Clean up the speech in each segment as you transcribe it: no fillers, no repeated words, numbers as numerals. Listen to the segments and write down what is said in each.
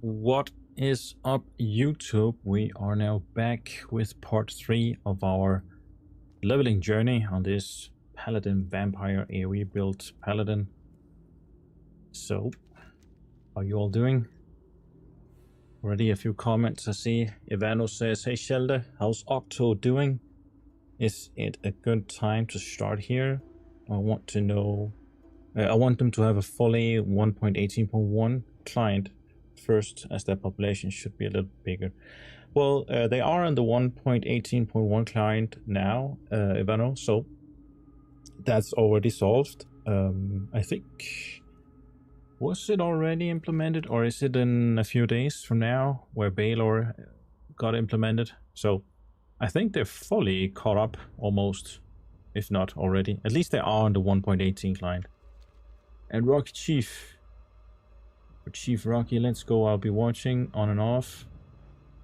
What is up, YouTube? We are now back with part 3 of our leveling journey on this Paladin Vampire AoE build Paladin. So, how are you all doing? Already a few comments. I see Ivano says, "Hey Shelde, how's Octo doing? Is it a good time to start here? I want to know. I want them to have a fully 1.18.1 client first, as their population should be a little bigger." Well, they are on the 1.18.1 client now, Ivano, so that's already solved. I think, was it already implemented, or is it in a few days from now where Baylor got implemented? So I think they're fully caught up, almost, if not already. At least they are on the 1.18 client. And Rocky Chief, Chief Rocky, let's go. I'll be watching on and off.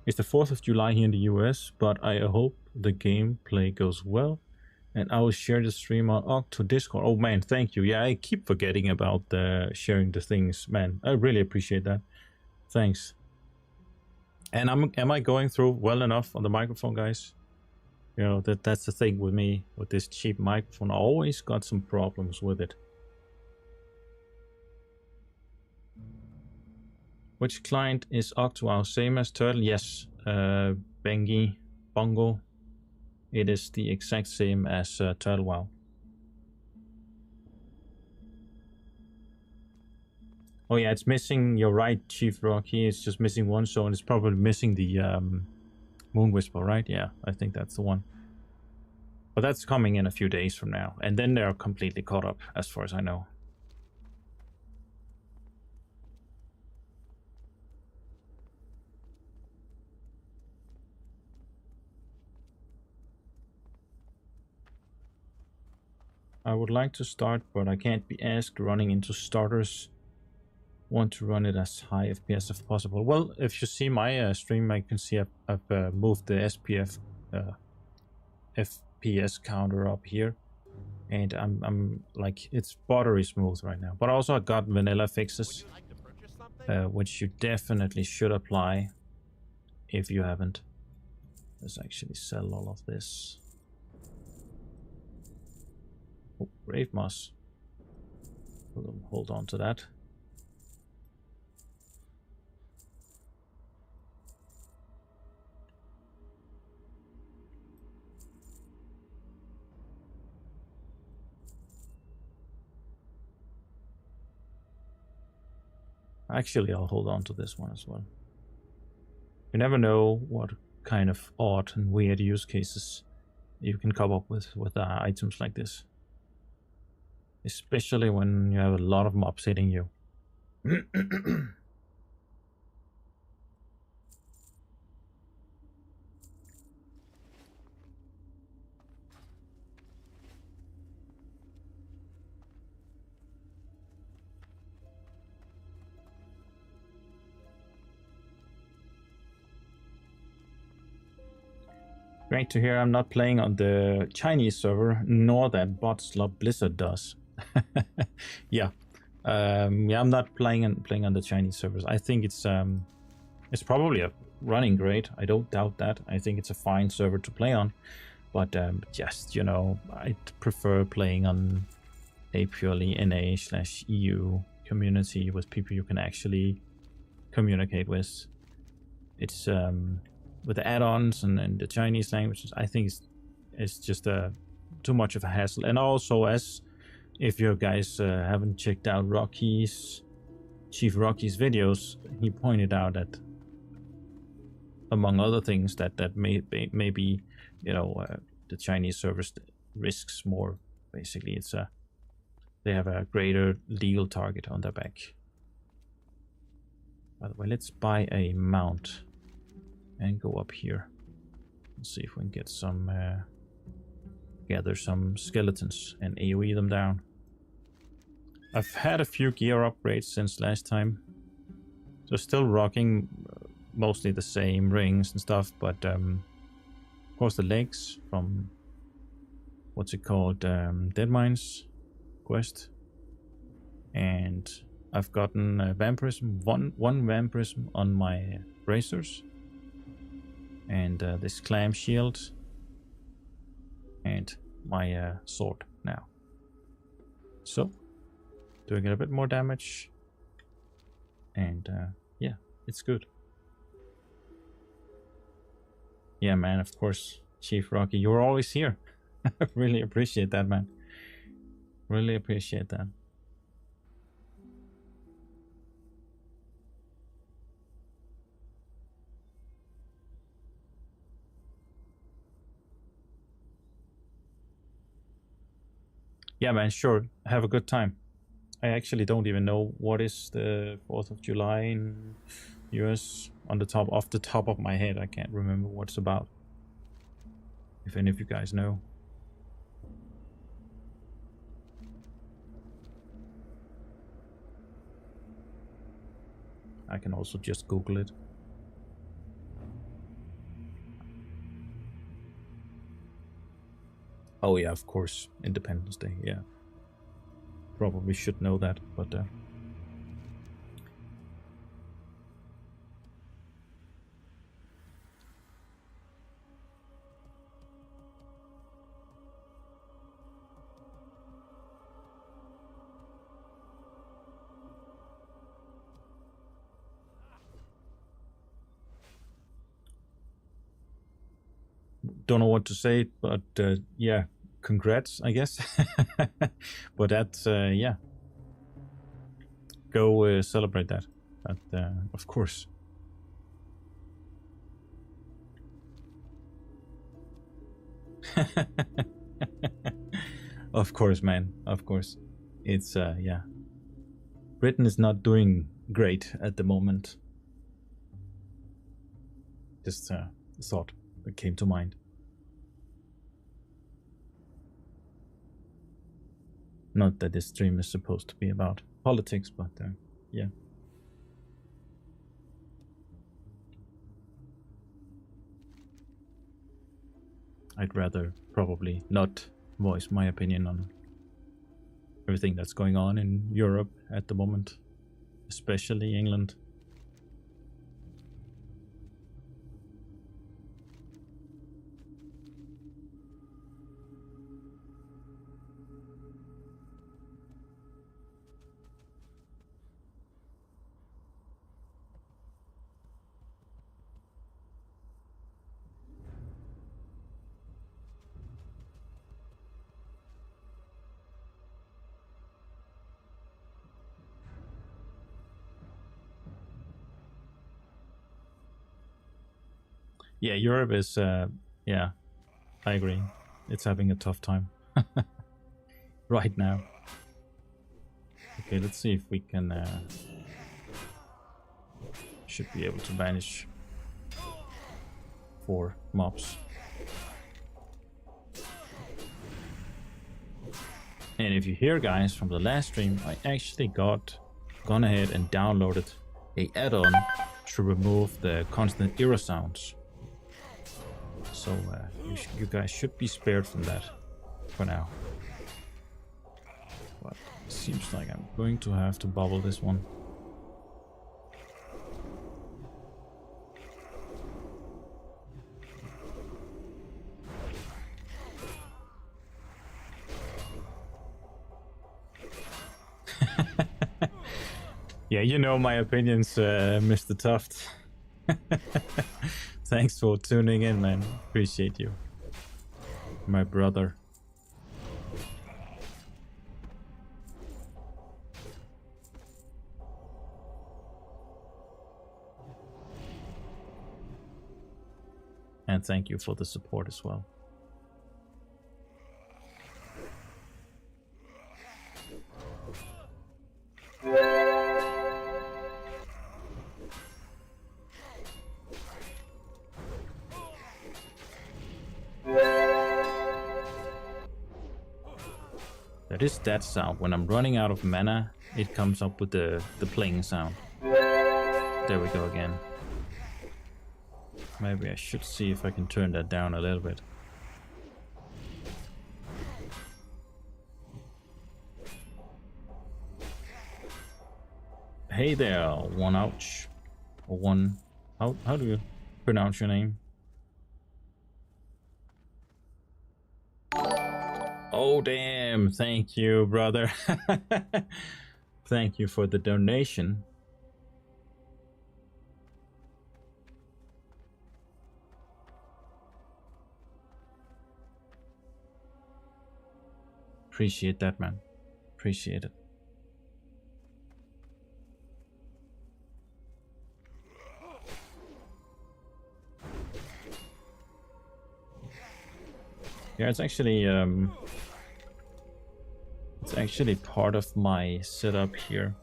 It's the 4th of July here in the US, but I hope the gameplay goes well. And I will share the stream on Octo Discord. Oh man, thank you. Yeah, I keep forgetting about sharing the things. Man, I really appreciate that. Thanks. And am I going through well enough on the microphone, guys? You know, that's the thing with me, with this cheap microphone. I always got some problems with it. Which client is OctoWoW? Same as Turtle? Yes. Bengi, Bongo. It is the exact same as TurtleWoW. Oh yeah, it's missing. You're right, Chief Rocky. It's just missing one zone. It's probably missing the Moon Whisper, right? Yeah, I think that's the one. But that's coming in a few days from now, and then they're completely caught up, as far as I know. I would like to start, but I can't be asked running into starters. Want to run it as high FPS as possible. Well, if you see my stream, I can see I've moved the FPS counter up here, and I'm like, it's buttery smooth right now. But also I got vanilla fixes, which you definitely should apply if you haven't. Let's actually sell all of this. Oh, Brave Moss. We'll hold on to that. Actually, I'll hold on to this one as well. You never know what kind of odd and weird use cases you can come up with items like this. Especially when you have a lot of mobs hitting you. Great to hear I'm not playing on the Chinese server, nor that bot slop Blizzard does. Yeah, I'm not playing on the Chinese servers. I think it's probably running great. I don't doubt that. I think it's a fine server to play on, but just, you know, I'd prefer playing on a purely NA/EU community with people you can actually communicate with. It's with the add-ons and the Chinese languages, I think it's just too much of a hassle. And also, as if you guys haven't checked out Chief Rocky's videos, he pointed out that, among other things, that maybe, you know, the Chinese service risks more. Basically, it's they have a greater legal target on their back. By the way, let's buy a mount and go up here and see if we can get some gather some skeletons and AoE them down. I've had a few gear upgrades since last time, so still rocking mostly the same rings and stuff, but of course the legs from what's it called, Dead Mines quest, and I've gotten vampirism, one vampirism on my bracers, and this clam shield, and my sword now. So, doing a bit more damage, and yeah, it's good. Yeah, man, of course, Chief Rocky, you're always here. Really appreciate that, man. Really appreciate that. Yeah, man, sure. Have a good time. I actually don't even know what is the 4th of July in US off the top of my head. I can't remember what it's about. If any of you guys know. I can also just Google it. Oh yeah, of course, Independence Day, yeah. Probably should know that, but don't know what to say, but yeah, congrats, I guess. But that's, yeah. Go celebrate that, of course. Of course, man, of course. It's, yeah. Britain is not doing great at the moment. Just a thought that came to mind. Not that this stream is supposed to be about politics, but yeah. I'd rather probably not voice my opinion on everything that's going on in Europe at the moment, especially England. Yeah, Europe is, yeah, I agree. It's having a tough time right now. Okay, let's see if we can, should be able to banish 4 mobs. And if you hear, guys, from the last stream, I actually gone ahead and downloaded a add-on to remove the constant error sounds. So you guys should be spared from that for now. But it seems like I'm going to have to bubble this one. Yeah, you know my opinions, Mr. Tuft. Thanks for tuning in, man. Appreciate you. My brother. And thank you for the support as well. That is that sound. When I'm running out of mana, it comes up with the playing sound. There we go again. Maybe I should see if I can turn that down a little bit. Hey there, one ouch. Or one... How do you pronounce your name? Oh, damn. Thank you, brother. Thank you for the donation. Appreciate that, man. Appreciate it. Yeah, it's actually part of my setup here.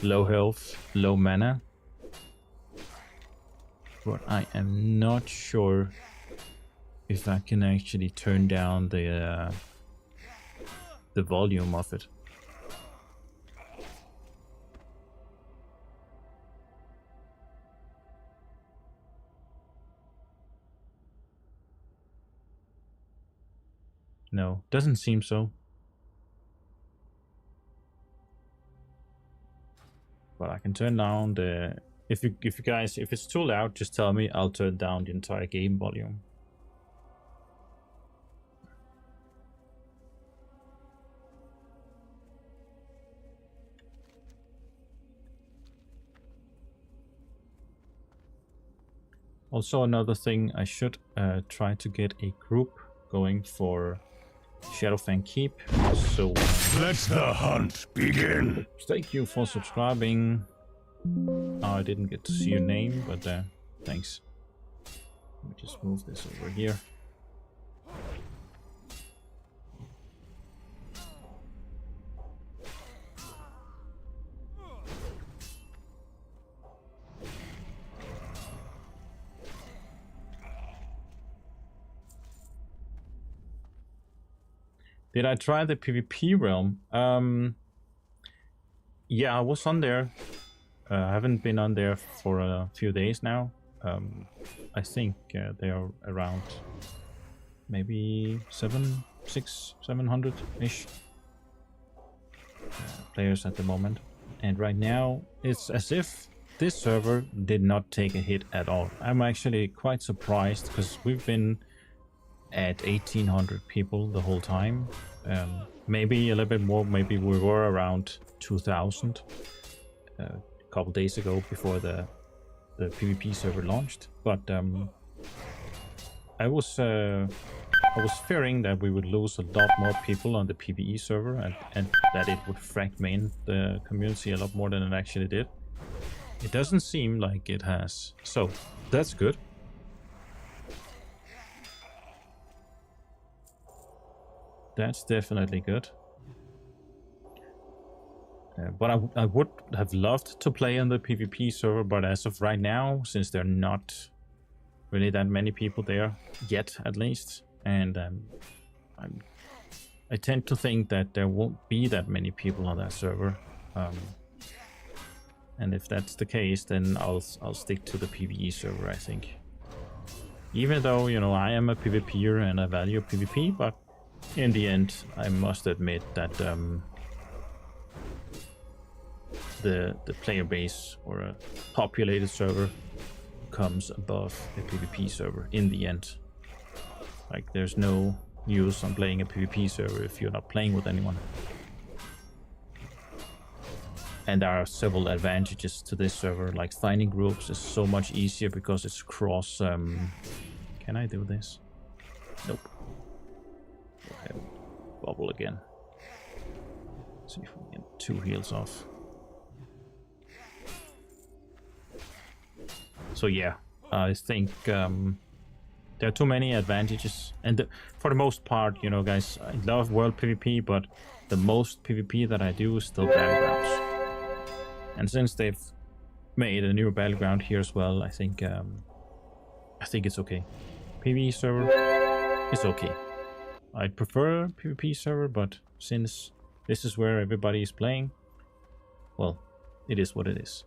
Low health, low mana. But I am not sure if I can actually turn down the volume of it. No, doesn't seem so. But I can turn down the... If you guys, if it's too loud, just tell me. I'll turn down the entire game volume. Also, another thing, I should try to get a group going for Shadowfang Keep. So let the hunt begin. Thank you for subscribing. I didn't get to see your name, but thanks. Let me just move this over here. Did I try the PvP realm? Yeah, I was on there. I haven't been on there for a few days now. I think they are around maybe 700-ish players at the moment. And right now, it's as if this server did not take a hit at all. I'm actually quite surprised because we've been at 1800 people the whole time. Maybe a little bit more, maybe we were around 2000 a couple days ago before the PvP server launched. But I was fearing that we would lose a lot more people on the PvE server and that it would fragment the community a lot more than it actually did. It doesn't seem like it has, so that's good. That's definitely good. But I would have loved to play on the PvP server, but as of right now, since there are not really that many people there yet, at least, and I tend to think that there won't be that many people on that server. And if that's the case, then I'll stick to the PvE server, I think. Even though, you know, I am a PvPer and I value PvP, but in the end, I must admit that the player base or a populated server comes above a PvP server in the end. Like, there's no use on playing a PvP server if you're not playing with anyone. And there are several advantages to this server, like finding groups is so much easier because it's cross... Can I do this? Nope. Okay, bubble again. See if we can get 2 heals off. So yeah, I think there are too many advantages. And for the most part, you know, guys, I love World PvP, but the most PvP that I do is still Battlegrounds. And since they've made a new Battleground here as well, I think it's okay. PvE server is okay. I'd prefer PvP server, but since this is where everybody is playing, well, it is what it is.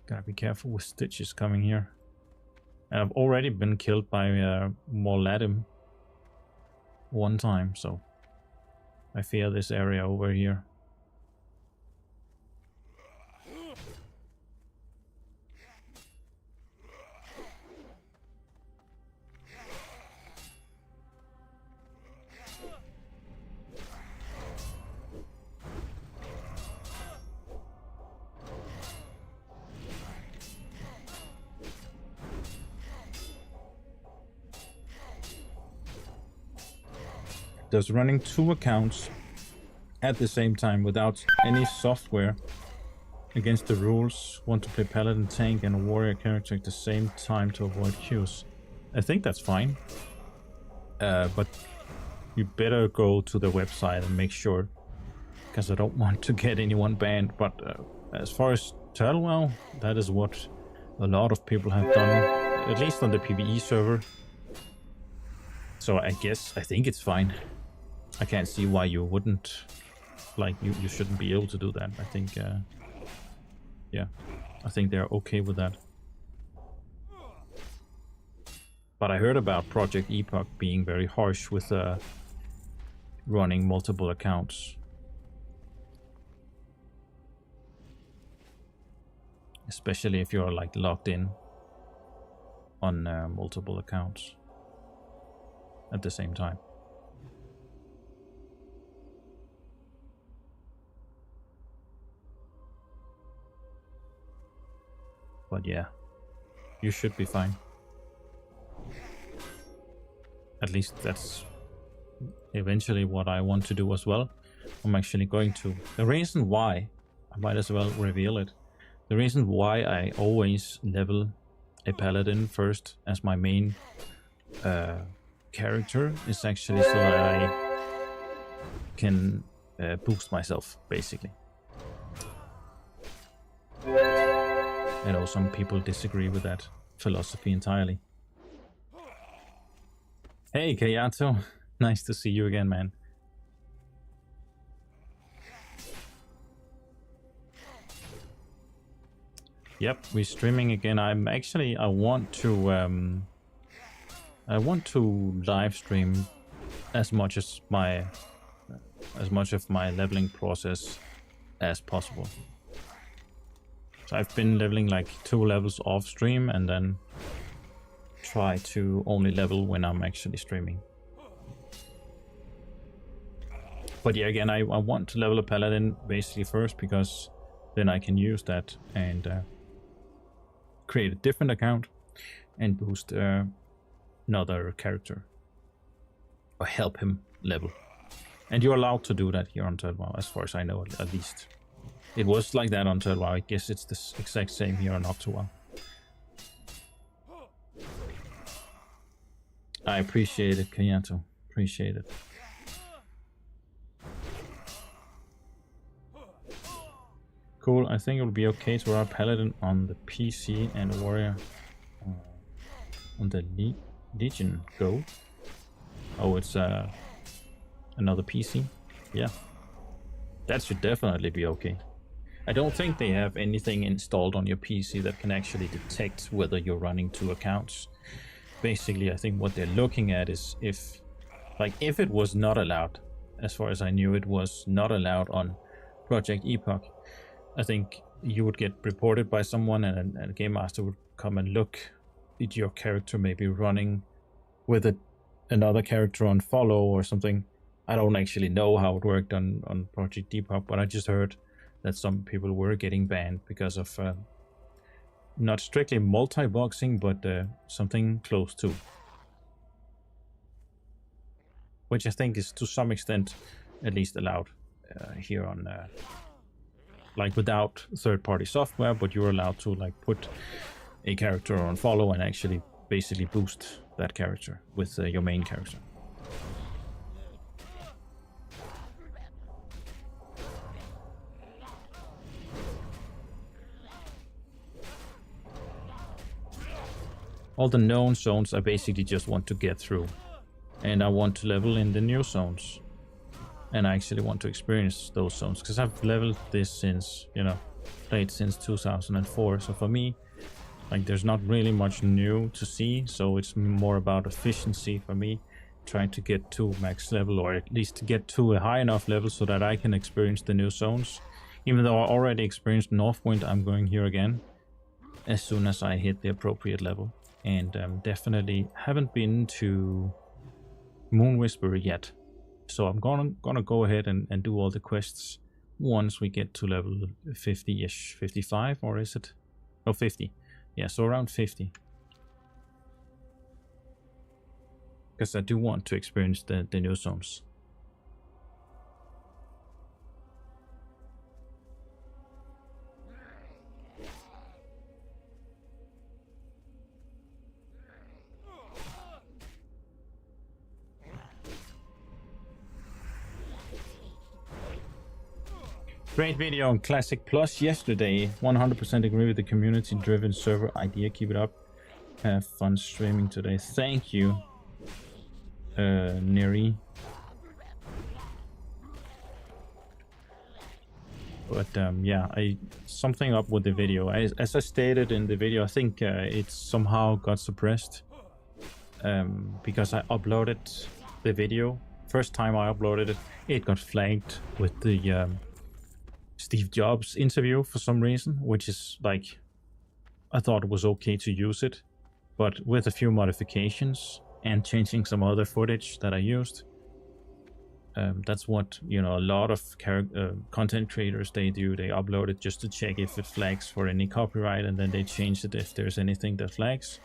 Gotta be careful with stitches coming here. And I've already been killed by Morladim one time, so I fear this area over here. Does running 2 accounts at the same time without any software against the rules, want to play Paladin, Tank and a Warrior character at the same time to avoid queues? I think that's fine. But you better go to the website and make sure, because I don't want to get anyone banned. But as far as TurtleWoW, that is what a lot of people have done, at least on the PvE server. So I think it's fine. I can't see why you wouldn't, like, you shouldn't be able to do that. I think, yeah, I think they're okay with that. But I heard about Project Epoch being very harsh with running multiple accounts. Especially if you're, like, logged in on multiple accounts at the same time. But yeah, you should be fine. At least that's eventually what I want to do as well. I'm actually going to. The reason why, I might as well reveal it. The reason why I always level a Paladin first as my main character is actually so that I can boost myself, basically. I know some people disagree with that philosophy entirely. Hey, Kayato. Nice to see you again, man. Yep, we're streaming again. I want to live stream as much of my leveling process as possible. So I've been leveling like 2 levels off stream and then try to only level when I'm actually streaming. But yeah, again, I want to level a Paladin basically first, because then I can use that and create a different account and boost another character or help him level. And you're allowed to do that here on TurtleWoW, as far as I know, at least. It was like that on TurtleWoW. I guess it's the exact same here on OctoWoW. I appreciate it, Kayato. Appreciate it. Cool. I think it will be okay to run Paladin on the PC and Warrior on the Legion Go. Oh, it's another PC. Yeah, that should definitely be okay. I don't think they have anything installed on your PC that can actually detect whether you're running 2 accounts. Basically, I think what they're looking at is if it was not allowed, as far as I knew, it was not allowed on Project Epoch. I think you would get reported by someone, and a game master would come and look at your character maybe running with another character on follow or something. I don't actually know how it worked on Project Epoch, but I just heard that some people were getting banned because of not strictly multi-boxing, but something close to. Which I think is to some extent at least allowed here on, like without third-party software, but you're allowed to like put a character on follow and actually basically boost that character with your main character. All the known zones I basically just want to get through, and I want to level in the new zones, and I actually want to experience those zones because I've leveled this since, you know, played since 2004. So for me, like, there's not really much new to see. So it's more about efficiency for me, trying to get to max level, or at least to get to a high enough level so that I can experience the new zones. Even though I already experienced Northwind, I'm going here again as soon as I hit the appropriate level. And definitely haven't been to Moon Whisperer yet. So I'm gonna go ahead and do all the quests once we get to level 50-ish, 55, or is it? Oh, 50. Yeah, so around 50. Because I do want to experience the new zones. Great video on Classic Plus yesterday. 100% agree with the community-driven server idea. Keep it up. Have fun streaming today. Thank you, Neri. But yeah, something up with the video. As I stated in the video, I think it somehow got suppressed because I uploaded the video. First time I uploaded it, it got flagged with the Steve Jobs interview for some reason, which is like, I thought it was okay to use it, but with a few modifications and changing some other footage that I used. That's what, you know, a lot of content creators, they do. They upload it just to check if it flags for any copyright, and then they change it if there's anything that flags.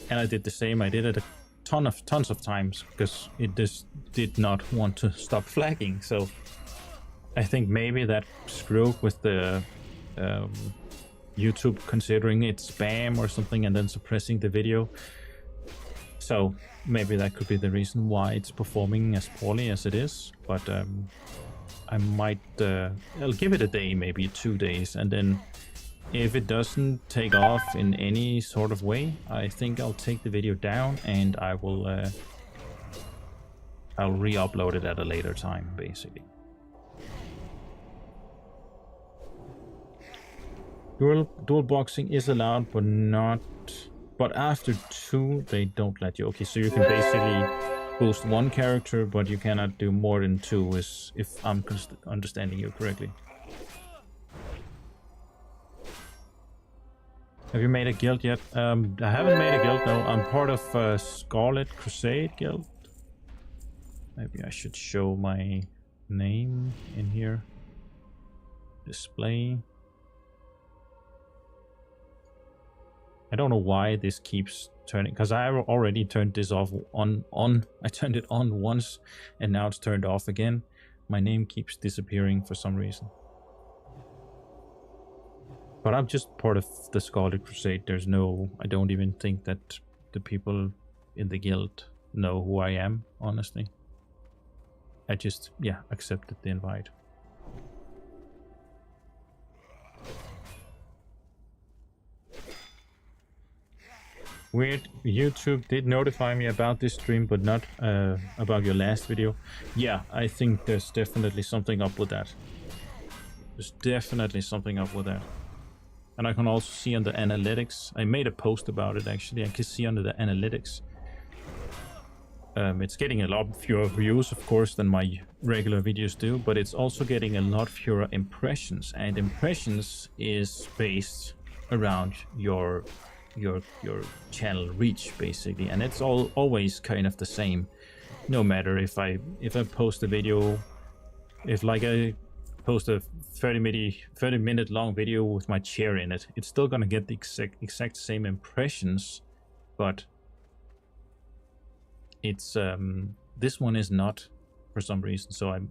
And I did the same. I did it tons of times because it just did not want to stop flagging. So I think maybe that screwed with the YouTube considering it spam or something and then suppressing the video. So maybe that could be the reason why it's performing as poorly as it is. But I might, I'll give it a day, maybe 2 days, and then if it doesn't take off in any sort of way, I think I'll take the video down and I will I'll re-upload it at a later time, basically. Dual boxing is allowed, but after 2 they don't let you. Okay, so you can basically boost 1 character, but you cannot do more than 2, if I'm understanding you correctly. Have you made a guild yet? I haven't made a guild, no. I'm part of Scarlet Crusade guild. Maybe I should show my name in here. Display. I don't know why this keeps turning, because I already turned this off on. I turned it on once and now it's turned off again. My name keeps disappearing for some reason. But I'm just part of the Scarlet Crusade. There's no, I don't even think that the people in the guild know who I am, honestly. I just, yeah, accepted the invite. Weird, YouTube did notify me about this stream, but not about your last video. Yeah, I think there's definitely something up with that. There's definitely something up with that. And I can also see on the analytics, I made a post about it actually, I can see under the analytics. It's getting a lot fewer views, of course, than my regular videos do, but it's also getting a lot fewer impressions. And impressions is based around your channel reach, basically, and it's always kind of the same, no matter if I post a video, if like I post a 30-minute long video with my chair in it, it's still gonna get the exact same impressions, but it's this one is not for some reason. So I'm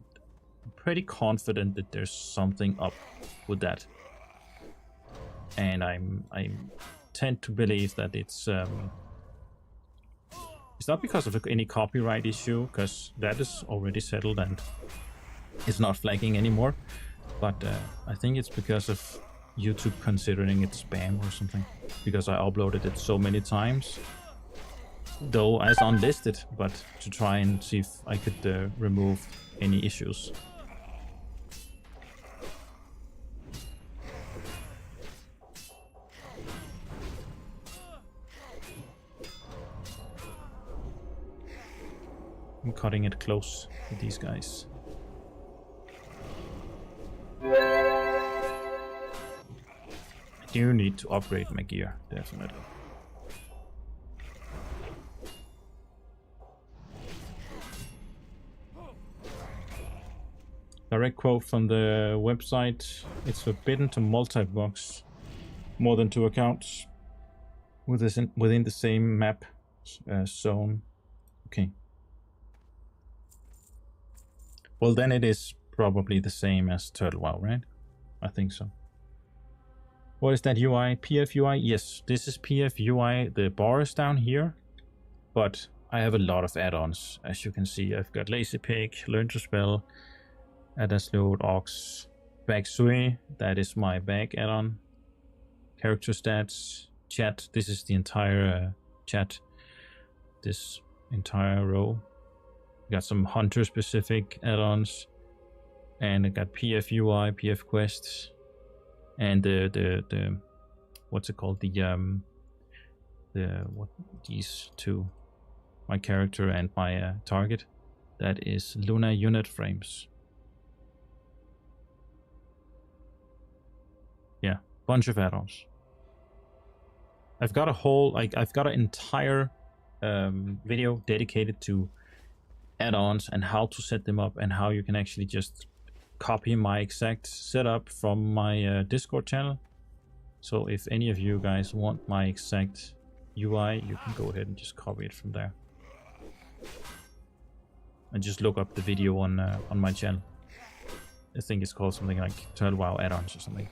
pretty confident that there's something up with that, and I tend to believe that it's not because of any copyright issue, because that is already settled and it's not flagging anymore, but I think it's because of YouTube considering it spam or something, because I uploaded it so many times, though as unlisted, but to try and see if I could remove any issues. cutting it close with these guys. I do need to upgrade my gear, definitely. Direct quote from the website: it's forbidden to multi-box more than 2 accounts within the same map zone. Okay. Well, then it is probably the same as TurtleWoW, right? I think so. What is that UI? PF UI? Yes, this is PF UI. The bar is down here, but I have a lot of add-ons. As you can see, I've got Lazy Pig, Learn to Spell, Adasload, Ox, Bag Sui. That is my bag add-on. Character stats, chat. This is the entire chat. This entire row. Got some hunter-specific add-ons, and I got PF UI, PF quests, and the what's it called? These two, my character and my target. That is Luna unit frames. Yeah, bunch of add-ons. I've got a whole, I've got an entire video dedicated to add-ons and how to set them up, and how you can actually just copy my exact setup from my Discord channel. So if any of you guys want my exact UI, you can go ahead and just copy it from there. And just look up the video on my channel. I think it's called something like TurtleWoW add-ons or something.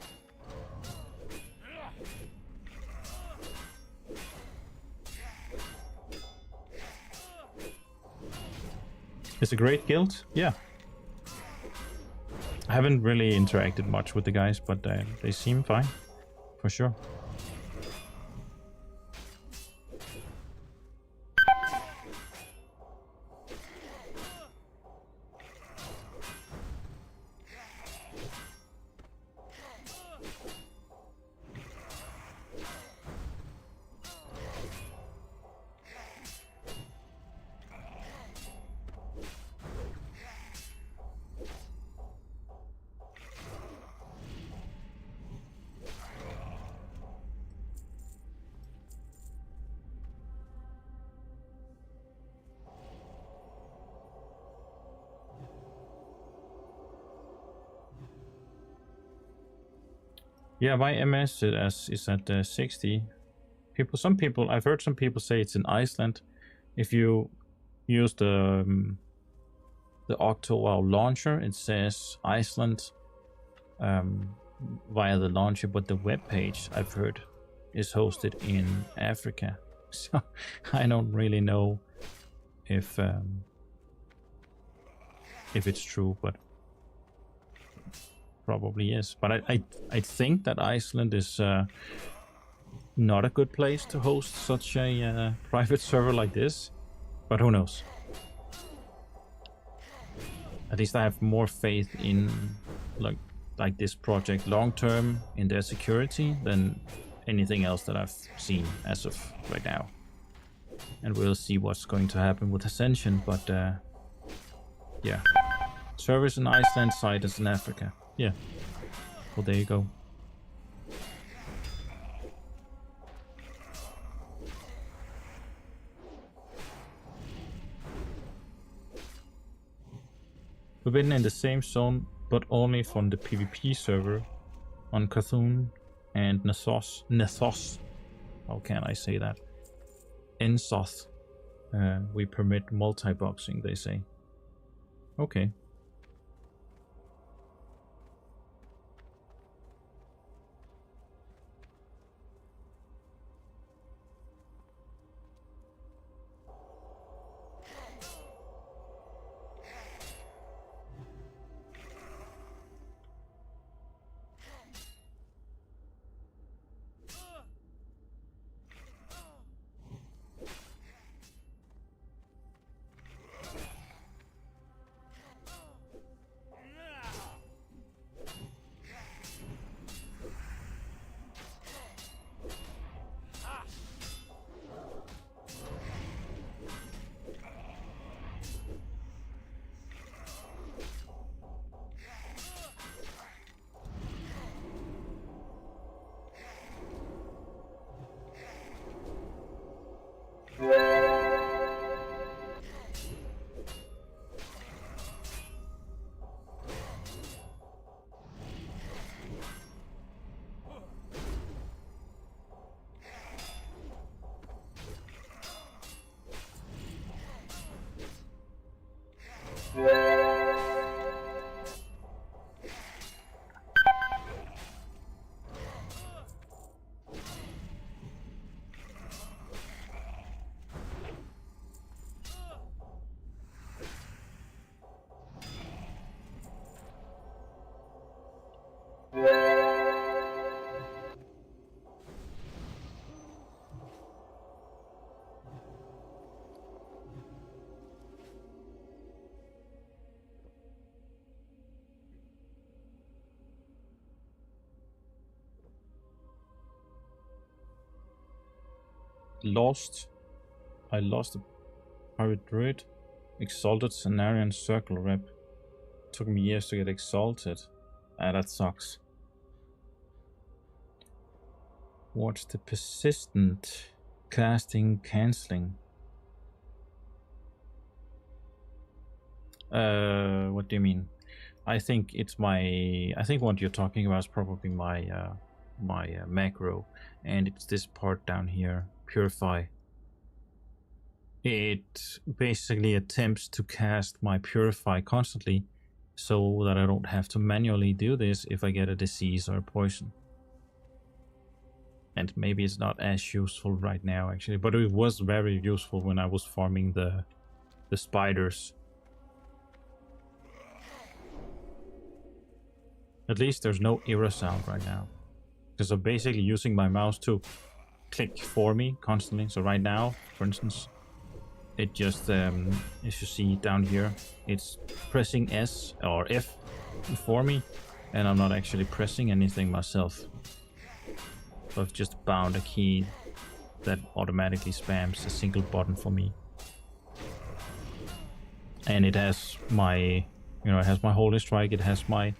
It's a great guild, yeah. I haven't really interacted much with the guys, but they seem fine, for sure. Yeah, my MS is at 60. Some people, I've heard some people say it's in Iceland. If you use the OctoWoW launcher, it says Iceland via the launcher, but the web page, I've heard, is hosted in Africa. So I don't really know if it's true, but probably is. But I think that Iceland is not a good place to host such a private server like this, but who knows. At least I have more faith in like this project long term, in their security, than anything else that I've seen as of right now. And we'll see what's going to happen with Ascension, but yeah. Servers in Iceland, site is in Africa. Yeah. Well, there you go. Forbidden in the same zone, but only from the PvP server on Cthulhu and Nethos. How can I say that? Ensoth. We permit multi-boxing, they say. Okay. lost. I lost a pirate druid. Exalted Cenarian circle rep. Took me years to get exalted. That sucks. What's the persistent casting cancelling? What do you mean? I think it's my. I think what you're talking about is probably my macro, and it's this part down here, purify. It basically attempts to cast my purify constantly, so that I don't have to manually do this if I get a disease or a poison. And maybe it's not as useful right now actually, but it was very useful when I was farming the spiders. At least there's no error sound right now, because I'm basically using my mouse to click for me constantly. So right now, for instance, it just, as you see down here, it's pressing S or F for me, and I'm not actually pressing anything myself. So I've just bound a key that automatically spams a single button for me. And it has my, it has my Holy Strike, it has my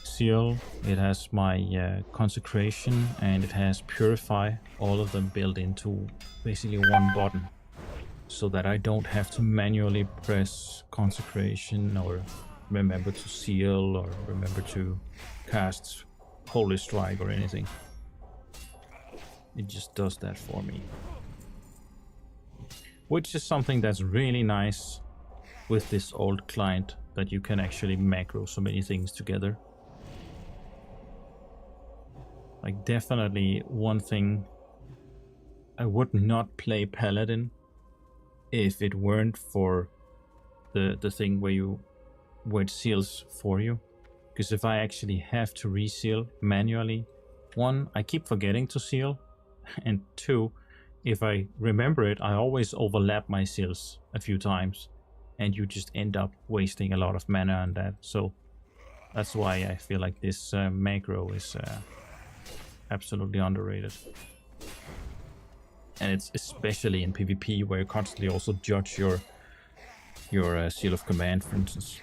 Seal, it has my Consecration, and it has Purify, all of them built into basically one button. So that I don't have to manually press Consecration or remember to Seal or remember to cast Holy Strike or anything. It just does that for me. Which is something that's really nice with this old client, that you can actually macro so many things together. Like definitely one thing, I would not play Paladin if it weren't for the thing where it seals for you. Because if I actually have to reseal manually, one, I keep forgetting to seal, and two, if I remember it, I always overlap my seals a few times, and you just end up wasting a lot of mana on that. So that's why I feel like this macro is absolutely underrated. And it's especially in PvP, where you constantly also judge your seal of command, for instance.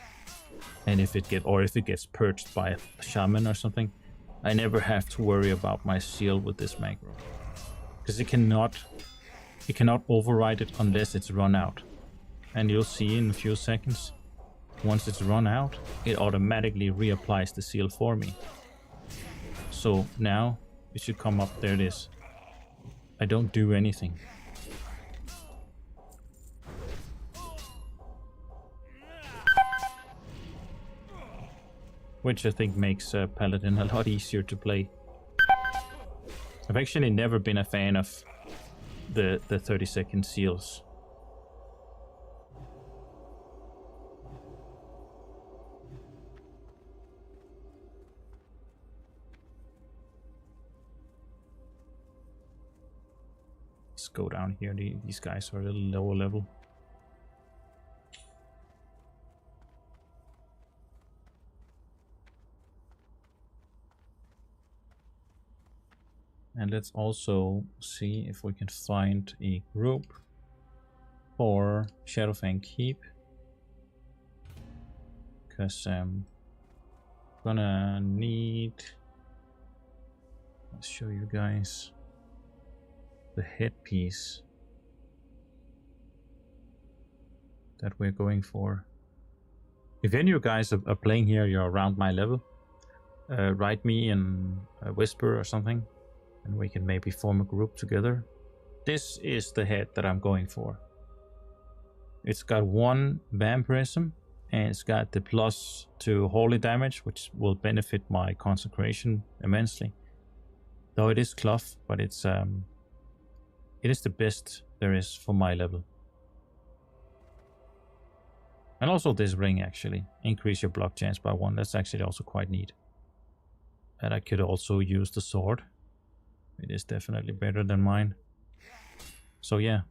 And if it gets purged by a shaman or something, I never have to worry about my seal with this macro, because it cannot override it unless it's run out. And you'll see in a few seconds, once it's run out, it automatically reapplies the seal for me. So now it should come up. There it is. I don't do anything. Which I think makes Paladin a lot easier to play. I've actually never been a fan of the 30-second seals. Let's go down here. These guys are a little lower level. And let's also see if we can find a group for Shadowfang Keep. Because I'm gonna need... Let's show you guys the headpiece that we're going for. If any of you guys are playing here, you're around my level, write me in a whisper or something, and we can maybe form a group together. This is the head that I'm going for. It's got 1 vampirism, and it's got the plus to holy damage, which will benefit my consecration immensely. Though it is cloth, but it is the best there is for my level. And also this ring actually. Increase your block chance by 1. That's actually also quite neat. And I could also use the sword. It is definitely better than mine. So yeah.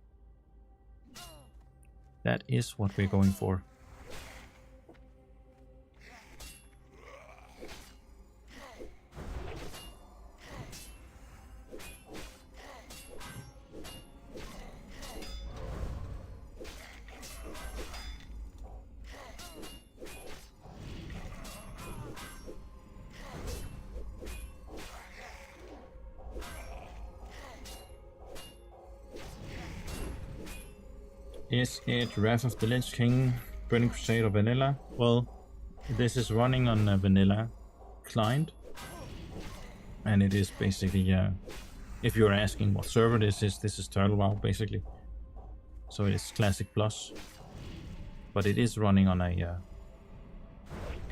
That is what we're going for. Is it Wrath of the Lich King, Burning Crusade, or Vanilla? Well, this is running on a Vanilla client. And it is basically, if you're asking what server this is TurtleWoW, basically. So it is Classic Plus. But it is running on a,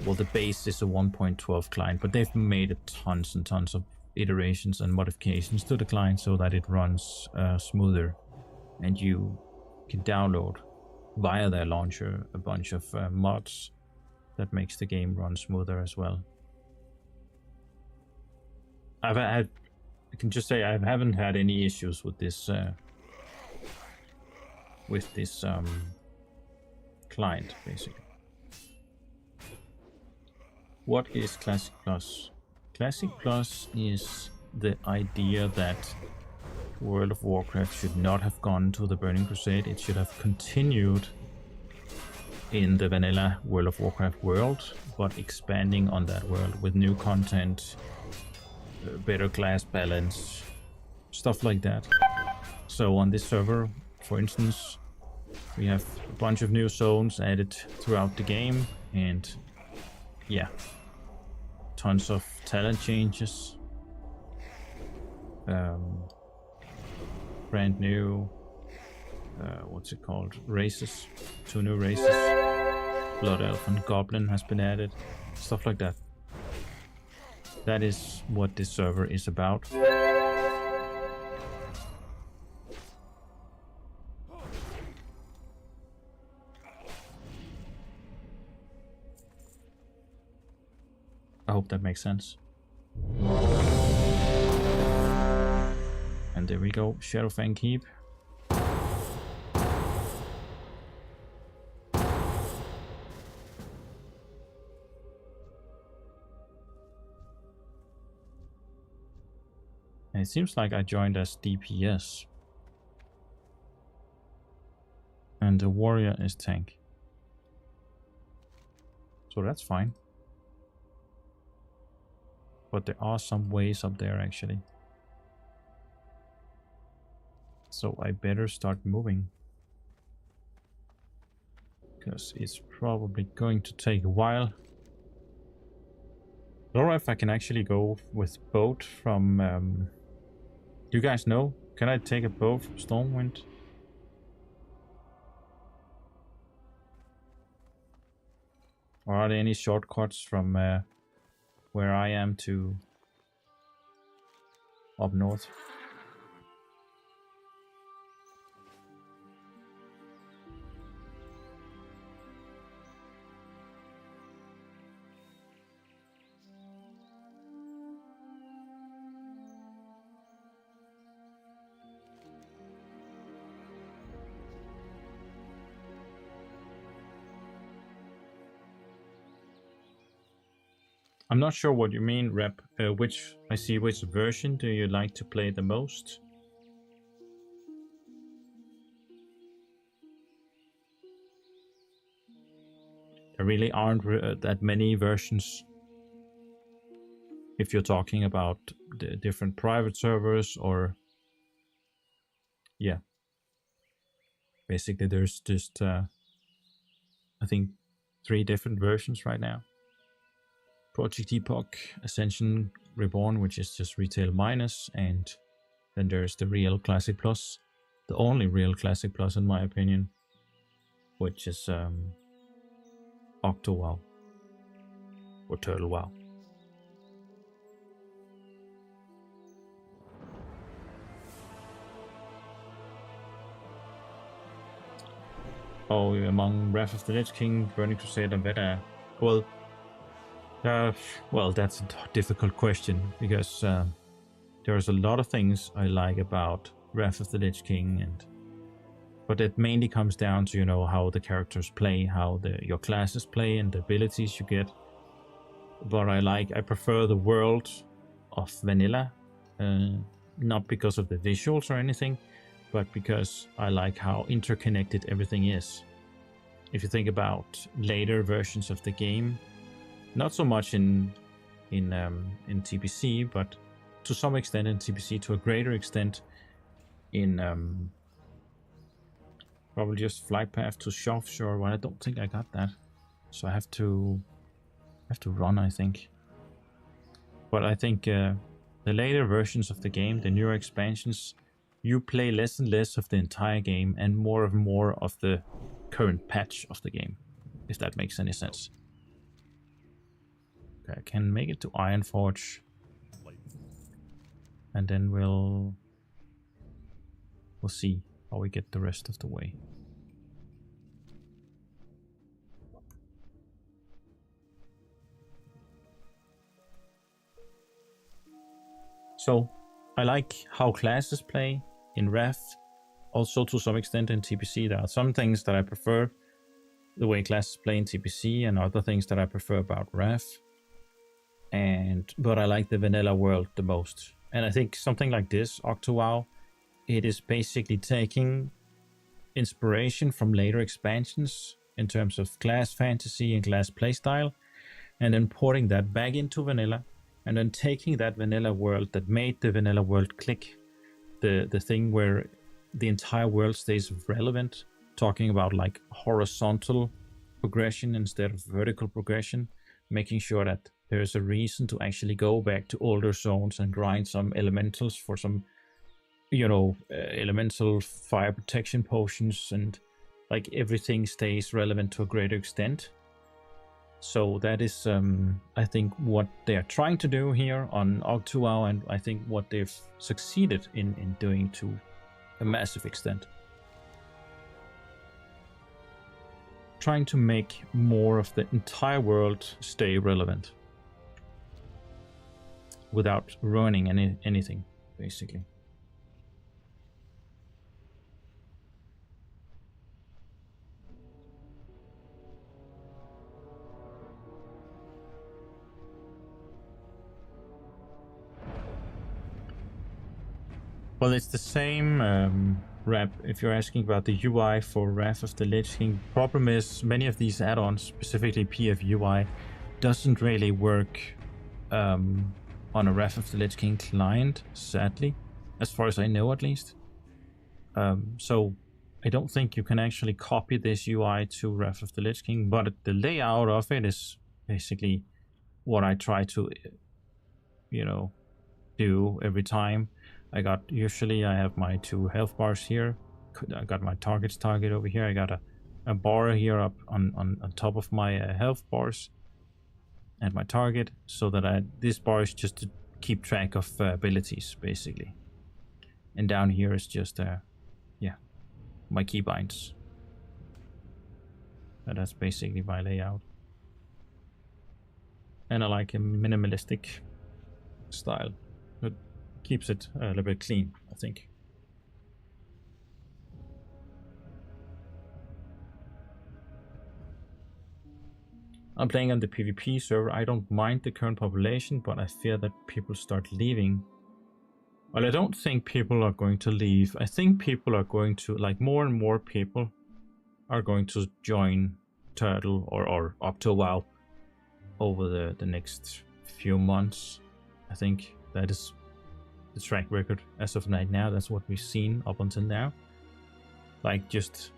well, the base is a 1.12 client, but they've made tons and tons of iterations and modifications to the client so that it runs smoother. And you can download via their launcher a bunch of mods that makes the game run smoother as well. I can just say I haven't had any issues with this client, basically. What is Classic Plus? Classic Plus is the idea that World of Warcraft should not have gone to the Burning Crusade. It should have continued in the vanilla World of Warcraft world, but expanding on that world with new content, better class balance, stuff like that. So on this server, for instance, we have a bunch of new zones added throughout the game, and yeah, tons of talent changes, brand new, what's it called, races, 2 new races, Blood Elf and Goblin has been added, stuff like that. That is what this server is about. I hope that makes sense. And there we go, Shadowfang Keep. And it seems like I joined as DPS. And the warrior is tank. So that's fine. But there are some ways up there actually. So I better start moving. Because it's probably going to take a while. Or if I can actually go with boat from... you guys know? Can I take a boat from Stormwind? Or are there any shortcuts from where I am to up north? I'm not sure what you mean, Rep. Which version do you like to play the most? There really aren't that many versions. If you're talking about the different private servers or... yeah. Basically there's just, I think, 3 different versions right now. Project Epoch, Ascension Reborn, which is just retail minus, and then there's the real Classic Plus, the only real Classic Plus in my opinion, which is OctoWoW or TurtleWoW. Oh, among Wrath of the Lich King, Burning Crusade, and Veda. Well, that's a difficult question because there's a lot of things I like about Wrath of the Lich King, but it mainly comes down to, you know, how the characters play, how your classes play, and the abilities you get. But I prefer the world of vanilla, not because of the visuals or anything, but because I like how interconnected everything is. If you think about later versions of the game, not so much in TBC, but to some extent in TBC, to a greater extent in Probably just flight path to Shore, but I don't think I got that. So I have to run, I think. But I think the later versions of the game, the newer expansions, you play less and less of the entire game and more of the current patch of the game, if that makes any sense. Okay, I can make it to Ironforge, and then we'll see how we get the rest of the way. So I like how classes play in Wrath, also to some extent in TPC. There are some things that I prefer the way classes play in TPC, and other things that I prefer about Wrath. But I like the vanilla world the most. And I think something like this, OctoWoW, it is basically taking inspiration from later expansions in terms of class fantasy and class playstyle, and then porting that back into vanilla, and then taking that vanilla world that made the vanilla world click, the thing where the entire world stays relevant, talking about like horizontal progression instead of vertical progression, making sure that there's a reason to actually go back to older zones and grind some elementals for some, you know, elemental fire protection potions, and like everything stays relevant to a greater extent. So that is, I think, what they are trying to do here on OctoWoW, and I think what they've succeeded in doing to a massive extent. Trying to make more of the entire world stay relevant without ruining anything, basically. Well, it's the same wrap if you're asking about the UI for Wrath of the Lich King. Problem is, many of these add-ons, specifically PF UI, doesn't really work on a Wrath of the Lich King client, sadly, as far as I know at least. So I don't think you can actually copy this UI to Wrath of the Lich King, but the layout of it is basically what I try to, you know, do every time. Usually I have my 2 health bars here. I got my target over here. I got a bar here up on top of my health bars and my target, so that this bar is just to keep track of abilities, basically. And down here is just my keybinds. And that's basically my layout. And I like a minimalistic style. It keeps it a little bit clean, I think. I'm playing on the PvP server. I don't mind the current population, but I fear that people start leaving. Well, I don't think people are going to leave. I think people are going to, like, more and more people are going to join Turtle or OctoWoW over the next few months. I think that is the track record as of right now. That's what we've seen up until now. Like, just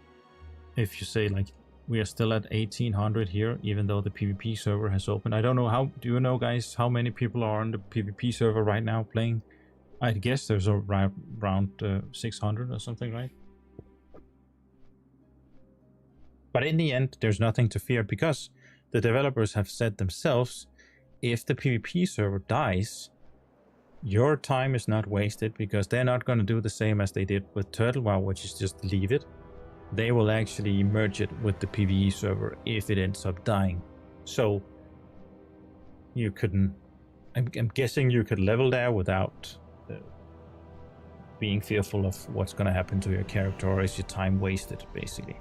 if you say, like, we are still at 1800 here, even though the PvP server has opened. I don't know do you know, guys, how many people are on the PvP server right now playing? I guess there's around 600 or something, right? But in the end, there's nothing to fear, because the developers have said themselves, if the PvP server dies, your time is not wasted, because they're not going to do the same as they did with TurtleWoW, which is just leave it. They will actually merge it with the PvE server if it ends up dying. So you couldn't... I'm guessing you could level there without being fearful of what's going to happen to your character, or is your time wasted, basically.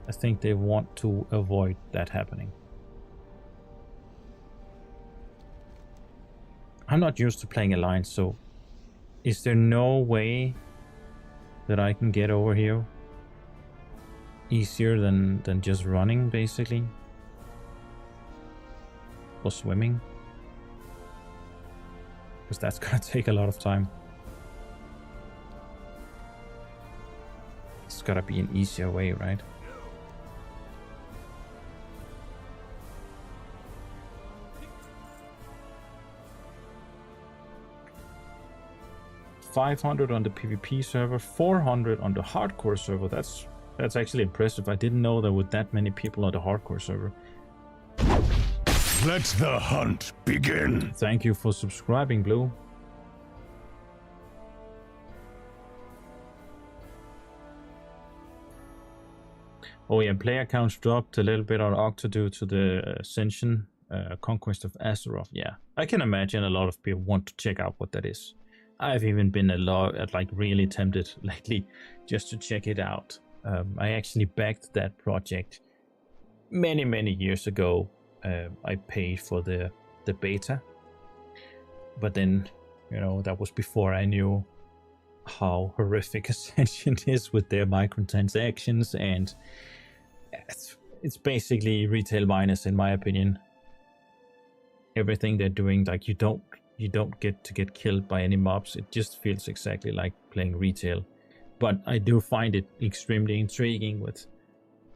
I think they want to avoid that happening. I'm not used to playing Alliance, so is there no way that I can get over here easier than just running, basically? Or swimming? Because that's gonna take a lot of time. gotta be an easier way, right? $500 on the PvP server, 400 on the hardcore server. That's actually impressive. I didn't know there were that many people on the hardcore server. Let the hunt begin. Thank you for subscribing, Blue. Oh yeah, player counts dropped a little bit on Octo due to the Ascension Conquest of Azeroth. Yeah, I can imagine a lot of people want to check out what that is. I've even been like really tempted lately just to check it out. I actually backed that project many years ago. I paid for the beta, but then, you know, that was before I knew how horrific Ascension is with their microtransactions, and it's basically retail minus, in my opinion. Everything they're doing, like, you don't get killed by any mobs. It just feels exactly like playing retail. But I do find it extremely intriguing with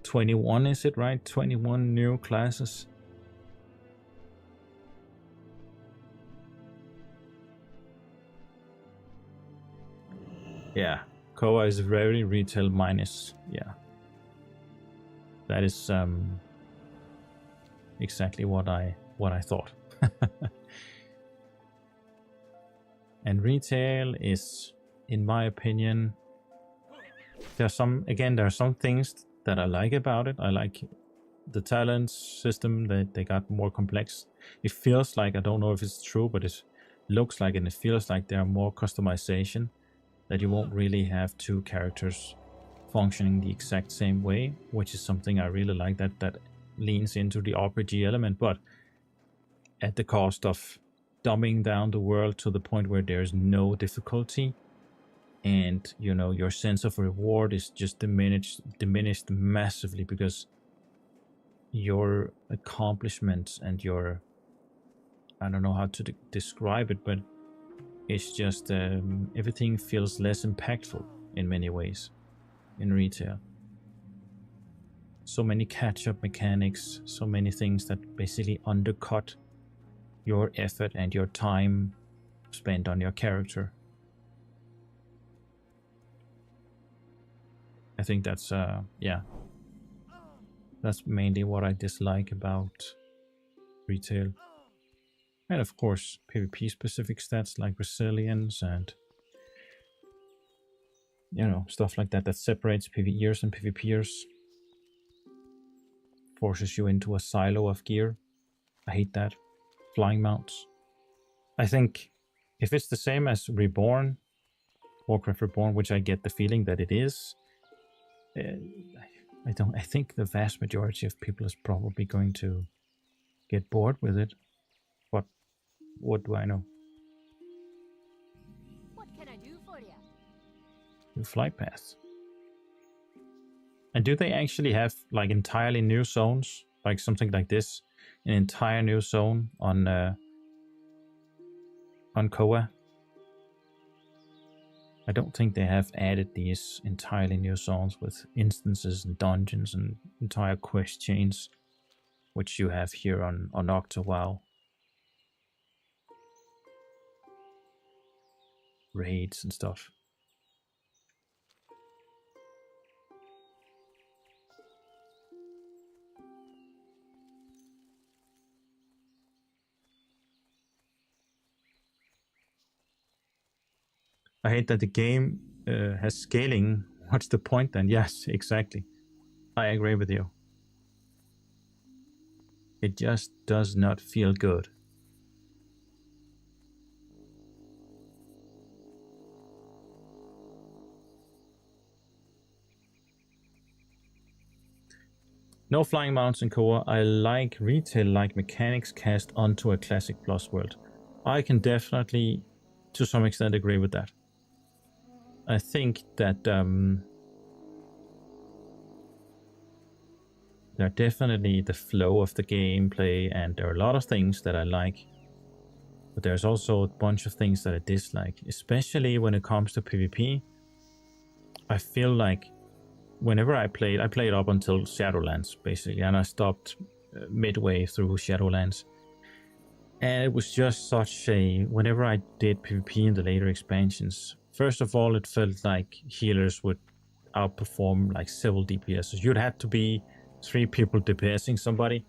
21, is it right? 21 new classes. Yeah, Koa is very retail minus. Yeah, that is exactly what I thought. And retail is, in my opinion, there are some things that I like about it. I like the talent system that they got more complex. It feels like, I don't know if it's true, but it looks like, and it feels like there are more customization, that you won't really have two characters functioning the exact same way, which is something I really like, that leans into the RPG element, but at the cost of dumbing down the world to the point where there's no difficulty, and, you know, your sense of reward is just diminished massively, because your accomplishments and your, I don't know how to describe it, but it's just everything feels less impactful in many ways in retail. So many catch-up mechanics, so many things that basically undercut your effort and your time spent on your character. I think that's yeah, that's mainly what I dislike about retail. And of course, PvP specific stats like resilience and, you know, stuff like that separates PvEers and PvPers. Forces you into a silo of gear. I hate that. Flying mounts. I think if it's the same as Reborn, Warcraft Reborn, which I get the feeling that it is, I think the vast majority of people is probably going to get bored with it. But what do I know? What can I do for you? New flight paths. And do they actually have like entirely new zones, like something like this, an entire new zone on Koa? I don't think they have added these entirely new zones with instances and dungeons and entire quest chains, which you have here on OctoWoW. Raids and stuff. I hate that the game has scaling. What's the point then? Yes, exactly. I agree with you. It just does not feel good. No flying mounts in Koa. I like retail-like mechanics cast onto a Classic Plus world. I can definitely, to some extent, agree with that. I think that they're definitely the flow of the gameplay, and there are a lot of things that I like. But there's also a bunch of things that I dislike, especially when it comes to PvP. I feel like whenever I played up until Shadowlands, basically, and I stopped midway through Shadowlands. And it was just such a... Whenever I did PvP in the later expansions, first of all, it felt like healers would outperform like several DPSs. You'd have to be 3 people DPSing somebody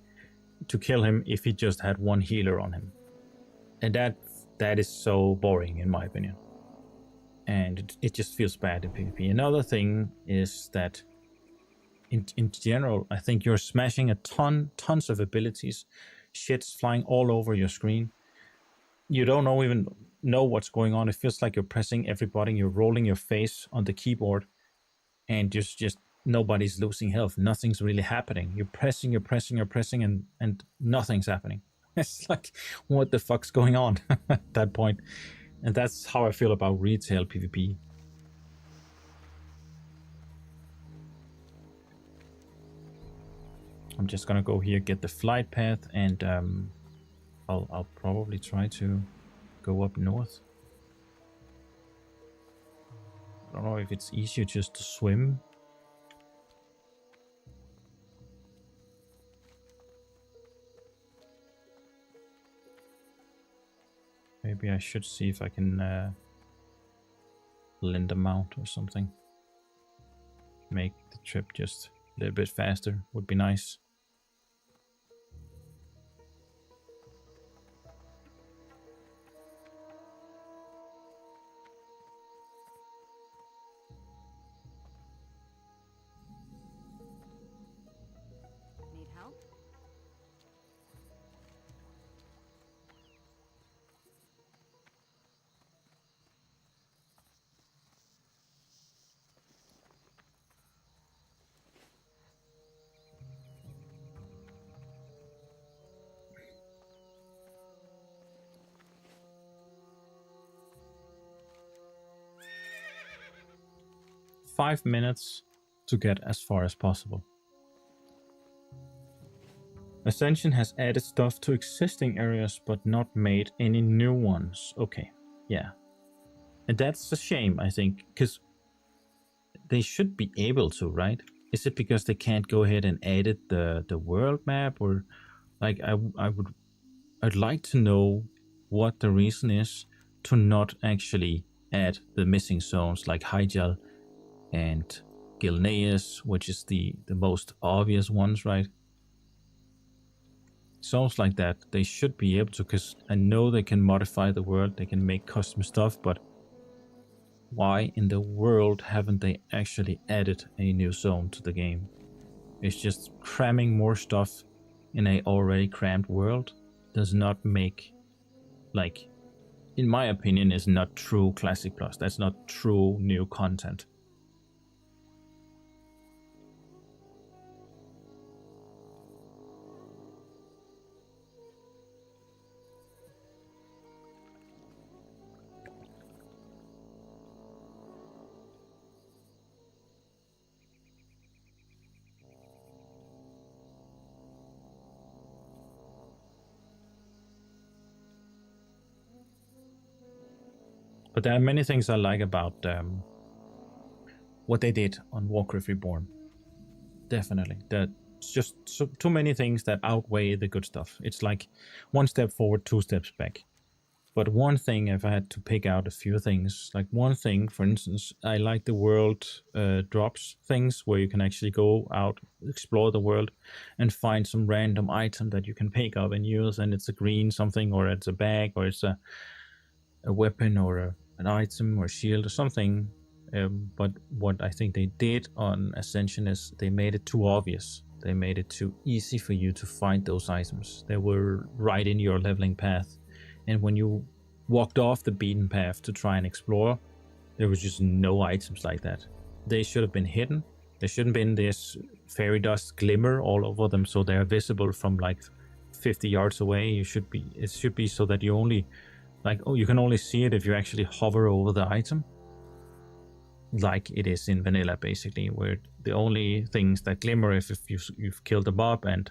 to kill him if he just had 1 healer on him. And that is so boring, in my opinion. And it just feels bad in PvP. Another thing is that in general, I think you're smashing tons of abilities. Shit's flying all over your screen. You don't even know what's going on. It feels like you're pressing every button. You're rolling your face on the keyboard, and just nobody's losing health. Nothing's really happening. You're pressing, and nothing's happening. It's like, what the fuck's going on at that point? And that's how I feel about retail PvP. I'm just gonna go here, get the flight path, and I'll probably try to go up north. I don't know if it's easier just to swim. Maybe I should see if I can lend a mount or something. Make the trip just a little bit faster would be nice. Need help? 5 minutes to get as far as possible. Ascension has added stuff to existing areas but not made any new ones. Okay, yeah. And that's a shame, I think, because they should be able to, right? Is it because they can't go ahead and edit the world map? Or like I'd like to know what the reason is to not actually add the missing zones like Hyjal and Gilneas, which is the most obvious ones, right? Zones like that, they should be able to, because I know they can modify the world, they can make custom stuff, but why in the world haven't they actually added a new zone to the game? It's just cramming more stuff in a already crammed world does not make, like, in my opinion, is not true Classic Plus. That's not true new content. But there are many things I like about what they did on Warcraft Reborn. Definitely. There's just too many things that outweigh the good stuff. It's like 1 step forward, 2 steps back. But one thing, if I had to pick out a few things, like one thing, for instance, I like the world drops things where you can actually go out, explore the world, and find some random item that you can pick up and use, and it's a green something, or it's a bag, or it's a weapon, or an item, or shield, or something. But what I think they did on Ascension is they made it too obvious. They made it too easy for you to find those items. They were right in your leveling path. And when you walked off the beaten path to try and explore, there was just no items like that. They should have been hidden. There shouldn't have been this fairy dust glimmer all over them so they're visible from like 50 yards away. It should be so that you only, like, you can only see it if you actually hover over the item. Like it is in vanilla, basically, where the only things that glimmer if you've killed a mob and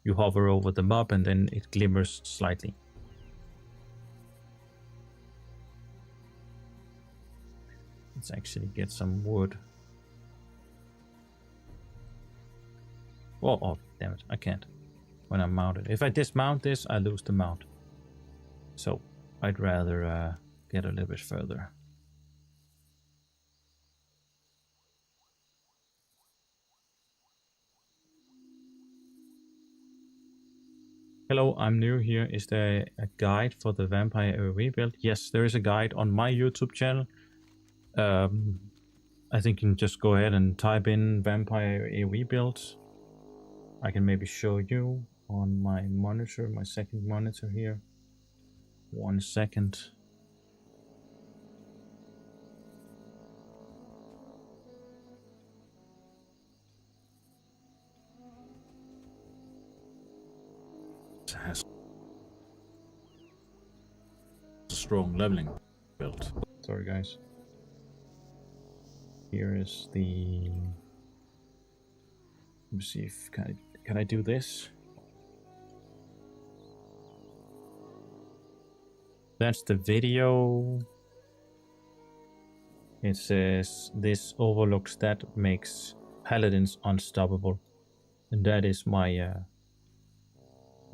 you hover over the mob and then it glimmers slightly. Let's actually get some wood. Oh, damn it, I can't. When I'm mounted. If I dismount this, I lose the mount. So, I'd rather get a little bit further. Hello, I'm new here. Is there a guide for the Vampire AoE build? Yes, there is a guide on my YouTube channel. I think you can just go ahead and type in Vampire AoE build. I can maybe show you on my monitor, my second monitor here. 1 second. Has a strong leveling build. Sorry guys. Here is the... Let me see if can I do this? That's the video. It says this overlook stat makes paladins unstoppable, and that is my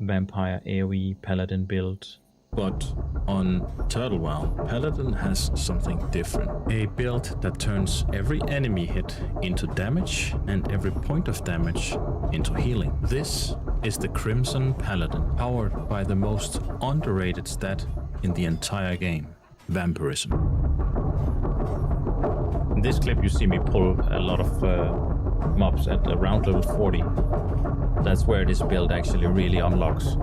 Vampire AoE Paladin build. But on TurtleWoW, Paladin has something different. A build that turns every enemy hit into damage and every point of damage into healing. This is the Crimson Paladin, powered by the most underrated stat in the entire game, Vampirism. In this clip you see me pull a lot of mobs at around level 40. That's where this build actually really unlocks.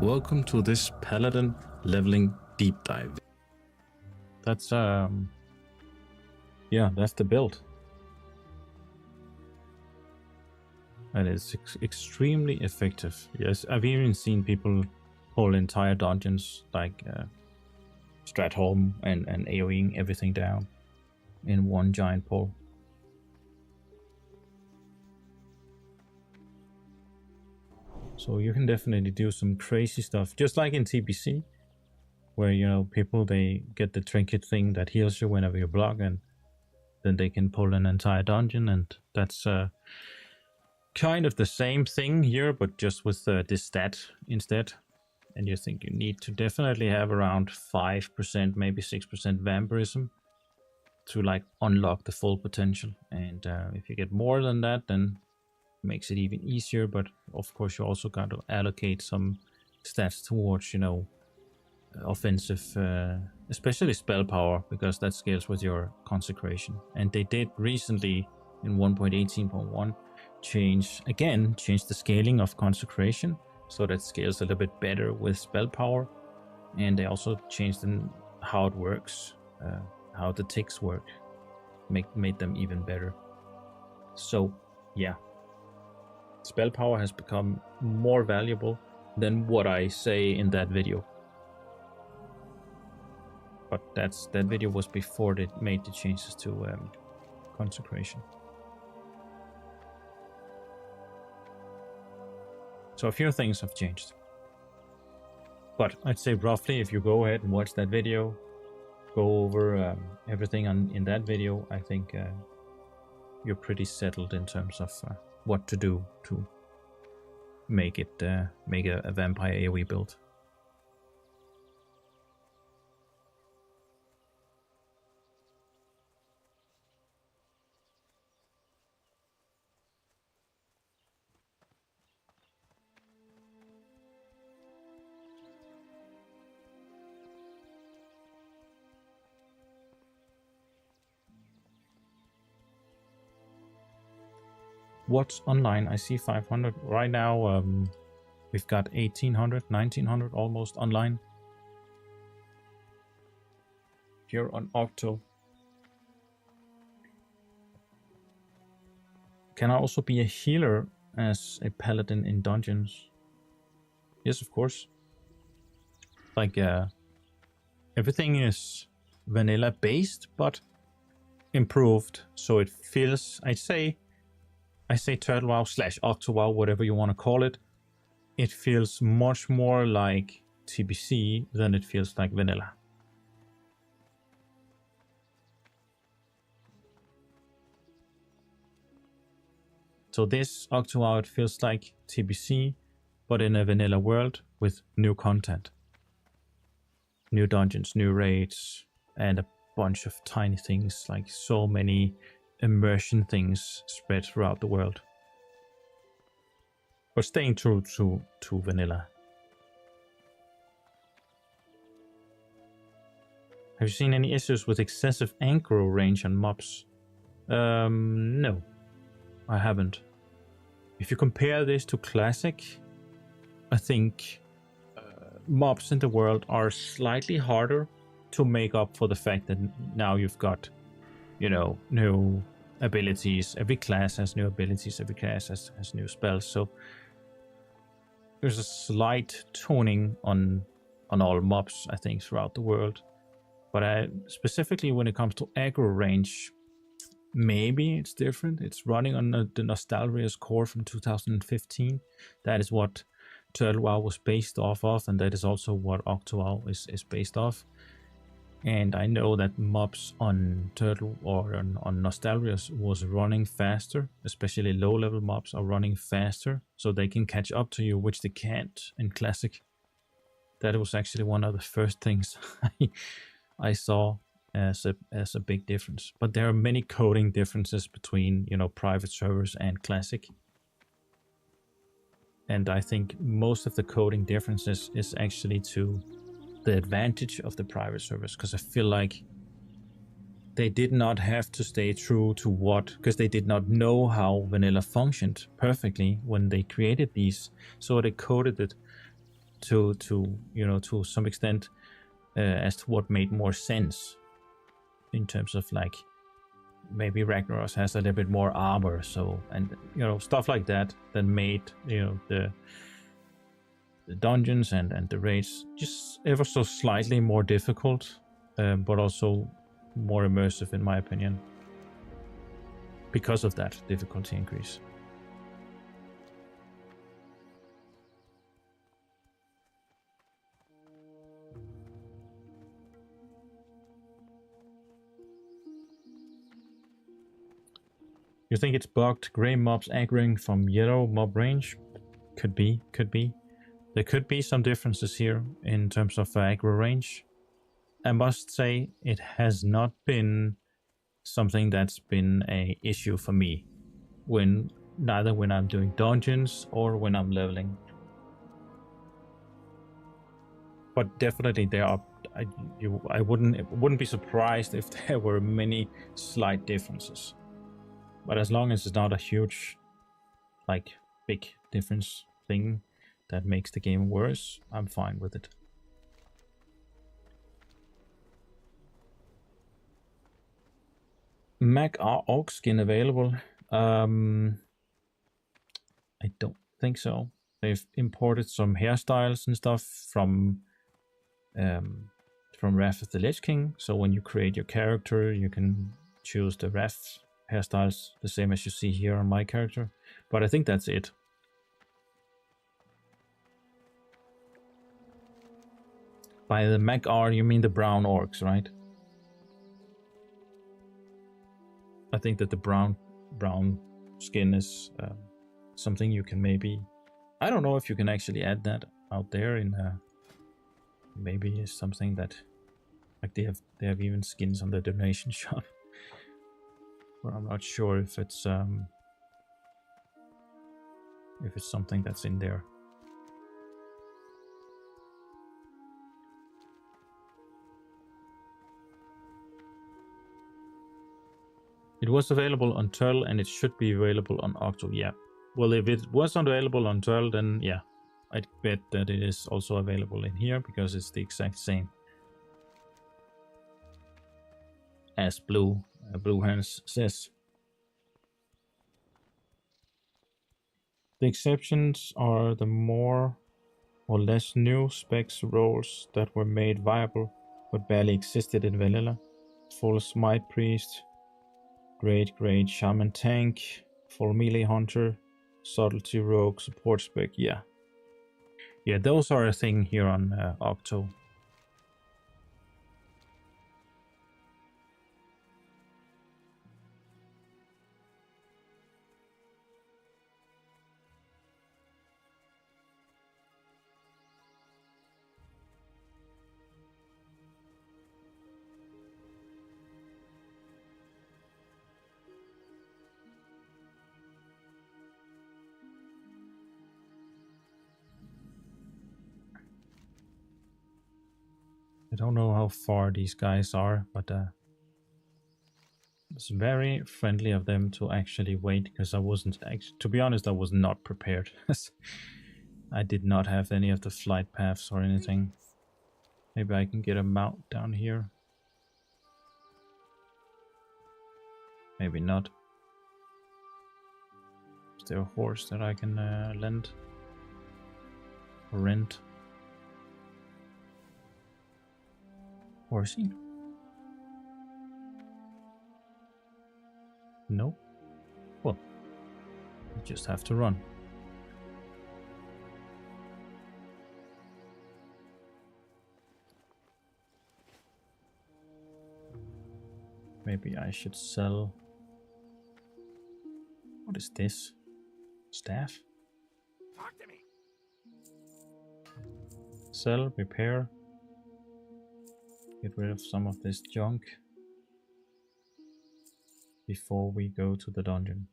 Welcome to this Paladin leveling deep dive. That's yeah, that's the build. And it's extremely effective. Yes, I've even seen people pull entire dungeons like Stratholm and AoEing everything down in one giant pull. So you can definitely do some crazy stuff, just like in TBC, where, you know, people, they get the trinket thing that heals you whenever you block, and then they can pull an entire dungeon, and that's kind of the same thing here, but just with this stat instead. And you think you need to definitely have around 5%, maybe 6% vampirism to like unlock the full potential. And if you get more than that, then makes it even easier. But of course you also got to allocate some stats towards, you know, offensive, especially spell power, because that scales with your consecration. And they did recently in 1.18.1 change the scaling of consecration, so that scales a little bit better with spell power. And they also changed how it works, how the ticks work, made them even better. So yeah, spell power has become more valuable than what I say in that video. But that video was before they made the changes to consecration. So a few things have changed. But I'd say roughly, if you go ahead and watch that video, go over everything in that video, I think you're pretty settled in terms of what to do to make it make a vampire AoE build. What's online? I see 500 right now. We've got 1800, 1900 almost online here on Octo. Can I also be a healer as a paladin in dungeons? Yes, of course. Like everything is vanilla based, but improved, so it feels, I say TurtleWoW / OctoWoW, whatever you want to call it. It feels much more like TBC than it feels like vanilla. So this OctoWoW, it feels like TBC, but in a vanilla world with new content. New dungeons, new raids, and a bunch of tiny things, like so many immersion things spread throughout the world. But staying true to vanilla. Have you seen any issues with excessive aggro range on mobs? No, I haven't. If you compare this to Classic, I think mobs in the world are slightly harder to make up for the fact that now you've got, you know, new abilities. Every class has new abilities, every class has new spells, so there's a slight toning on all mobs, I think, throughout the world. But specifically when it comes to aggro range, maybe it's different. It's running on the Nostalria's core from 2015. That is what TurtleWoW was based off of, and that is also what OctoWoW is based off. And I know that mobs on Turtle or on Nostalria's was running faster, especially low-level mobs are running faster, so they can catch up to you, which they can't in Classic. That was actually one of the first things I saw as a big difference. But there are many coding differences between, you know, private servers and Classic. And I think most of the coding differences is actually to the advantage of the private servers, because I feel like they did not have to stay true to what, because they did not know how vanilla functioned perfectly when they created these, so they coded it to you know, to some extent as to what made more sense in terms of, like, maybe Ragnaros has a little bit more armor, so, and you know, stuff like that made, you know, the dungeons and the raids just ever so slightly more difficult, but also more immersive in my opinion, because of that difficulty increase. You think it's bugged grey mobs aggroing from yellow mob range? Could be. There could be some differences here in terms of aggro range. I must say it has not been something that's been an issue for me, neither when I'm doing dungeons or when I'm leveling. But definitely there are. I wouldn't be surprised if there were many slight differences. But as long as it's not a huge, like, big difference thing that makes the game worse, I'm fine with it. Mac Orc skin available? I don't think so. They've imported some hairstyles and stuff from Wrath of the Lich King. So when you create your character, you can choose the Wrath hairstyles, the same as you see here on my character. But I think that's it. By the Mag-R, you mean the brown orcs, right? I think that the brown skin is something you can maybe... I don't know if you can actually add that out there in... maybe it's something that... Like they have even skins on the donation shop. But I'm not sure if it's something that's in there. It was available on Turtle and it should be available on Octo. Yeah. Well, if it wasn't available on Turtle, then yeah, I'd bet that it is also available in here because it's the exact same as Blue Hands says. The exceptions are the more or less new specs roles that were made viable but barely existed in vanilla. Full Smite Priest, Great Shaman Tank, Full Melee Hunter, Subtlety Rogue, Support Spec, yeah. Yeah, those are a thing here on Octo. I don't know how far these guys are, but it's very friendly of them to actually wait, because I wasn't actually, to be honest, I was not prepared. I did not have any of the flight paths or anything. Maybe I can get a mount down here. Maybe not. Is there a horse that I can lend or rent? Horsey? No. Well, you just have to run. Maybe I should sell... What is this? Staff? Talk to me. Sell, repair. Get rid of some of this junk before we go to the dungeon.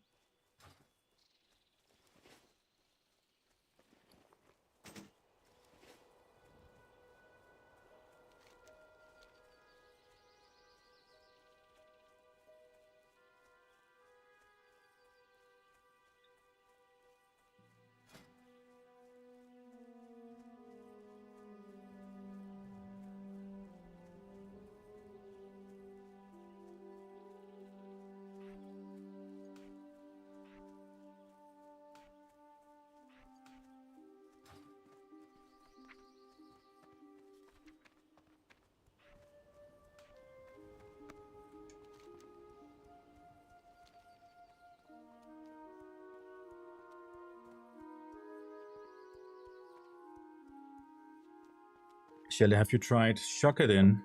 Shelly, have you tried Shockedin?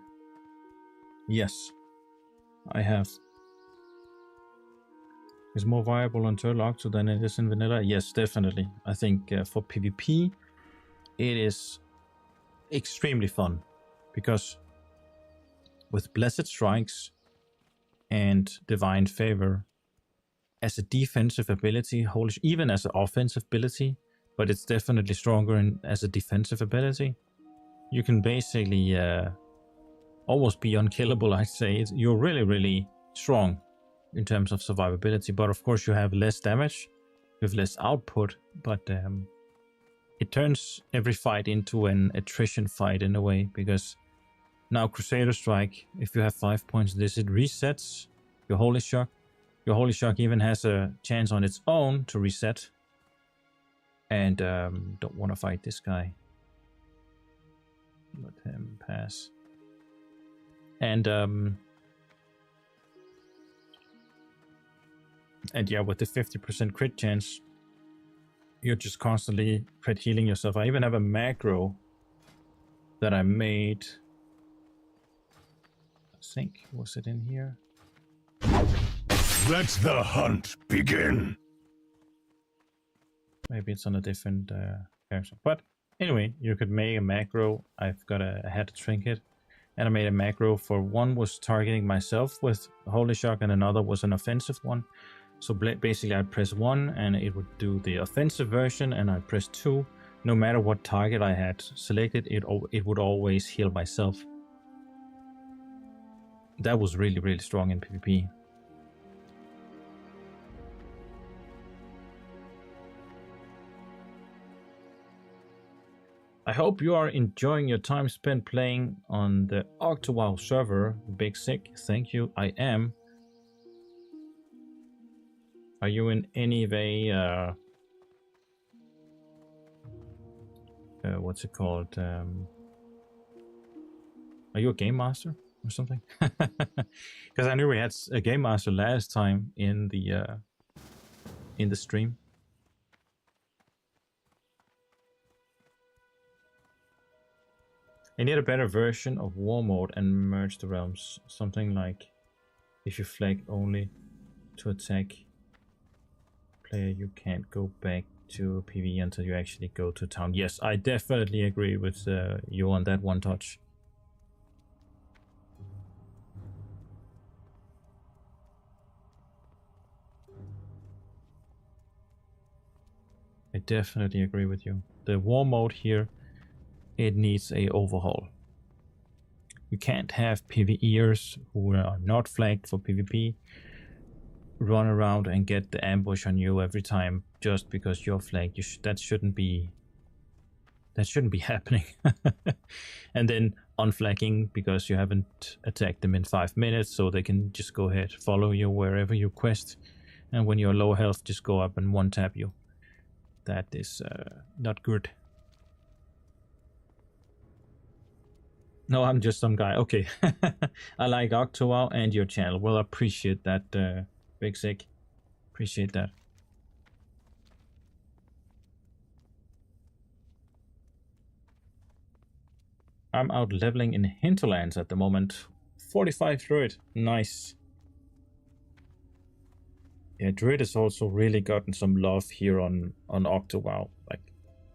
Yes, I have. Is more viable on Turtle Octo than it is in vanilla? Yes, definitely. I think for PvP, it is extremely fun because with Blessed Strikes and Divine Favor as a defensive ability, even as an offensive ability, but it's definitely stronger as a defensive ability. You can basically almost be unkillable, I'd say. You're really, really strong in terms of survivability, but of course you have less damage, you have less output, but it turns every fight into an attrition fight in a way, because now Crusader Strike, if you have 5 points this, it resets your Holy Shock. Your Holy Shock even has a chance on its own to reset. And don't want to fight this guy. Let him pass. And yeah, with the 50% crit chance, you're just constantly crit healing yourself. I even have a macro that I made. I think, was it in here? Let the hunt begin. Maybe it's on a different character. But anyway, you could make a macro. I had a trinket, and I made a macro for one was targeting myself with Holy Shock, and another was an offensive one. So basically, I'd press 1 and it would do the offensive version, and I'd press 2. No matter what target I had selected, it would always heal myself. That was really, really strong in PvP. I hope you are enjoying your time spent playing on the OctoWoW server. Big Sick, thank you. I am. Are you in any way, what's it called? Are you a game master or something? Because I knew we had a game master last time in the stream. I need a better version of War Mode and merge the realms. Something like if you flag only to attack player, you can't go back to PvE until you actually go to town. Yes, I definitely agree with you on that one, Touch. I definitely agree with you. The War Mode here, it needs a overhaul. You can't have PvEers who are not flagged for PvP run around and get the ambush on you every time just because you're flagged. That shouldn't be happening. And then unflagging because you haven't attacked them in 5 minutes, so they can just go ahead, follow you wherever you quest, and when you're low health, just go up and one tap you. That is not good. No, I'm just some guy. Okay. I like OctoWoW and your channel. Well, I appreciate that, Big Sick. Appreciate that. I'm out leveling in Hinterlands at the moment. 45 Druid. Nice. Yeah, Druid has also really gotten some love here on OctoWoW. Like,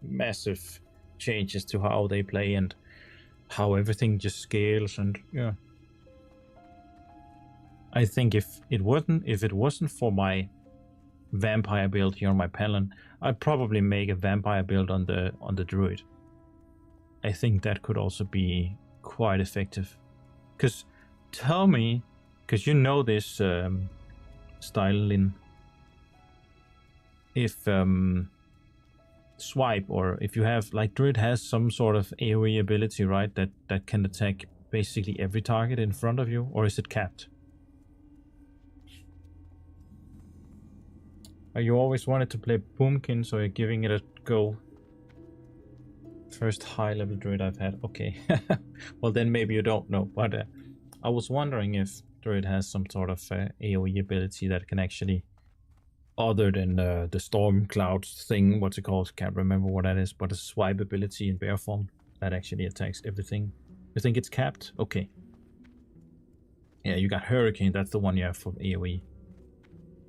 massive changes to how they play and how everything just scales, and yeah. I think if it wasn't for my vampire build here on my Paladin, I'd probably make a vampire build on the Druid. I think that could also be quite effective. Cause tell me, cause you know this style, Lin. If swipe, or if you have, like, Druid has some sort of AoE ability, right, that can attack basically every target in front of you, or is it capped? Are you always wanted to play Boomkin, so you're giving it a go? First high level Druid I've had. Okay. Well, then maybe you don't know, but I was wondering if Druid has some sort of AoE ability that can actually, other than the storm clouds thing, what's it called? Can't remember what that is, but a swipe ability in bear form that actually attacks everything. You think it's capped? Okay. Yeah, you got Hurricane, that's the one you have for AoE.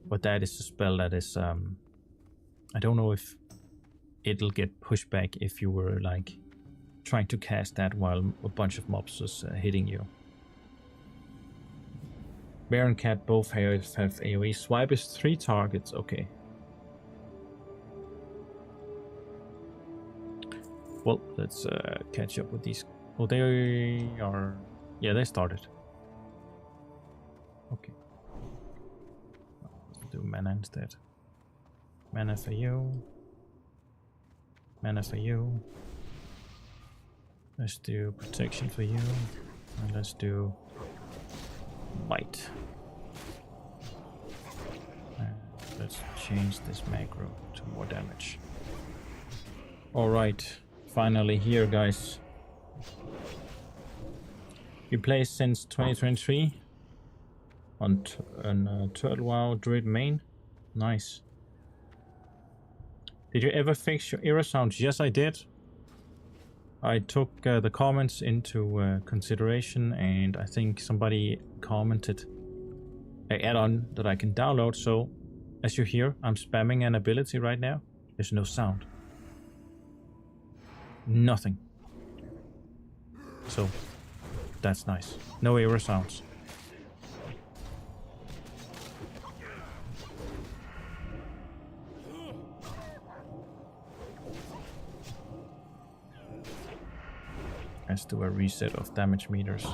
But that is a spell that is, I don't know if it'll get pushed back if you were, like, trying to cast that while a bunch of mobs was hitting you. Bear and Cat both have AoE. Swipe is 3 targets. Okay. Well, let's catch up with these. Oh, they are... Yeah, they started. Okay. Let's do mana instead. Mana for you. Mana for you. Let's do protection for you. And let's do might. Let's change this macro to more damage. Alright, finally here, guys. We play since 2023 on TurtleWoW Druid main. Nice. Did you ever fix your error sounds? Yes, I did. I took the comments into consideration, and I think somebody commented an add-on that I can download. So, as you hear, I'm spamming an ability right now. There's no sound. Nothing. So, that's nice. No error sounds. Let's do a reset of damage meters.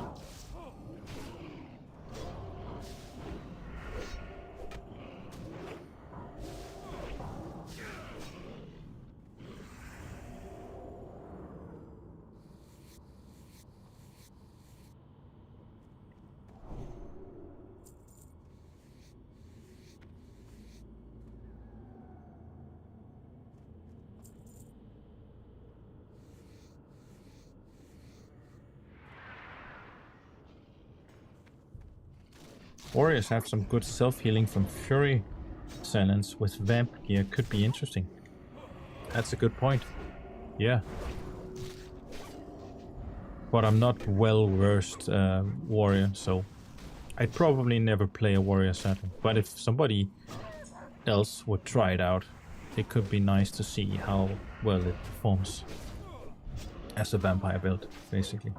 Warriors have some good self-healing from Fury Silence with Vamp gear. Could be interesting. That's a good point. Yeah. But I'm not well-versed warrior, so I'd probably never play a warrior setting. But if somebody else would try it out, it could be nice to see how well it performs as a vampire build, basically.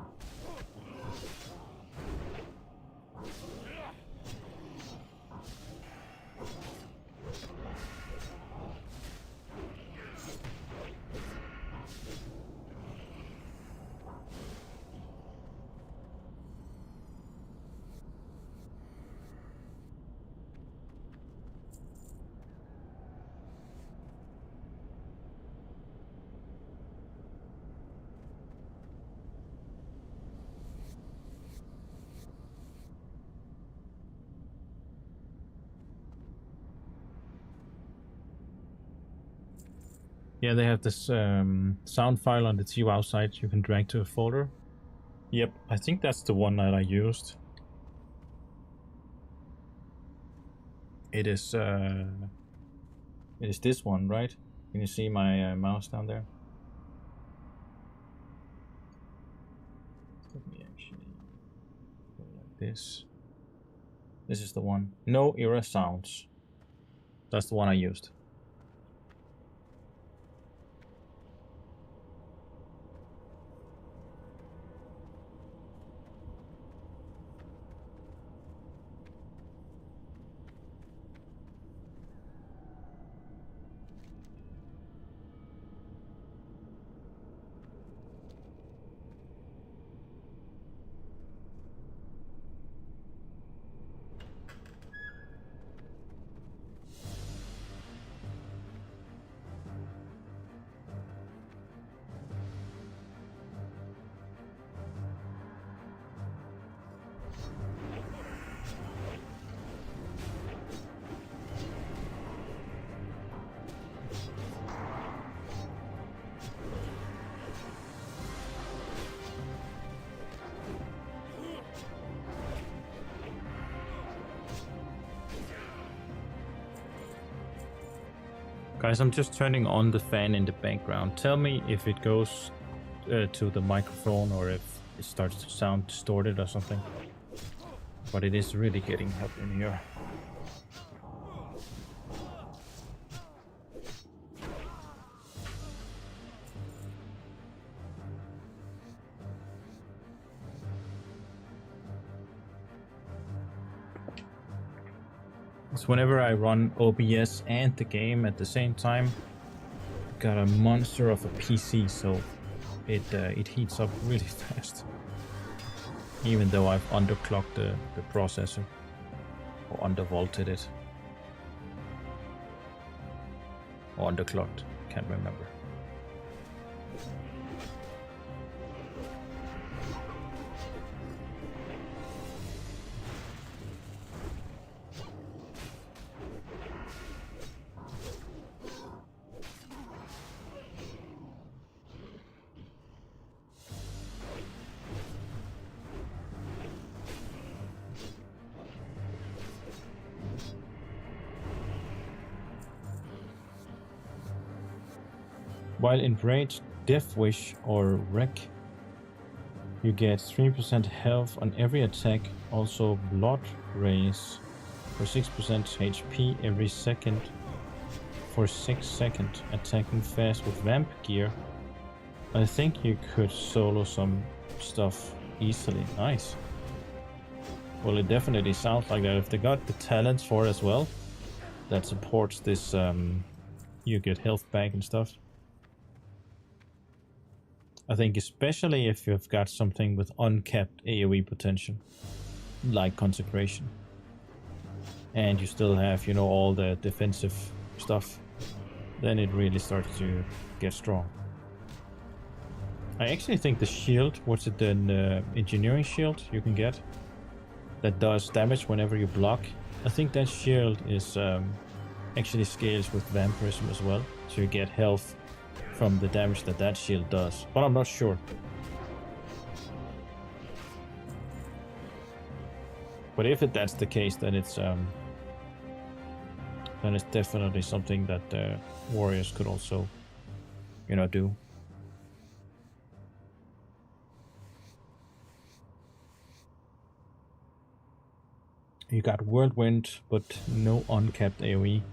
Yeah, they have this sound file on the TurtleWoW site you can drag to a folder. Yep, I think that's the one that I used. It is this one, right? Can you see my mouse down there? Let me actually go like this. This is the one. No error sounds. That's the one I used. Guys, I'm just turning on the fan in the background. Tell me if it goes to the microphone or if it starts to sound distorted or something. But it is really getting hot in here. So whenever I run OBS and the game at the same time, got a monster of a PC, so it heats up really fast. Even though I've underclocked the processor or undervolted it or underclocked, can't remember. While enraged, Death Wish or Wreck. You get 3% health on every attack. Also Blood Rays for 6% HP every second for 6 seconds. Attacking fast with Vamp gear. I think you could solo some stuff easily. Nice. Well, it definitely sounds like that. If they got the talents for it as well, that supports this, you get health back and stuff. I think especially if you've got something with uncapped AoE potential, like Consecration, and you still have, you know, all the defensive stuff, then it really starts to get strong. I actually think the shield, what's it, an engineering shield you can get that does damage whenever you block. I think that shield is actually scales with vampirism as well, so you get health from the damage that that shield does, but I'm not sure. But if that's the case, then it's definitely something that warriors could also, you know, do. You got Whirlwind, but no uncapped AoE.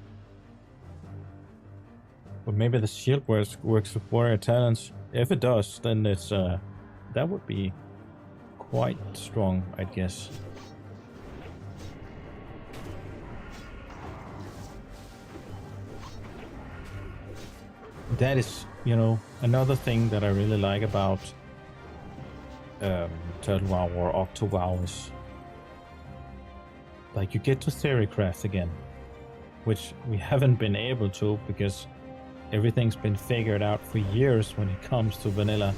But maybe the shield works with warrior talents. If it does, then it's that would be quite strong, I guess. That is, you know, another thing that I really like about TurtleWoW or OctoWoW is, like, you get to theorycraft again, which we haven't been able to because everything's been figured out for years when it comes to vanilla.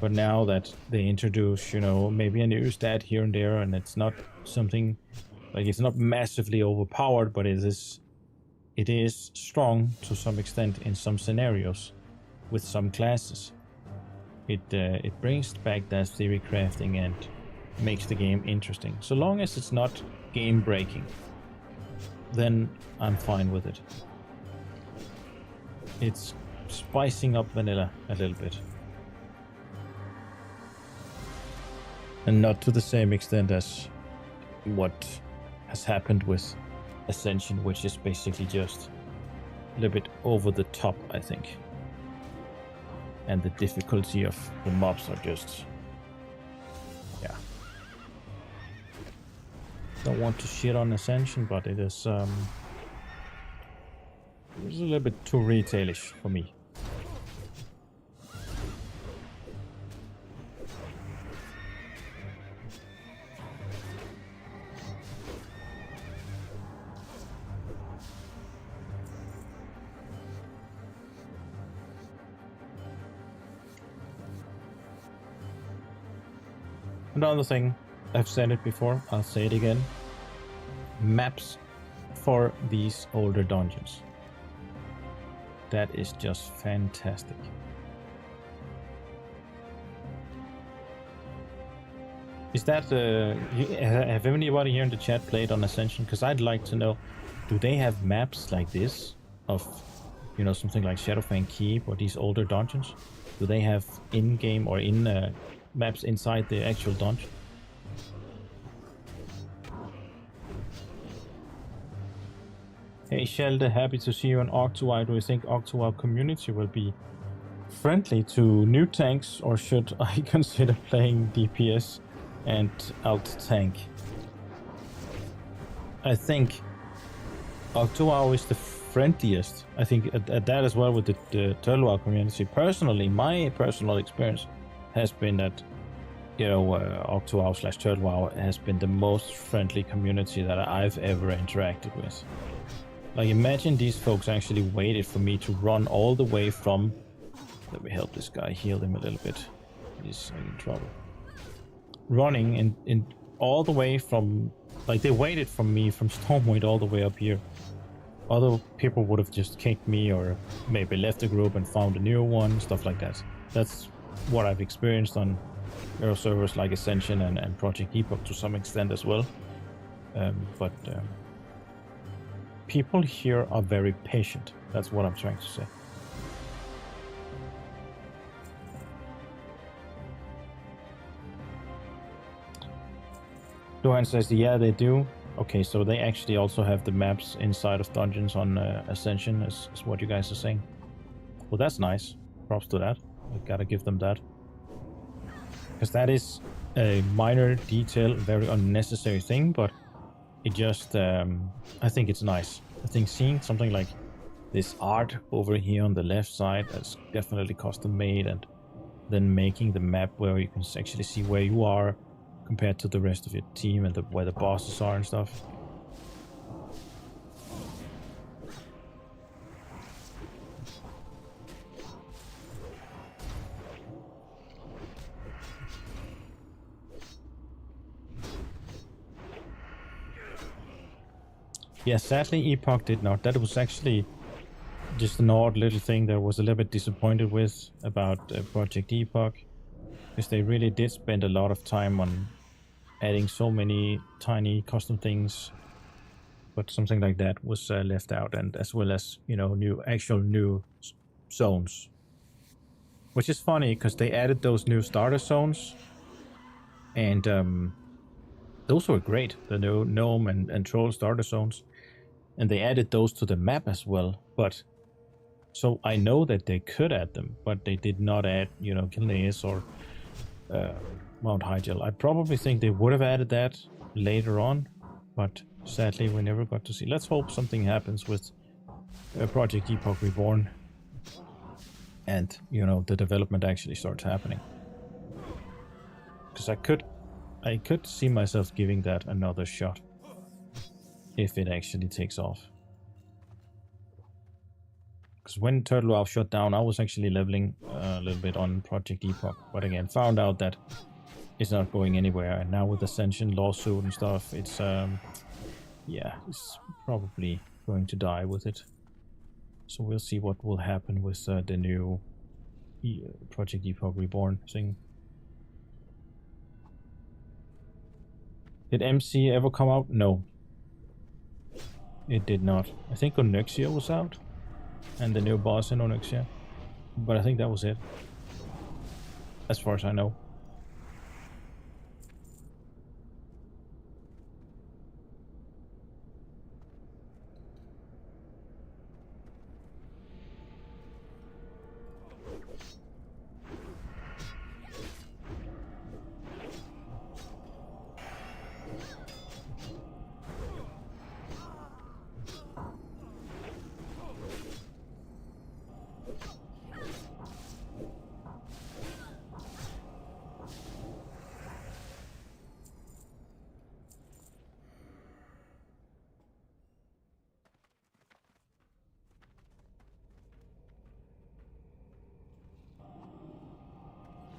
But now that they introduce, you know, maybe a new stat here and there, and it's not something, like, it's not massively overpowered, but it is strong to some extent in some scenarios with some classes. It brings back that theory crafting and makes the game interesting. So long as it's not game breaking, then I'm fine with it. It's spicing up vanilla a little bit. And not to the same extent as what has happened with Ascension, which is basically just a little bit over the top, I think. And the difficulty of the mobs are just, yeah. Don't want to shit on Ascension, but it is it's a little bit too retailish for me. Another thing, I've said it before, I'll say it again. Maps for these older dungeons. That is just fantastic. Is that, have anybody here in the chat played on Ascension? Because I'd like to know, do they have maps like this of, you know, something like Shadowfang Keep or these older dungeons? Do they have in-game or in maps inside the actual dungeon? Hey Sheldon, happy to see you on OctoWoW. Do you think OctoWoW community will be friendly to new tanks, or should I consider playing DPS and alt tank? I think OctoWoW is the friendliest. I think at that as well with the TurtleWoW community. Personally, my personal experience has been that, you know, OctoWoW/TurtleWoW has been the most friendly community that I've ever interacted with. Like, imagine these folks actually waited for me to run all the way from... Let me help this guy, heal him a little bit. He's in trouble. Running in all the way from... Like, they waited for me from Stormwind all the way up here. Other people would have just kicked me or maybe left the group and found a new one, stuff like that. That's what I've experienced on Euro servers like Ascension and Project Depop to some extent as well. People here are very patient. That's what I'm trying to say. Luhan says, yeah, they do. Okay, so they actually also have the maps inside of dungeons on Ascension, is what you guys are saying. Well, that's nice. Props to that. I gotta give them that. Because that is a minor detail, very unnecessary thing, but it just, I think it's nice. I think seeing something like this art over here on the left side that's definitely custom made, and then making the map where you can actually see where you are compared to the rest of your team and where the bosses are and stuff. Yeah, sadly Epoch did not. That was actually just an odd little thing that I was a little bit disappointed with about Project Epoch, because they really did spend a lot of time on adding so many tiny custom things, but something like that was left out, and as well as, you know, new zones, which is funny because they added those new starter zones, and those were great, the new gnome and troll starter zones, and they added those to the map as well. But so I know that they could add them, but they did not add, you know, Kilneas or Mount Hyjal. I probably think they would have added that later on, but sadly we never got to see. Let's hope something happens with Project Epoch Reborn, and, you know, the development actually starts happening. Because I could see myself giving that another shot if it actually takes off. Because when TurtleWoW shut down, I was actually leveling a little bit on Project Epoch, but again, found out that it's not going anywhere. And now with Ascension lawsuit and stuff, it's yeah, it's probably going to die with it. So we'll see what will happen with the new Project Epoch Reborn thing. Did MC ever come out? No. It did not. I think Onyxia was out, and the new boss in Onyxia, but I think that was it, as far as I know.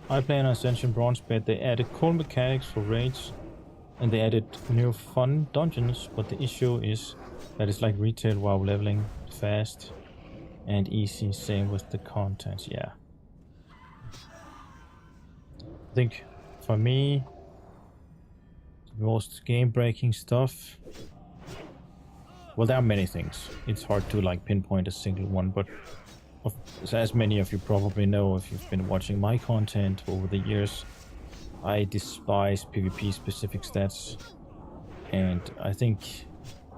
I play on Ascension Bronze bed. They added cool mechanics for raids, and they added new fun dungeons, but the issue is that it's like retail WoW leveling, fast and easy, same with the contents. Yeah. I think for me, the most game-breaking stuff, well, there are many things. It's hard to like pinpoint a single one, but as many of you probably know if you've been watching my content over the years, I despise PvP specific stats, and I think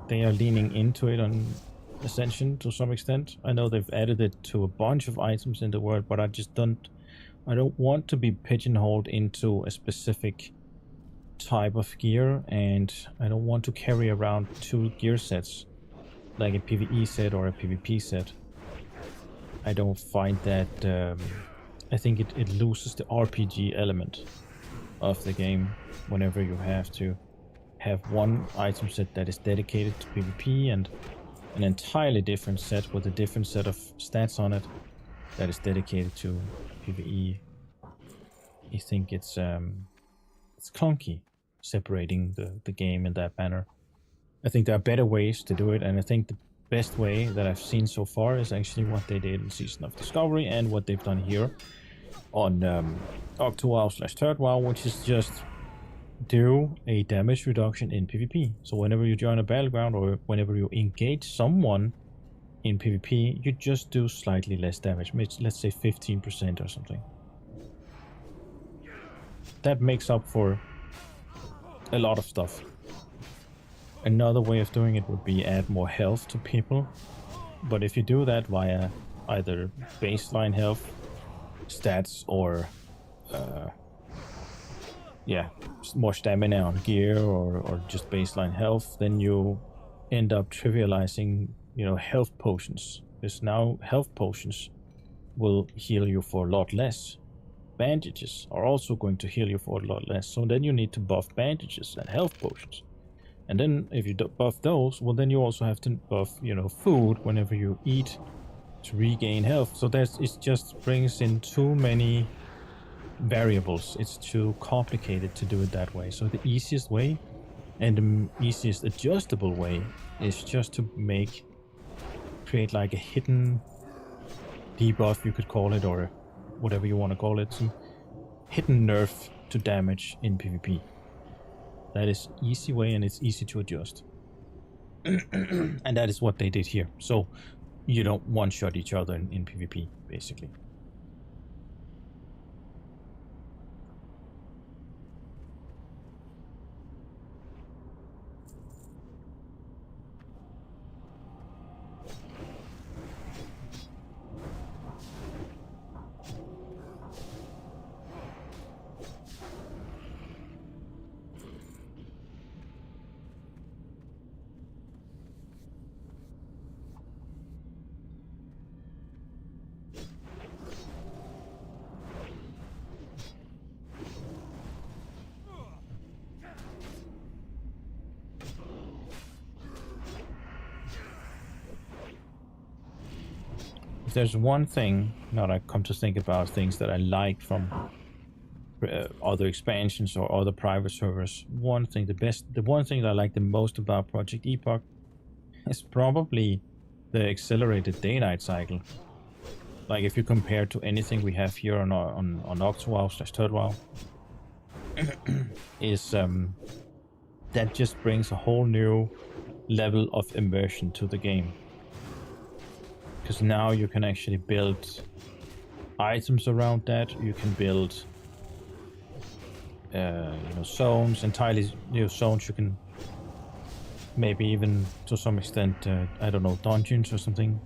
they are leaning into it on Ascension to some extent. I know they've added it to a bunch of items in the world, but I don't want to be pigeonholed into a specific type of gear, and I don't want to carry around two gear sets, like a PvE set or a PvP set. I don't find that, I think it loses the RPG element of the game whenever you have to have one item set that is dedicated to PvP and an entirely different set with a different set of stats on it that is dedicated to PvE. I think it's clunky separating the game in that manner. I think there are better ways to do it, and I think the best way that I've seen so far is actually what they did in Season of Discovery and what they've done here on OctoWoW/TurtleWoW, which is just do a damage reduction in PvP. So whenever you join a battleground or whenever you engage someone in PvP, you just do slightly less damage, let's say 15% or something. That makes up for a lot of stuff. Another way of doing it would be add more health to people. But if you do that via either baseline health stats or yeah, more stamina on gear or just baseline health, then you end up trivializing, you know, health potions. Because now health potions will heal you for a lot less. Bandages are also going to heal you for a lot less. So then you need to buff bandages and health potions. And then if you buff those, well, then you also have to buff, you know, food whenever you eat to regain health. So it just brings in too many variables. It's too complicated to do it that way. So the easiest way and the easiest adjustable way is just to create like a hidden debuff, you could call it, or whatever you want to call it, some hidden nerf to damage in PvP. That is easy way, and it's easy to adjust. And that is what they did here. So you don't one-shot each other in PvP, basically. There's one thing, now that I come to think about things that I like from other expansions or other private servers, the one thing that I like the most about Project Epoch is probably the accelerated day-night cycle. Like if you compare to anything we have here on OctoWoW/TurtleWoW, is that just brings a whole new level of immersion to the game. Because now you can actually build items around that. You can build zones, entirely new zones. You can maybe even to some extent, I don't know, dungeons or something.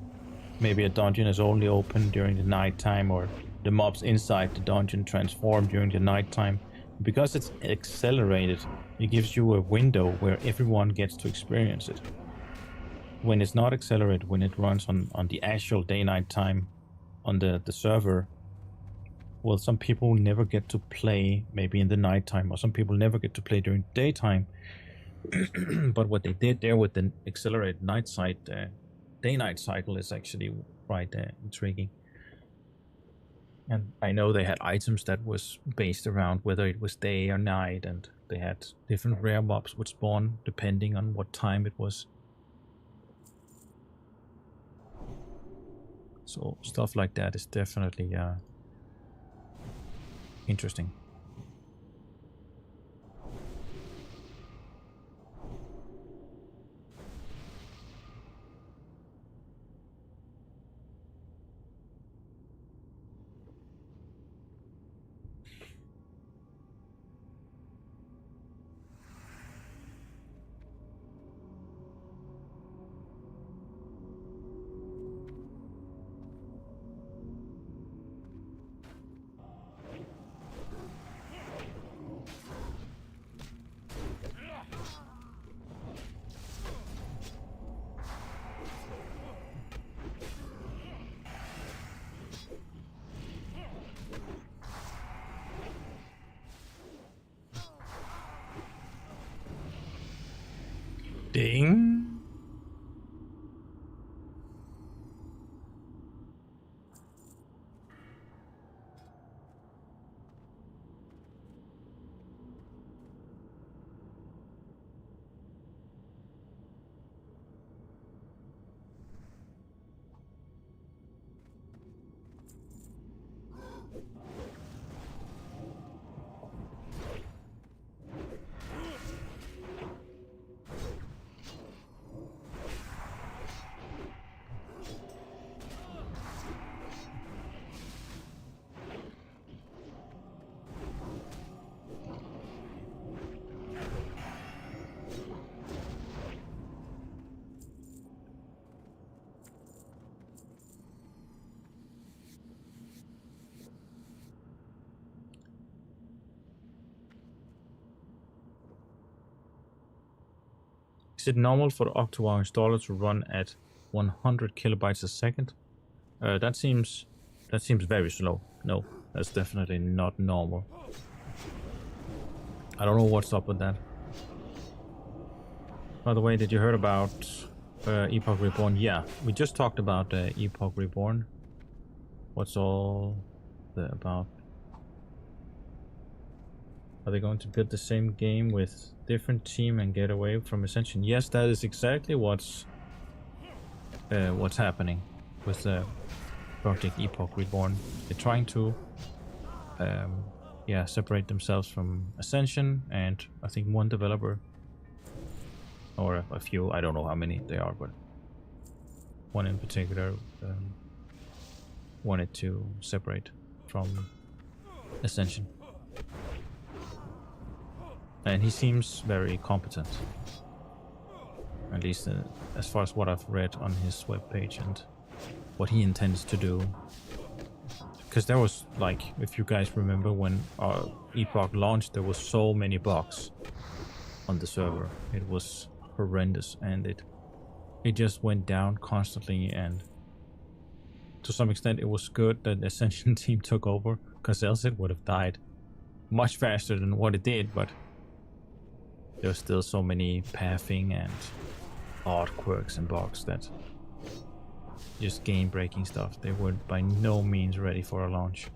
Maybe a dungeon is only open during the nighttime, or the mobs inside the dungeon transform during the nighttime. Because it's accelerated, it gives you a window where everyone gets to experience it. When it's not accelerated, when it runs on the actual day-night time on the server, well, some people never get to play maybe in the nighttime, or some people never get to play during daytime. But what they did there with the accelerated day-night cycle is actually quite intriguing. And I know they had items that was based around whether it was day or night, and they had different rare mobs would spawn depending on what time it was. So stuff like that is definitely interesting. Ding. Is it normal for the OctoWoW installer to run at 100 kilobytes a second? That seems very slow. No, that's definitely not normal. I don't know what's up with that. By the way, did you hear about Epoch Reborn? Yeah, we just talked about Epoch Reborn. What's all about? Are they going to build the same game with different team and get away from Ascension? Yes, that is exactly what's happening with Project Epoch Reborn. They're trying to yeah, separate themselves from Ascension, and I think one developer, or a few, I don't know how many they are, but one in particular wanted to separate from Ascension. And he seems very competent, at least as far as what I've read on his webpage and what he intends to do. Because there was, like, if you guys remember when Epoch launched, there was so many bugs on the server. It was horrendous, and it just went down constantly, and to some extent it was good that the Ascension team took over, because else it would have died much faster than what it did. But there's still so many pathing and odd quirks and bugs that just game-breaking stuff. They were by no means ready for a launch.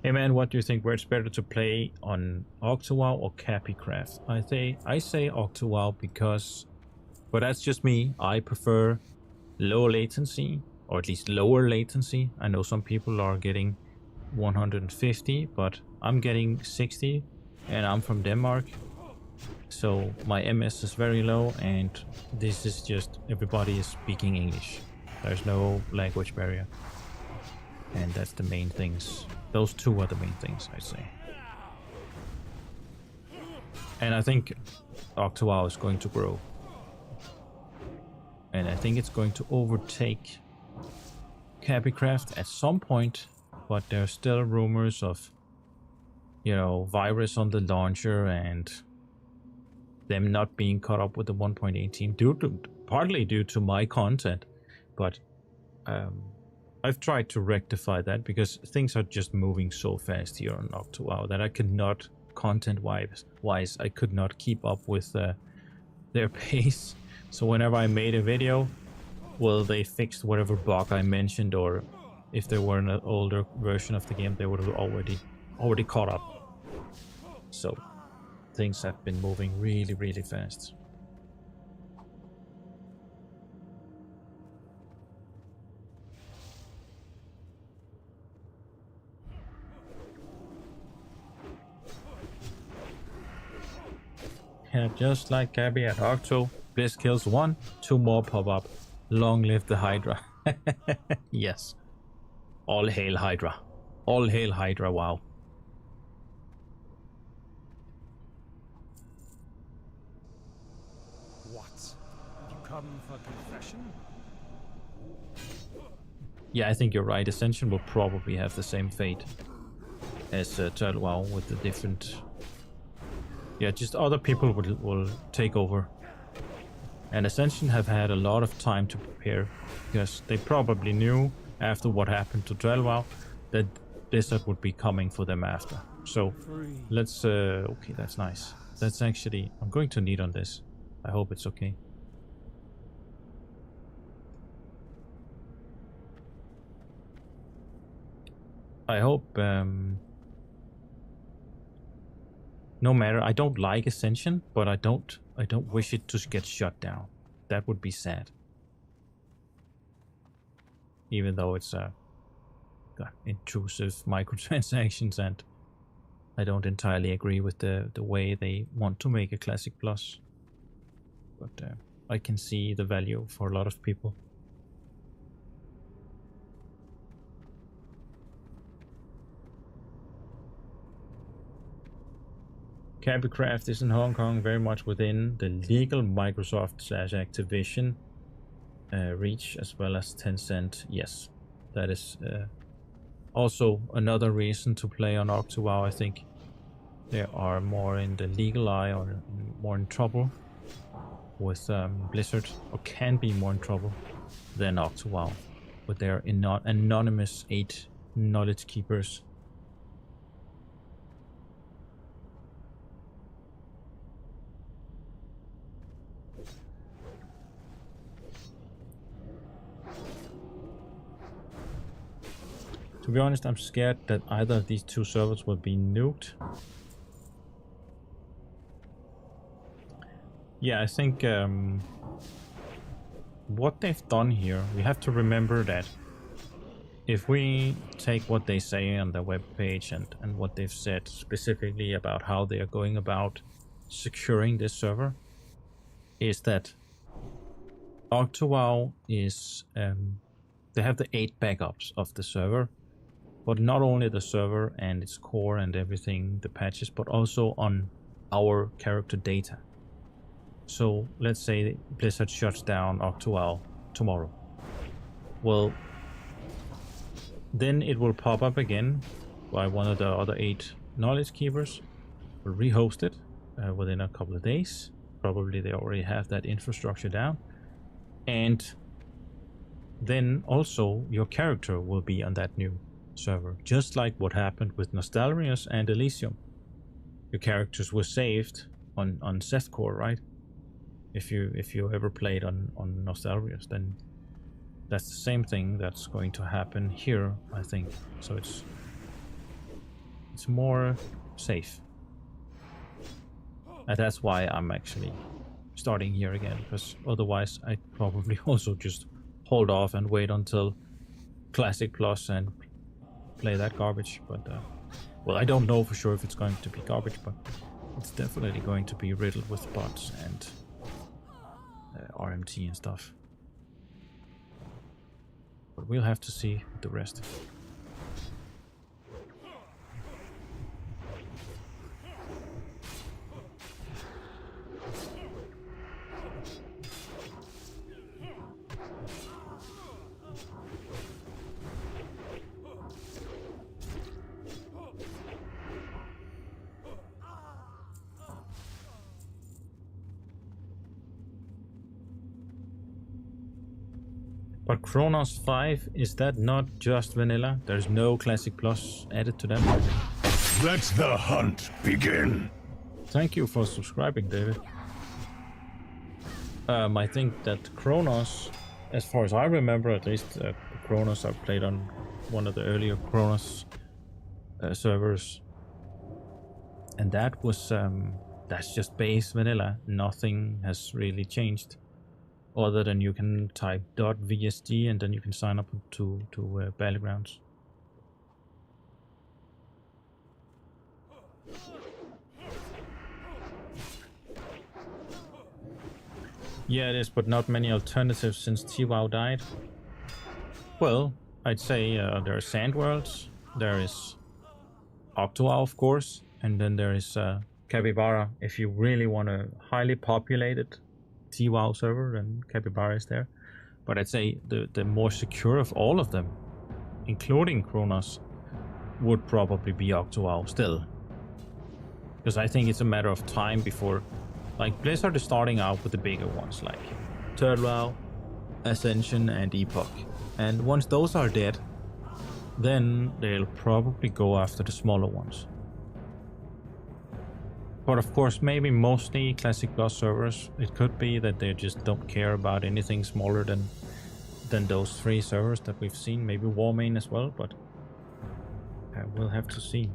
Hey man, what do you think? Where it's better to play on OctoWoW or Capicraft? I say OctoWoW because, but that's just me. I prefer low latency, or at least lower latency. I know some people are getting 150, but I'm getting 60, and I'm from Denmark, so my MS is very low, and this is just everybody is speaking English. There's no language barrier, and that's the main things. Those two are the main things, I'd say. And I think OctoWoW is going to grow, and I think it's going to overtake Capicraft at some point, but there's still rumors of, you know, virus on the launcher and them not being caught up with the 1.18 partly due to my content, but I've tried to rectify that because things are just moving so fast here on OctoWoW that I could not, content-wise, I could not keep up with their pace. So whenever I made a video, well, they fixed whatever bug I mentioned, or if there were an older version of the game, they would have already caught up. So things have been moving really, really fast. Yeah, just like Gabby at Octo, Bliss kills 1, 2 more pop up. Long live the Hydra. Yes. All hail Hydra. All hail Hydra, wow. What? Have you come for confession? Yeah, I think you're right. Ascension will probably have the same fate as TurtleWoW, with the different... Yeah, just other people will take over. And Ascension have had a lot of time to prepare, because they probably knew after what happened to TurtleWoW that Blizzard would be coming for them after. So let's okay, that's nice. That's actually, I'm going to need on this. I hope it's okay. I hope no matter, I don't like Ascension, but I don't wish it to get shut down. That would be sad. Even though it's intrusive microtransactions, and I don't entirely agree with the way they want to make a Classic Plus. But I can see the value for a lot of people. Capicraft is in Hong Kong, very much within the legal Microsoft/Activision reach, as well as Tencent. Yes, that is Also, another reason to play on OctoWoW, I think they are more in the legal eye or more in trouble with Blizzard, or can be more in trouble than OctoWoW with their anonymous 8 knowledge keepers. To be honest, I'm scared that either of these two servers will be nuked. Yeah, I think what they've done here, we have to remember that if we take what they say on their webpage and what they've said specifically about how they are going about securing this server, is that OctoWoW is, they have the 8 backups of the server, but not only the server and its core and everything, the patches, but also on our character data. So let's say Blizzard shuts down OctoWoW tomorrow. Well, then it will pop up again by one of the other 8 knowledge keepers. Will rehost it within a couple of days. Probably they already have that infrastructure down. And then also your character will be on that new server, just like what happened with Nostalrius and Elysium. Your characters were saved on Sethcore, right? If you ever played on Nostalrius, then that's the same thing that's going to happen here, I think. So it's more safe, and that's why I'm actually starting here again, because otherwise I'd probably also just hold off and wait until Classic Plus and play that garbage. But well, I don't know for sure if it's going to be garbage, but it's definitely going to be riddled with bots and RMT and stuff. But we'll have to see the rest. But Kronos 5, is that not just vanilla? There's no Classic Plus added to them? Let the hunt begin. Thank you for subscribing, David. I think that Kronos, as far as I remember, at least Kronos, I've played on one of the earlier Kronos servers, and that was that's just base vanilla. Nothing has really changed, other than you can type .vsd and then you can sign up to Battlegrounds. Yeah, it is, but not many alternatives since TWoW died. Well, I'd say there are Sand Worlds, there is OctoWoW, of course, and then there is Capybara. If you really want a highly populated TWoW server, then Capybara is there. But I'd say the more secure of all of them, including Kronos, would probably be OctoWoW still. Because I think it's a matter of time before, like, Blizzard is starting out with the bigger ones, like TurtleWoW, Ascension, and Epoch. And once those are dead, then they'll probably go after the smaller ones. But of course, maybe mostly Classic Plus servers. It could be that they just don't care about anything smaller than those 3 servers that we've seen. Maybe Warmain as well, but we'll have to see.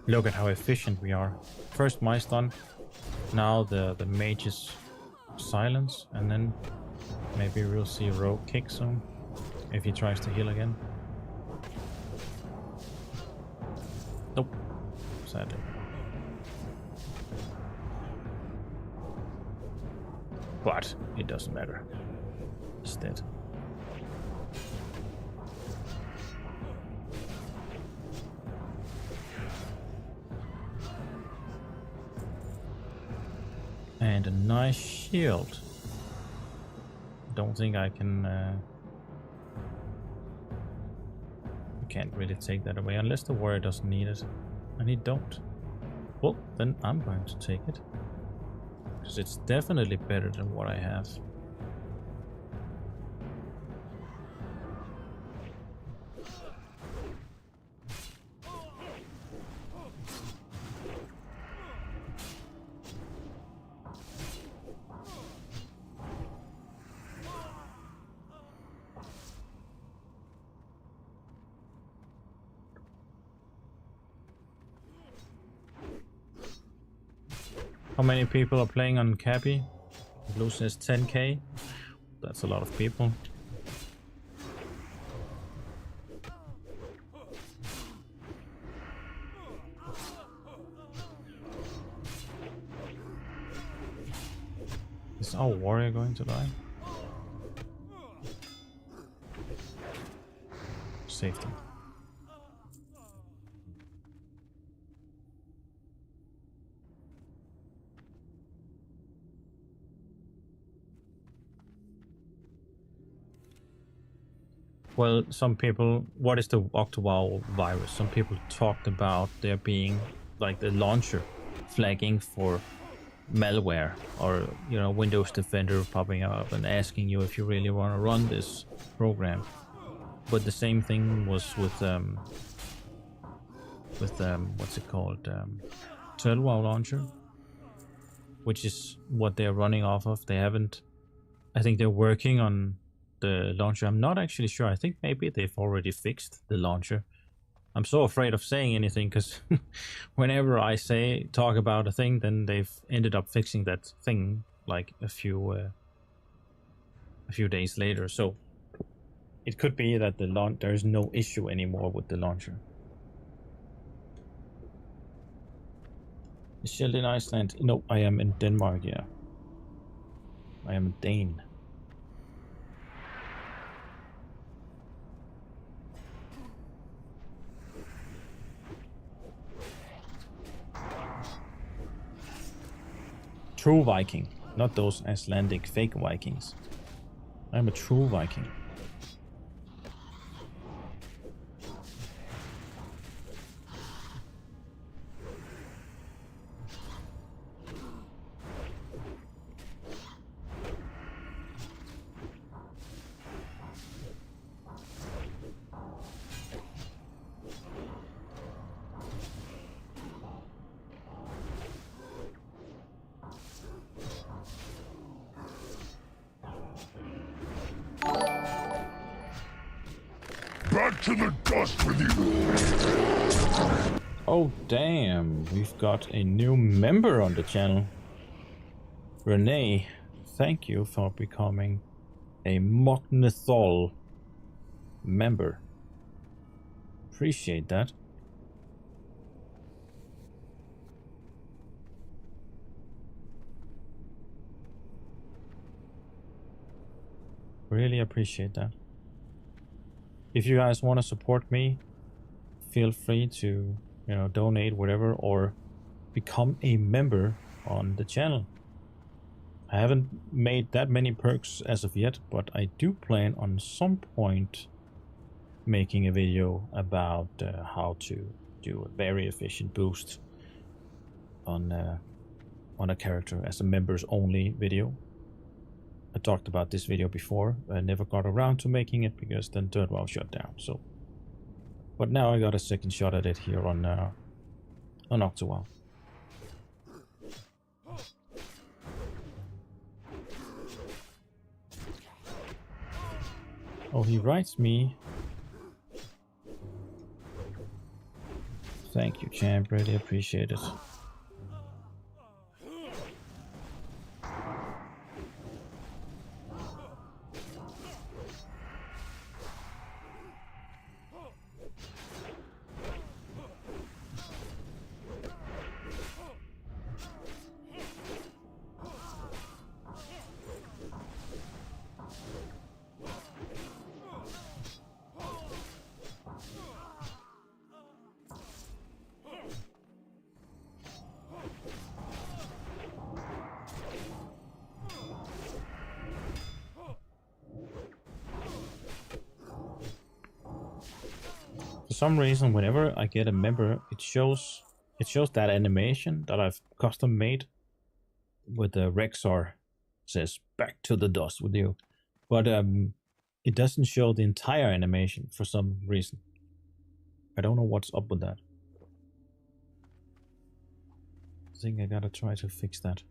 Look at how efficient we are. First my stun, now the mage's silence, and then maybe we'll see Rogue kick soon, if he tries to heal again. Nope, sadly. But it doesn't matter. instead. And a nice shield. Don't think I can... can't really take that away unless the warrior doesn't need it. And he don't. Well, then I'm going to take it. Because it's definitely better than what I have. How many people are playing on Cappy? Blue says 10k. That's a lot of people. Is our warrior going to die? Safety. Well, some people, what is the OctoWoW virus? Some people talked about there being like the launcher flagging for malware, or you know, Windows Defender popping up and asking you if you really want to run this program. But the same thing was with what's it called, TurtleWoW launcher, which is what they're running off of. They haven't, I think they're working on the launcher. I'm not actually sure. I think maybe they've already fixed the launcher. I'm so afraid of saying anything because whenever I talk about a thing, then they've ended up fixing that thing like a few days later. So it could be that there's no issue anymore with the launcher. Is Sheldon in Iceland? No, I am in Denmark. Yeah, I am a Dane. True Viking, not those Icelandic fake Vikings. I'm a true Viking. Back to the dust with you! Oh damn, we've got a new member on the channel. Renee, thank you for becoming a Mognithol member. Appreciate that. Really appreciate that. If you guys want to support me, feel free to, you know, donate whatever or become a member on the channel. I haven't made that many perks as of yet, but I do plan on some point making a video about how to do a very efficient boost on a character as a members only video. I talked about this video before. I never got around to making it because then TurtleWoW shut down. So, but now I got a second shot at it here on OctoWoW. Oh, he writes me. Thank you, champ. Really appreciate it. some reason, whenever I get a member, it shows that animation that I've custom made with the Rexar, says back to the dust with you, but it doesn't show the entire animation for some reason. I don't know what's up with that. I think I gotta try to fix that.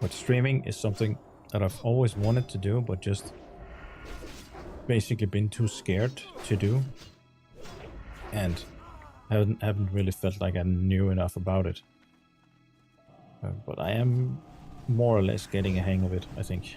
But streaming is something that I've always wanted to do, but just basically been too scared to do, and haven't really felt like I knew enough about it. But I am more or less getting a hang of it, I think.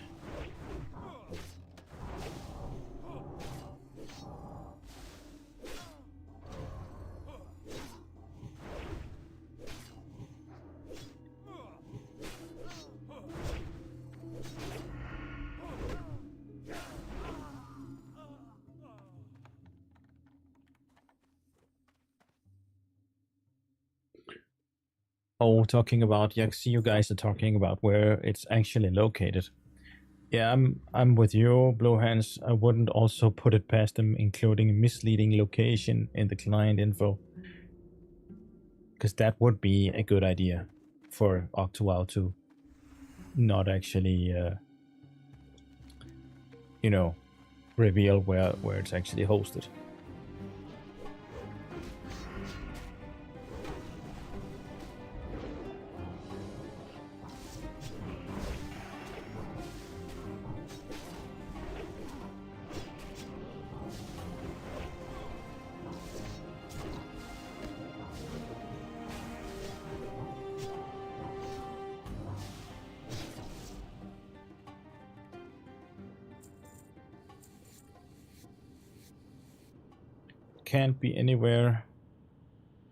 Oh, talking about, yeah, see, you guys are talking about where it's actually located. Yeah, I'm with you, Blue Hands. I wouldn't also put it past them including misleading location in the client info, because that would be a good idea for OctoWoW to not actually, you know, reveal where it's actually hosted. Can't be anywhere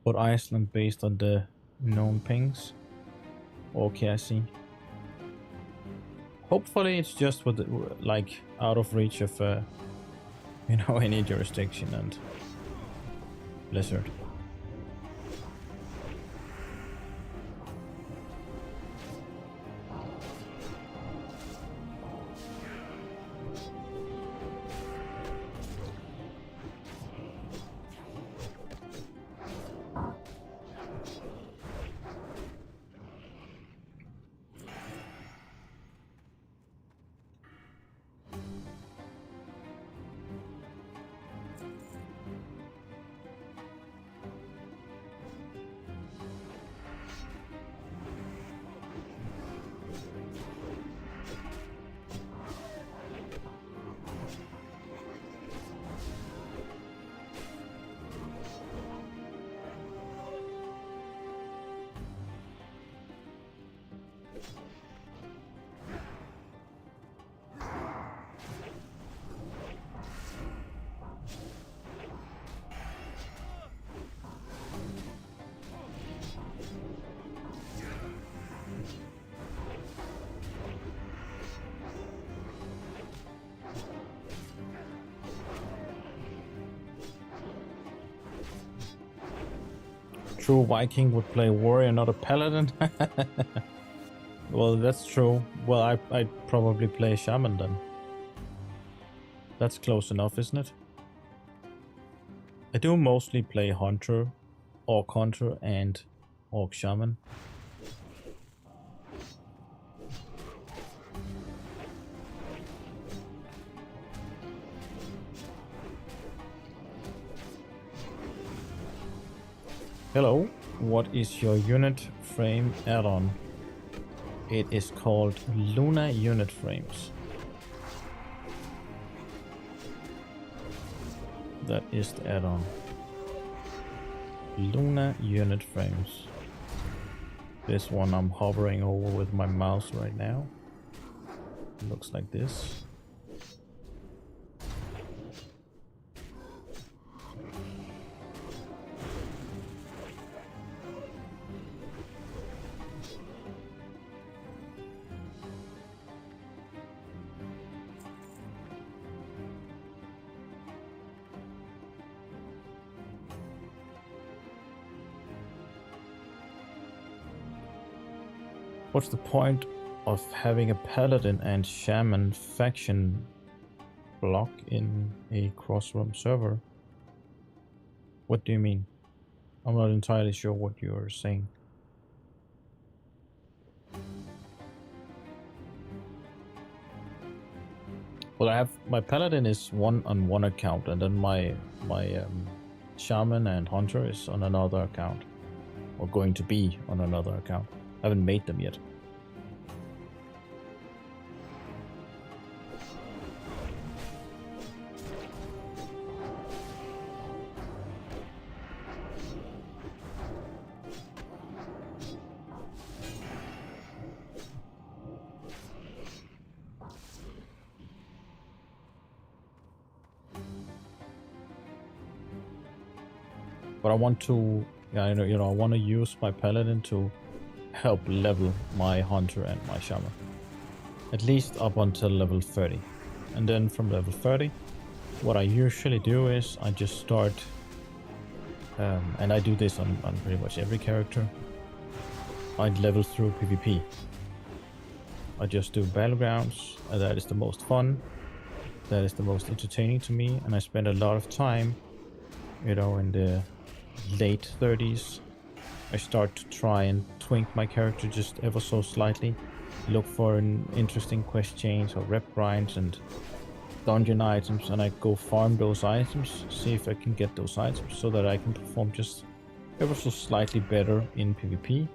but Iceland based on the known pings. Okay, I see. Hopefully it's just with like out of reach of you know, any jurisdiction and Blizzard. True Viking would play warrior, not a paladin. Well, that's true. Well, I'd probably play shaman then. That's close enough, isn't it? I do mostly play hunter, orc hunter, and orc shaman. Hello, what is your unit frame add-on? It is called Luna Unit Frames. That is the add-on. Luna Unit Frames. This one I'm hovering over with my mouse right now. It looks like this. What's the point of having a paladin and shaman faction block in a cross-room server? What do you mean? I'm not entirely sure what you're saying. Well, I have my paladin is on one account, and then my shaman and hunter is on another account, or going to be on another account. I haven't made them yet. But I want to, I want to use my paladin to help level my hunter and my shaman, at least up until level 30, and then from level 30, what I usually do is I just start, and I do this on pretty much every character. I level through PvP. I just do battlegrounds, and that is the most fun. That is the most entertaining to me, and I spend a lot of time, in the late 30s. I start to try and twink my character just ever so slightly, look for an interesting quest chains or rep grinds and dungeon items, and I go farm those items, see if I can get those items so that I can perform just ever so slightly better in PvP.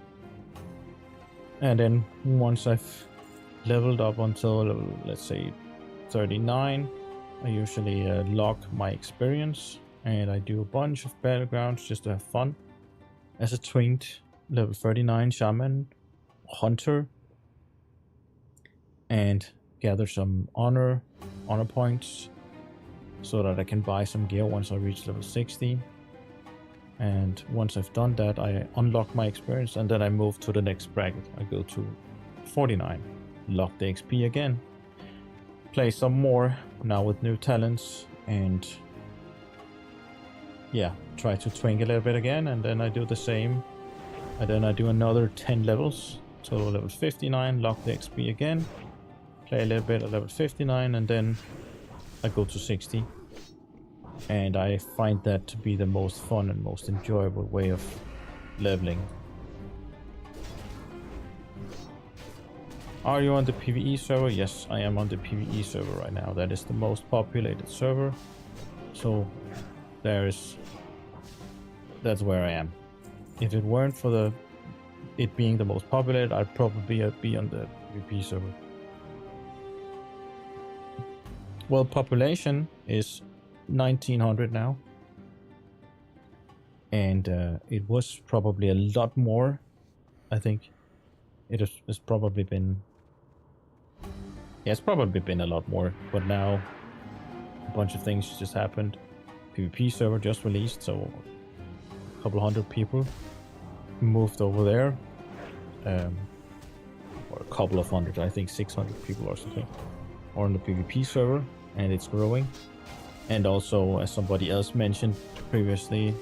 And then once I've leveled up until, let's say, 39, I usually log my experience, and I do a bunch of battlegrounds just to have fun as a twinked level 39 shaman hunter, and gather some honor points so that I can buy some gear once I reach level 60. And once I've done that, I unlock my experience, and then I move to the next bracket. I go to 49, lock the XP again, play some more now with new talents, and yeah, try to twink a little bit again, and then I do the same. And then I do another 10 levels, total level 59, lock the XP again, play a little bit at level 59, and then I go to 60. And I find that to be the most fun and most enjoyable way of leveling. Are you on the PvE server? Yes, I am on the PvE server right now. That is the most populated server. So that's where I am. If it weren't for it being the most populated, I'd probably be on the PvP server. Well, population is 1900 now, and it was probably a lot more. I think it's probably been, yeah, it's probably been a lot more, but now a bunch of things just happened. PvP server just released, so a couple hundred people moved over there, or a couple of hundred, I think 600 people or something, are on the PvP server, and it's growing. And also, as somebody else mentioned previously,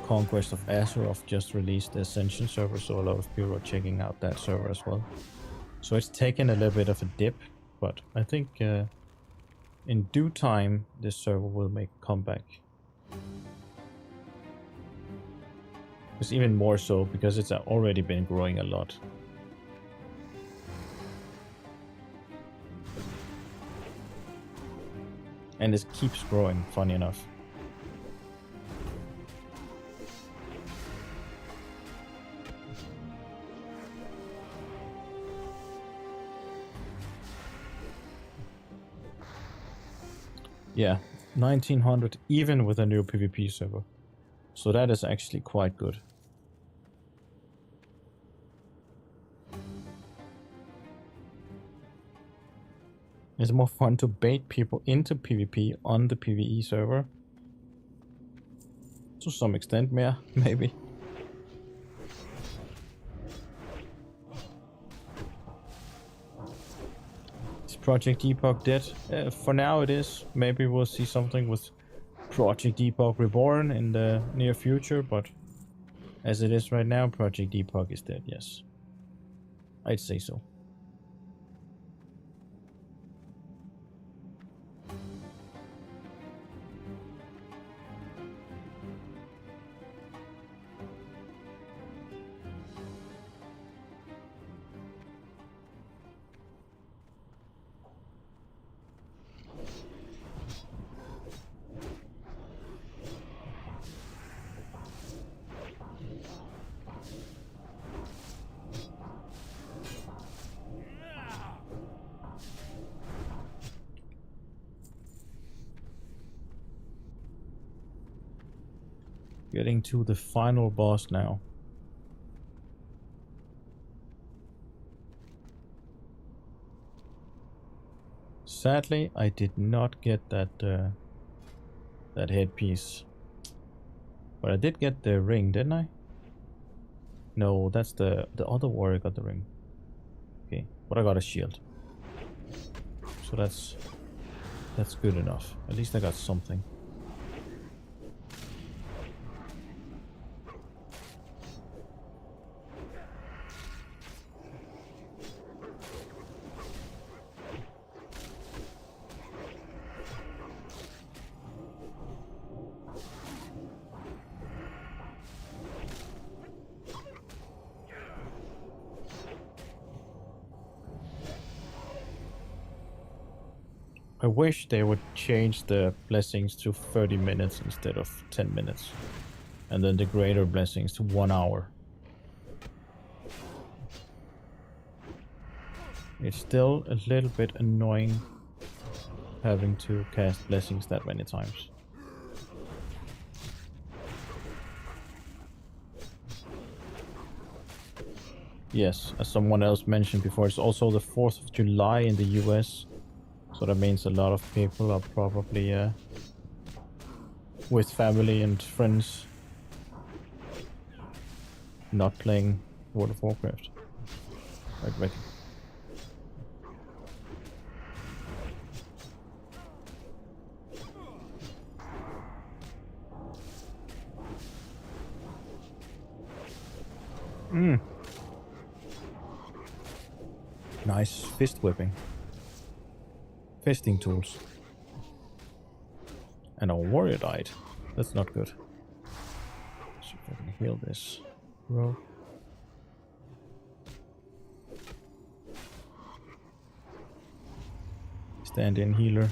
Conquest of Azeroth just released the Ascension server, so a lot of people are checking out that server as well. So it's taken a little bit of a dip, but I think in due time this server will make a comeback. It's even more so because it's already been growing a lot. And it keeps growing, funny enough. Yeah, 1900 even with a new PvP server. So that is actually quite good. It's more fun to bait people into PvP on the PvE server. To some extent, yeah, maybe. Is Project Epoch dead? For now it is. Maybe we'll see something with Project Epoch Reborn in the near future, but as it is right now, Project Epoch is dead, yes. I'd say so. Getting to the final boss now. Sadly, I did not get that that headpiece, but I did get the ring, didn't I? No, that's the other warrior got the ring. Okay, but I got a shield, so that's good enough. At least I got something. I wish they would change the blessings to 30 minutes instead of 10 minutes. And then the greater blessings to 1 hour. It's still a little bit annoying having to cast blessings that many times. Yes, as someone else mentioned before, it's also the 4th of July in the US. So that means a lot of people are probably with family and friends not playing World of Warcraft. I reckon. Nice fist whipping. Fisting tools. And our warrior died. That's not good. See if I can heal this. Bro. Stand in healer.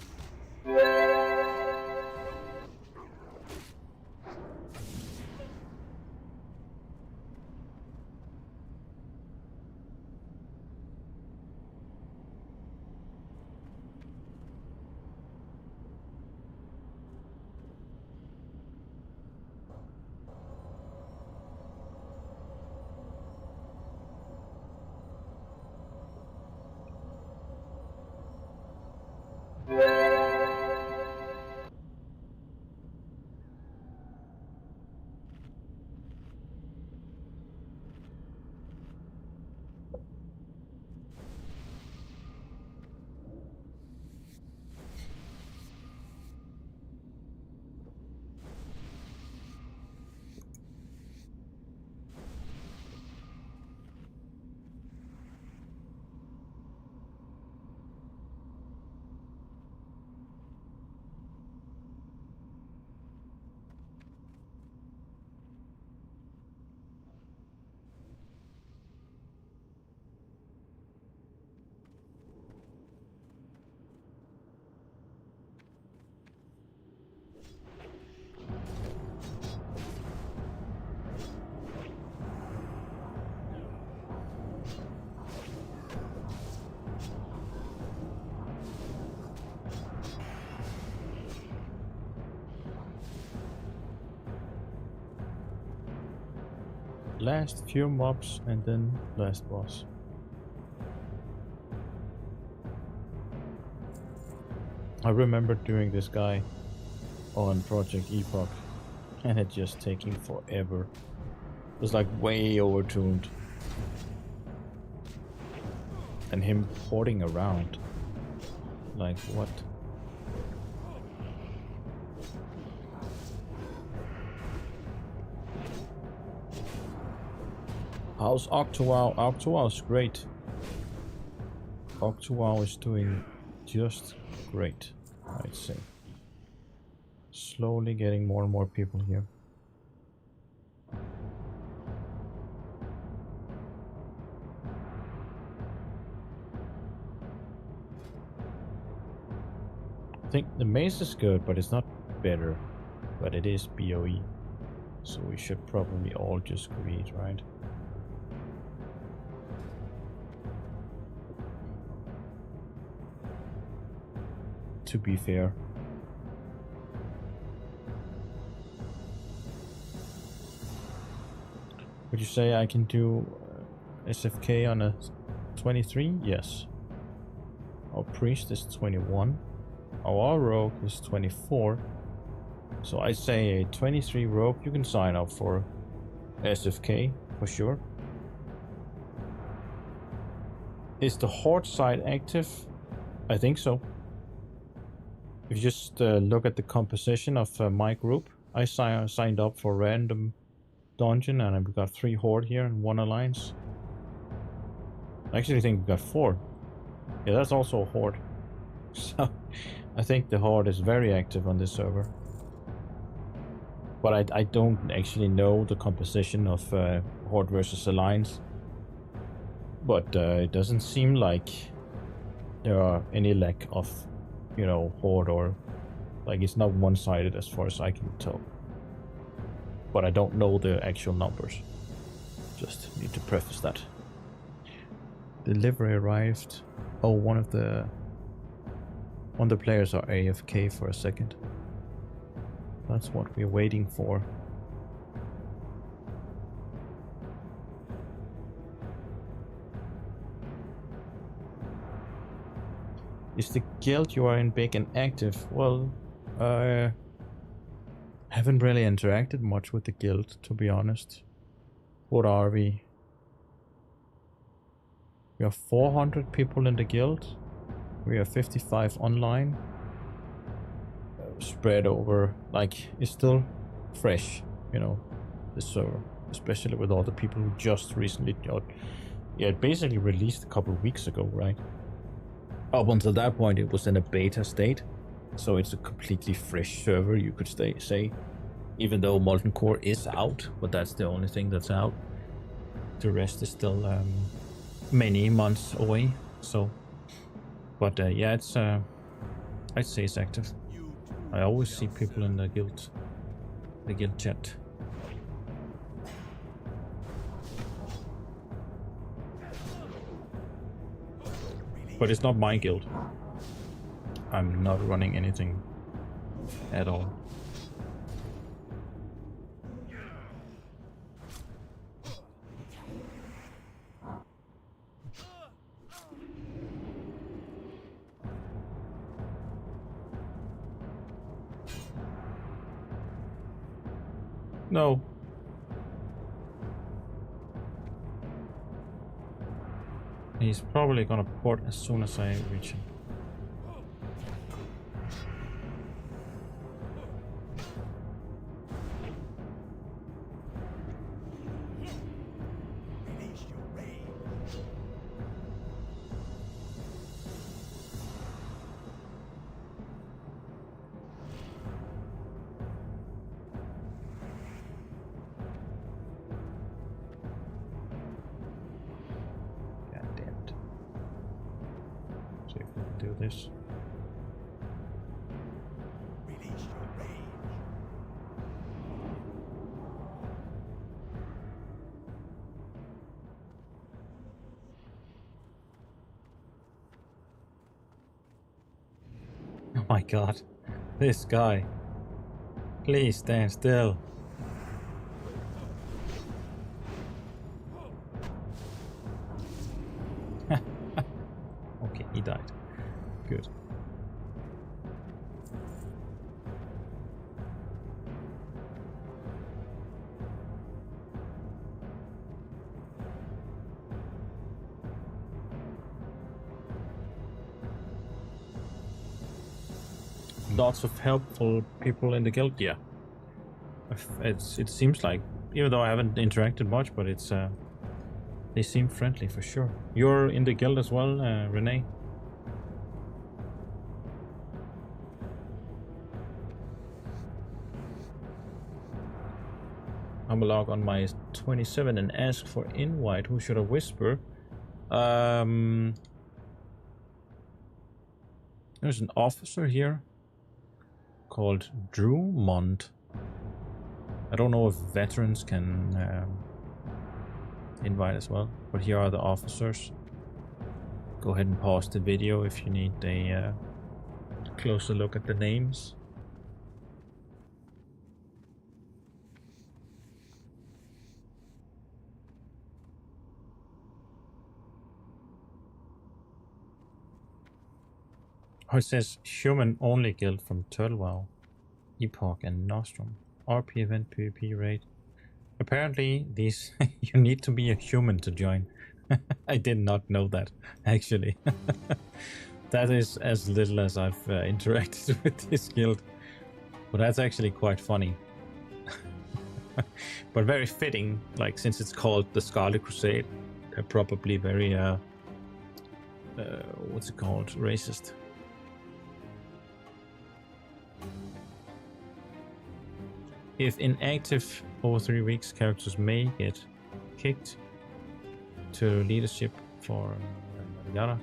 Last few mobs and then last boss. I remember doing this guy on Project Epoch and it just taking forever. It was like way overtuned. And him porting around. Like what? How's OctoWoW? OctoWoW is great. OctoWoW is doing just great, I'd say. Slowly getting more and more people here. I think the maze is good, but it's not better. But it is BOE. So we should probably all just greed, right? To be fair. Would you say I can do SFK on a 23? Yes. Our priest is 21. Our rogue is 24. So I say a 23 rogue, you can sign up for SFK for sure. Is the horde side active? I think so. If you just look at the composition of my group, I signed up for random dungeon and we got 3 horde here and 1 alliance. I actually think we got 4. Yeah, that's also a horde. So I think the horde is very active on this server. But I don't actually know the composition of horde versus alliance. But it doesn't seem like there are any lack of, you know, horde, or like it's not one-sided as far as I can tell. But I don't know the actual numbers. Just need to preface that. Delivery arrived. Oh, one of the players are AFK for a second. That's what we're waiting for. Is the guild you are in big and active? Well, I haven't really interacted much with the guild, to be honest. What are we? We are 400 people in the guild. We are 55 online. Spread over, like, it's still fresh, you know, the server. Especially with all the people who just recently got... Yeah, it basically released a couple of weeks ago, right? Up until that point, it was in a beta state. So it's a completely fresh server, you could say. Even though Molten Core is out, but that's the only thing that's out. The rest is still many months away. So, but yeah, it's I'd say it's active. I always see people in the guild chat. But it's not my guild. I'm not running anything at all. No. He's probably gonna port as soon as I reach him. This. Oh my god, this guy. Please stand still. Okay, he died. Good. Lots of helpful people in the guild, yeah. It seems like, even though I haven't interacted much, but it's They seem friendly for sure. You're in the guild as well, Renee? I'm gonna log on my 27 and ask for invite. Who should I whisper? There's an officer here called Drewmont. I don't know if veterans can invite as well, but here are the officers. Go ahead and pause the video if you need a closer look at the names. Oh, it says human only guild from TurtleWoW, Epoch and Nostrum. RP event PvP raid. Apparently these you need to be a human to join. I did not know that, actually. That is as little as I've interacted with this guild. But that's actually quite funny. But very fitting, like, since it's called the Scarlet Crusade. They're probably very, what's it called? Racist. If inactive over 3 weeks, characters may get kicked to leadership for yada.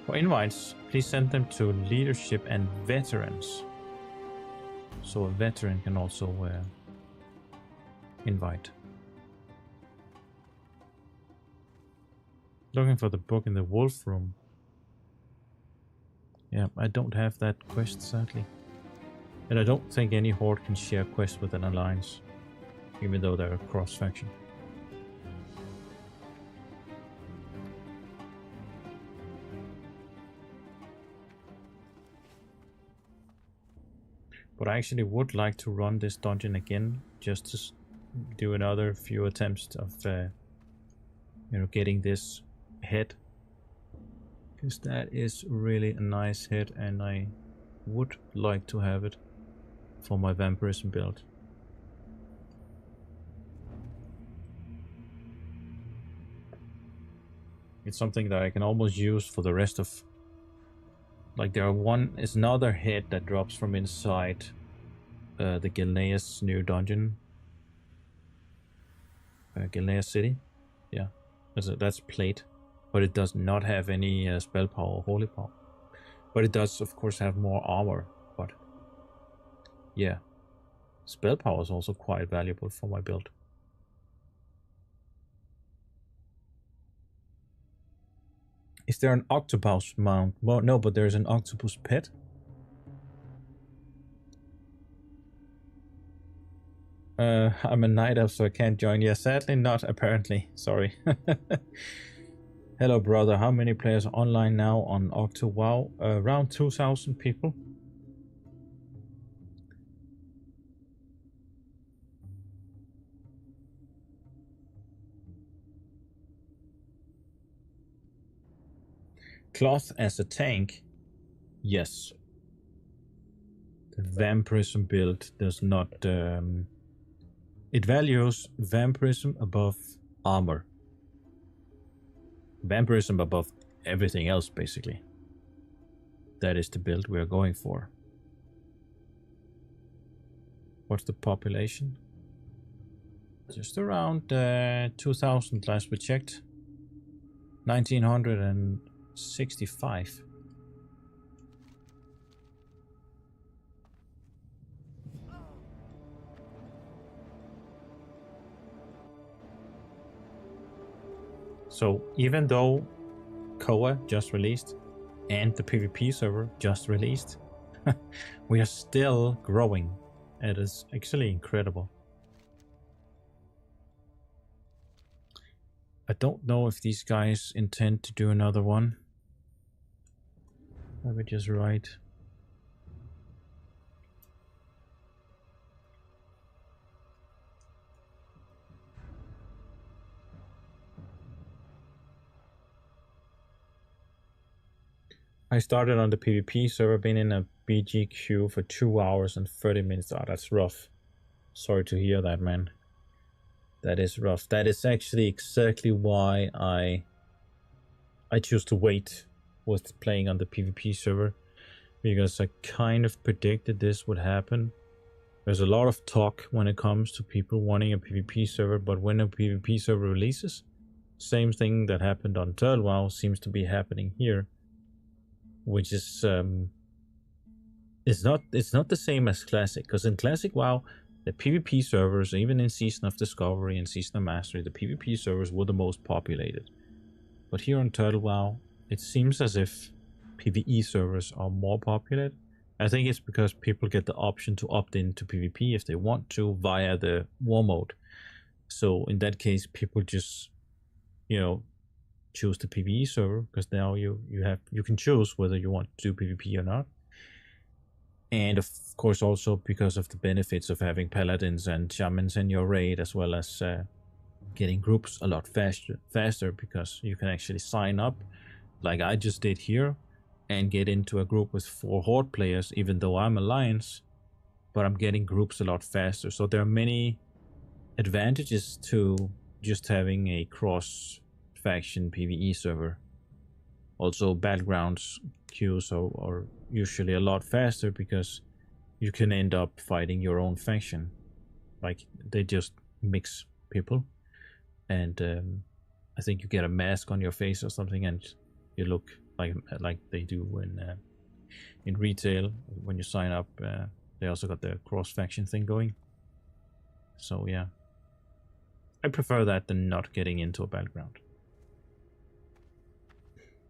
For invites, please send them to leadership and veterans. So a veteran can also invite. Looking for the book in the wolf room. Yeah, I don't have that quest, sadly. And I don't think any horde can share quests with an alliance, even though they're cross-faction. But I actually would like to run this dungeon again, just to do another few attempts of, you know, getting this head, because that is really a nice head, and I would like to have it for my vampirism build. It's something that I can almost use for the rest of, like, there is another head that drops from inside the Gilneas new dungeon, Gilneas City. Yeah, that's plate. But it does not have any spell power or holy power. But it does, of course, have more armor. But yeah, spell power is also quite valuable for my build. Is there an octopus mount? Well, no, but there's an octopus pet. I'm a night elf, so I can't join. Yeah, sadly not, apparently. Sorry. Hello, brother. How many players are online now on OctoWoW? Around 2,000 people. Cloth as a tank? Yes. The vampirism build does not... it values vampirism above armor. Vampirism above everything else, basically. That is the build we are going for. What's the population? Just around 2,000 last we checked. 1,965. So even though Koa just released and the PvP server just released, we are still growing. It is actually incredible. I don't know if these guys intend to do another one. Let me just write. I started on the PvP server, been in BGQ for 2 hours and 30 minutes. Oh, that's rough. Sorry to hear that, man. That is rough. That is actually exactly why I choose to wait with playing on the PvP server, because I kind of predicted this would happen. There's a lot of talk when it comes to people wanting a PvP server, but when a PvP server releases, same thing that happened on TurtleWoW seems to be happening here, which is it's not the same as Classic, because in Classic WoW, the PvP servers, even in Season of Discovery and Season of Mastery, the PvP servers were the most populated. But here on TurtleWoW, it seems as if PvE servers are more popular. I think it's because people get the option to opt into PvP if they want to via the war mode. So in that case, people just, you know, choose the PvE server, because now you can choose whether you want to do PvP or not. And of course also because of the benefits of having paladins and shamans in your raid, as well as getting groups a lot faster, because you can actually sign up like I just did here and get into a group with 4 horde players, even though I'm alliance, but I'm getting groups a lot faster. So there are many advantages to just having a cross faction PvE server. Also, battlegrounds queues are usually a lot faster, because you can end up fighting your own faction. Like, they just mix people, and I think you get a mask on your face or something, and you look like they do in retail when you sign up. They also got the cross faction thing going. So yeah, I prefer that than not getting into a battleground.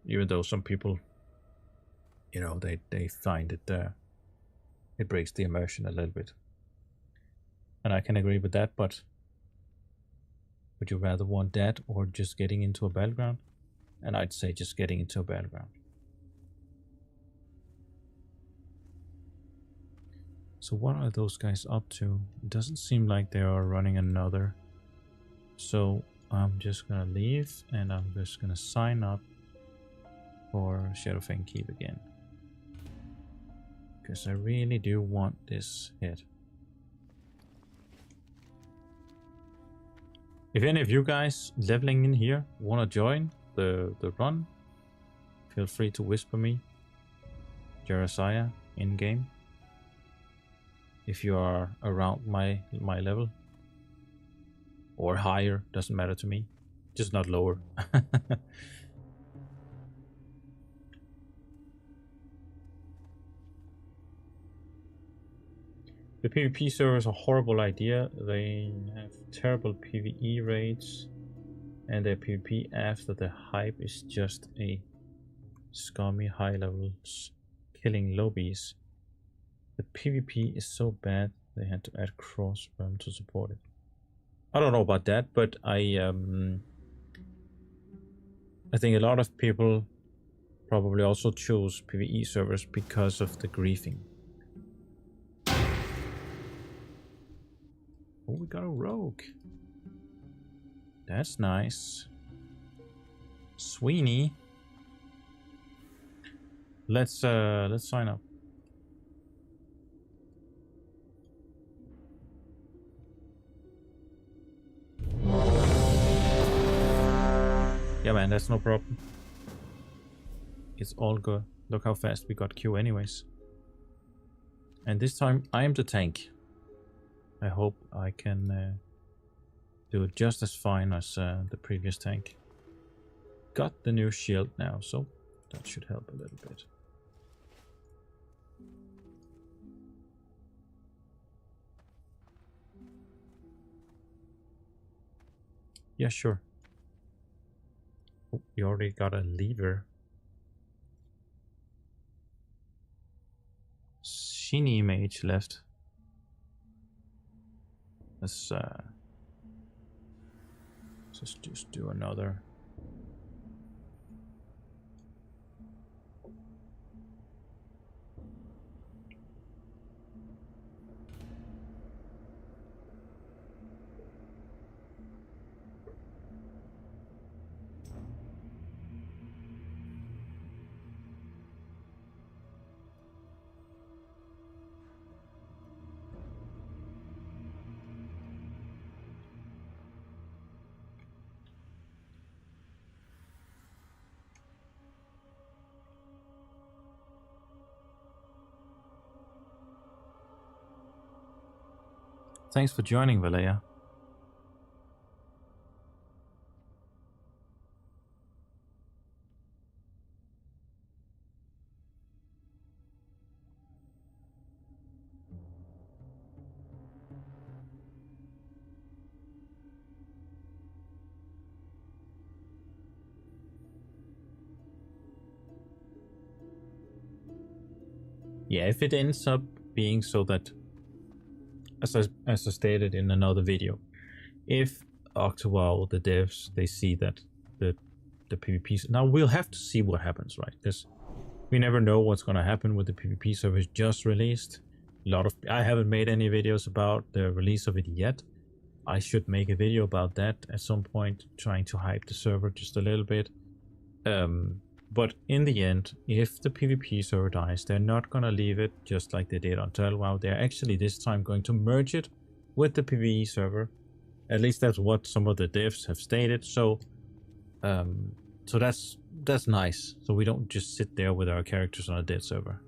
Even though some people, you know, they find it breaks the immersion a little bit, and I can agree with that. But would you rather want that or just getting into a battleground? And I'd say just getting into a battleground. So what are those guys up to? It doesn't seem like they are running another. So I'm just gonna leave, and I'm just gonna sign up for Shadowfang Keep again, because I really do want this hit. If any of you guys leveling in here want to join the run, feel free to whisper me Jeremiah in game. If you are around my level or higher, doesn't matter to me, just not lower. The PvP server is a horrible idea. They have terrible PvE rates, and their PvP after the hype is just a scummy high levels killing lobbies. The PvP is so bad they had to add cross realm to support it. I don't know about that, but I think a lot of people probably also choose PvE servers because of the griefing. Oh, we got a rogue. That's nice. Sweeney. Let's sign up. Yeah, man, that's no problem. It's all good. Look how fast we got Q anyways. And this time I am the tank. I hope I can do it just as fine as the previous tank. Got the new shield now, so that should help a little bit. Yeah, sure. Oh, you already got a lever. Shiny mage left. Let's just do another. Thanks for joining, Valea. Yeah, if it ends up being so that, as I stated in another video, if OctoWoW, the devs, they see that the PvPs, now we'll have to see what happens, right? Because we never know what's going to happen with the PvP server just released. I haven't made any videos about the release of it yet. I should make a video about that at some point, trying to hype the server just a little bit. But in the end, if the PvP server dies, they're not going to leave it just like they did on TurtleWoW. They're actually this time going to merge it with the PvE server. At least that's what some of the devs have stated. So that's nice. So we don't just sit there with our characters on a dead server.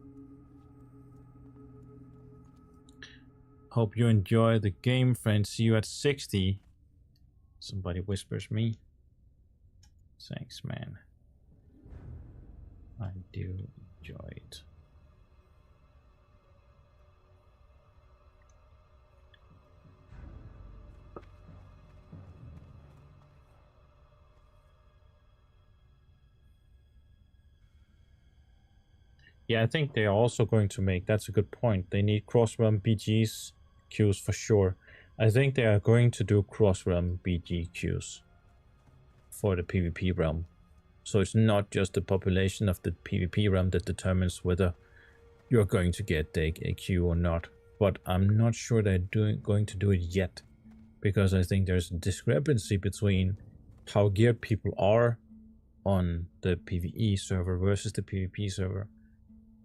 Hope you enjoy the game, friends. See you at 60. Somebody whispers me. Thanks, man. I do enjoy it. Yeah, I think they're also going to make, that's a good point. They need cross-realm BGs queues for sure. I think they are going to do cross-realm BG queues for the PvP realm. So it's not just the population of the PvP realm that determines whether you're going to get a queue or not. But I'm not sure they're going to do it yet, because I think there's a discrepancy between how geared people are on the PvE server versus the PvP server.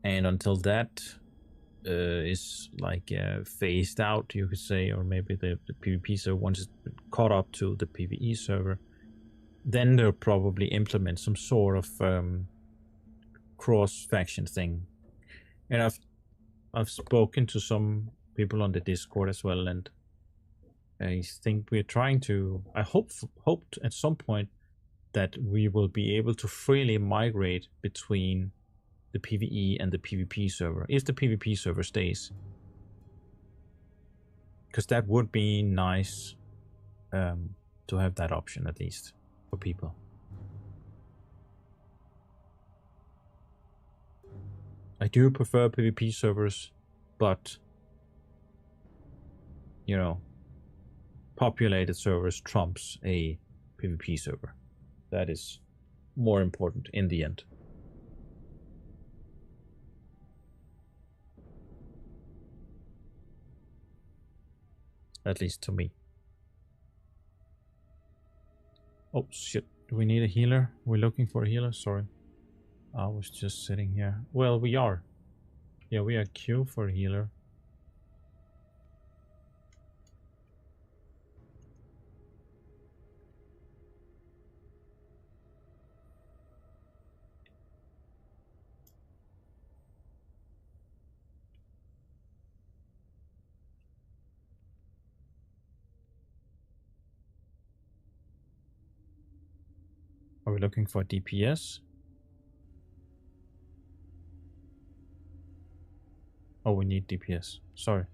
And until that is like phased out, you could say, or maybe the PvP server, once it's caught up to the PvE server, then they'll probably implement some sort of cross-faction thing. And I've spoken to some people on the Discord as well, and I think we're trying to, I hoped at some point that we will be able to freely migrate between the PvE and the PvP server, if the PvP server stays. Because that would be nice to have that option, at least, for people. I do prefer PvP servers, but, you know, populated servers trumps a PvP server. That is more important in the end. At least to me. Oh shit, do we need a healer? We're looking for a healer? Sorry. I was just sitting here. Well, we are. Yeah, we are queue for a healer. Are we looking for DPS? Oh, we need DPS. Sorry.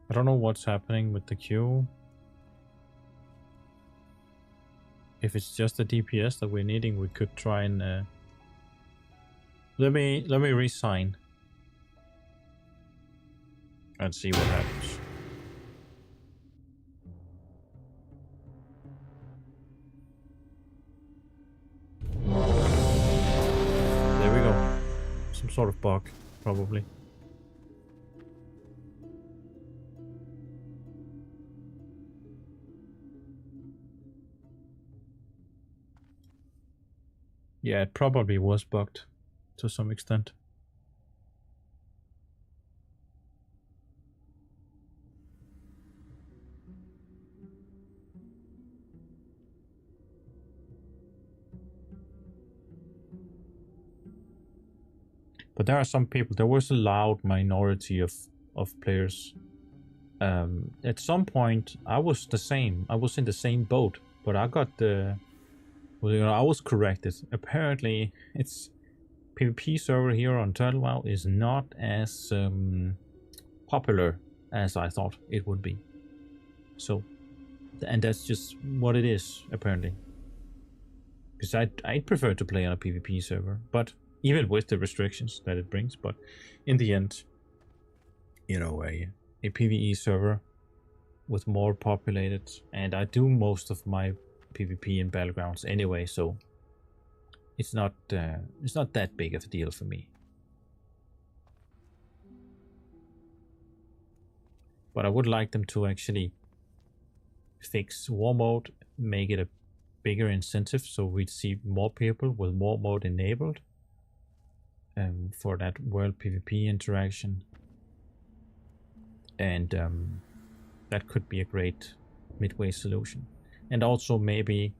I don't know what's happening with the queue. If it's just the DPS that we're needing, we could try and let me resign and see what happens. There we go. Some sort of bug, probably. Yeah, it probably was bugged to some extent. But there are some people, there was a loud minority of players. At some point, I was the same. I was in the same boat, but I got the... Well, you know, I was corrected. Apparently, it's... PvP server here on TurtleWoW is not as popular as I thought it would be. So, and that's just what it is, apparently. Because I'd prefer to play on a PvP server, but even with the restrictions that it brings, but in the end, you know, a PvE server with more populated, and I do most of my PvP in Battlegrounds anyway, so it's not that big of a deal for me. But I would like them to actually fix War Mode, make it a bigger incentive, so we'd see more people with War Mode enabled for that world PvP interaction. And that could be a great midway solution. And also maybe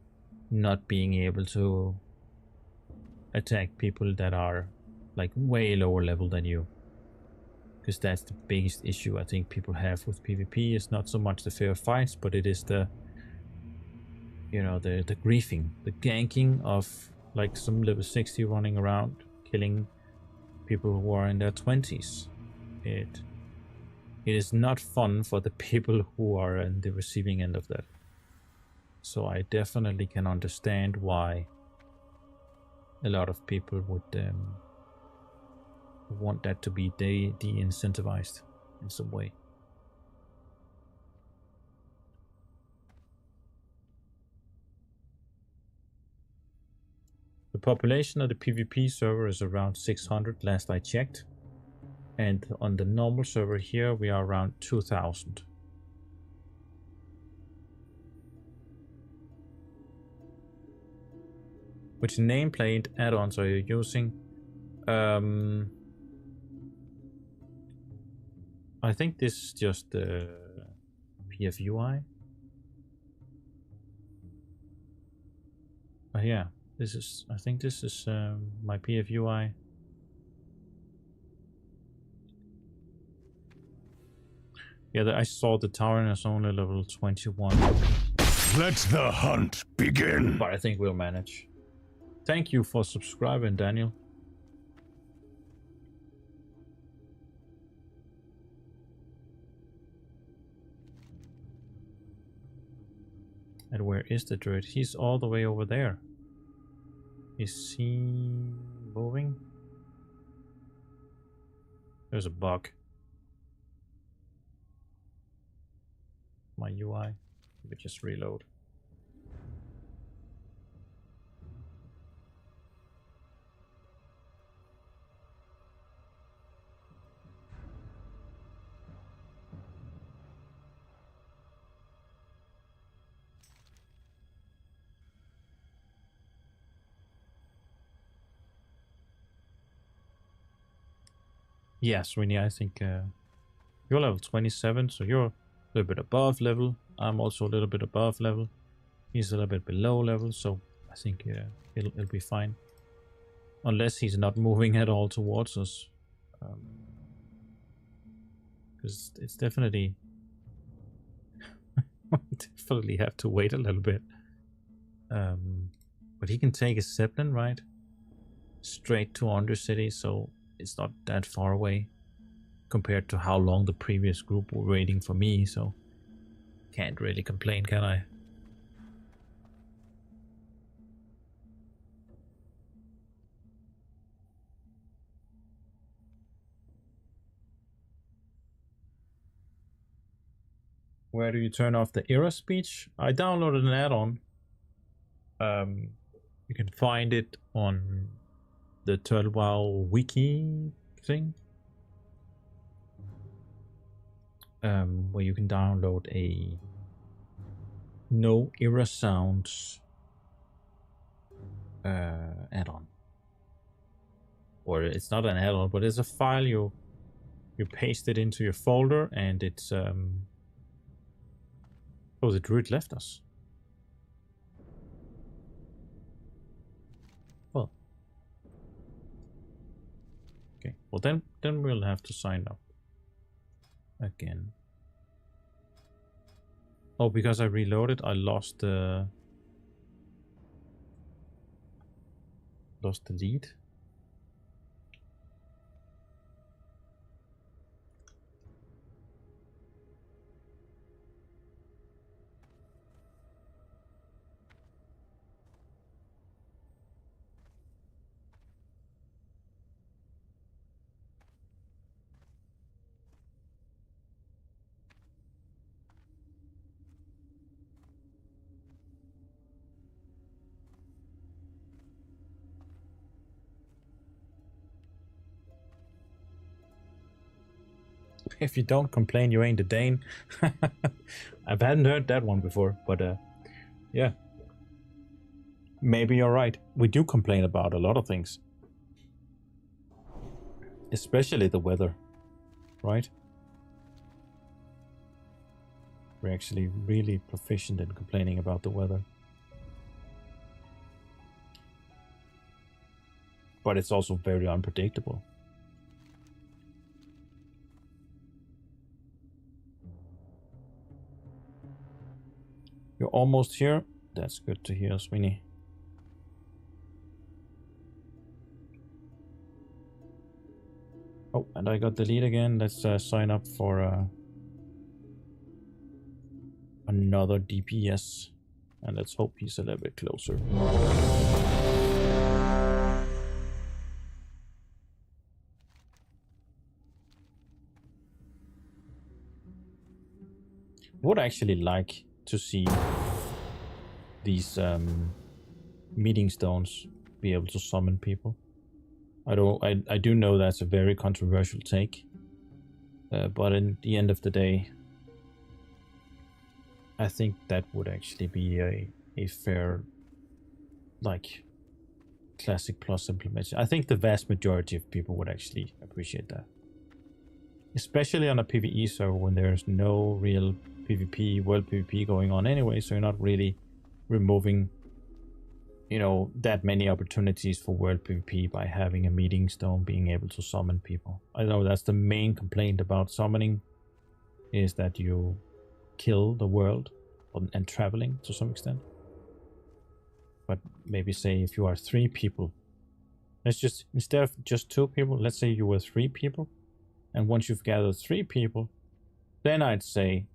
not being able to attack people that are like way lower level than you. Because that's the biggest issue I think people have with PvP. It's not so much the fair fights, but it is the, you know, the griefing, the ganking of like some level 60 running around killing people who are in their 20s. It is not fun for the people who are in the receiving end of that. So I definitely can understand why a lot of people would want that to be de-incentivized in some way. The population of the PvP server is around 600 last I checked. And on the normal server here we are around 2000. Which nameplate add-ons are you using? I think this is just the PFUI. Yeah, this is, I think this is my PFUI. Yeah, I saw the Tauren is only level 21. Let the hunt begin. But I think we'll manage. Thank you for subscribing, Daniel. And where is the druid? He's all the way over there. Is he moving? There's a bug. My UI. Maybe just reload. Yes, Winnie, I think you're level 27, so you're a little bit above level. I'm also a little bit above level. He's a little bit below level, so I think it'll be fine. Unless he's not moving at all towards us. Because it's definitely... definitely have to wait a little bit. But he can take a Zeppelin, right? Straight to Undercity, so it's not that far away compared to how long the previous group were waiting for me, so can't really complain, can I? Where do you turn off the error speech? I downloaded an add-on. You can find it on the TurtleWoW wiki thing, where you can download a no error sounds add-on. Or it's not an add-on, but it's a file you paste it into your folder, and it's oh, the druid left us. Well, okay. Well, then we'll have to sign up again. Oh, because I reloaded, I lost the lead. If you don't complain, you ain't a Dane. I hadn't heard that one before, but yeah. Maybe you're right. We do complain about a lot of things. Especially the weather, right? We're actually really proficient in complaining about the weather. But it's also very unpredictable. You're almost here. That's good to hear, Sweeney. Oh, and I got the lead again. Let's sign up for another DPS. And let's hope he's a little bit closer. Would actually like to see these meeting stones be able to summon people. I do know that's a very controversial take, but in the end of the day, I think that would actually be a fair, like, Classic Plus implementation. I think the vast majority of people would actually appreciate that, especially on a PvE server when there's no real PvP, world PvP going on anyway, so you're not really removing, you know, that many opportunities for world PvP by having a meeting stone being able to summon people. I know that's the main complaint about summoning, is that you kill the world and traveling to some extent. But maybe say if you are 3 people, let's just, instead of just 2 people, let's say you were 3 people, and once you've gathered 3 people, then I'd say,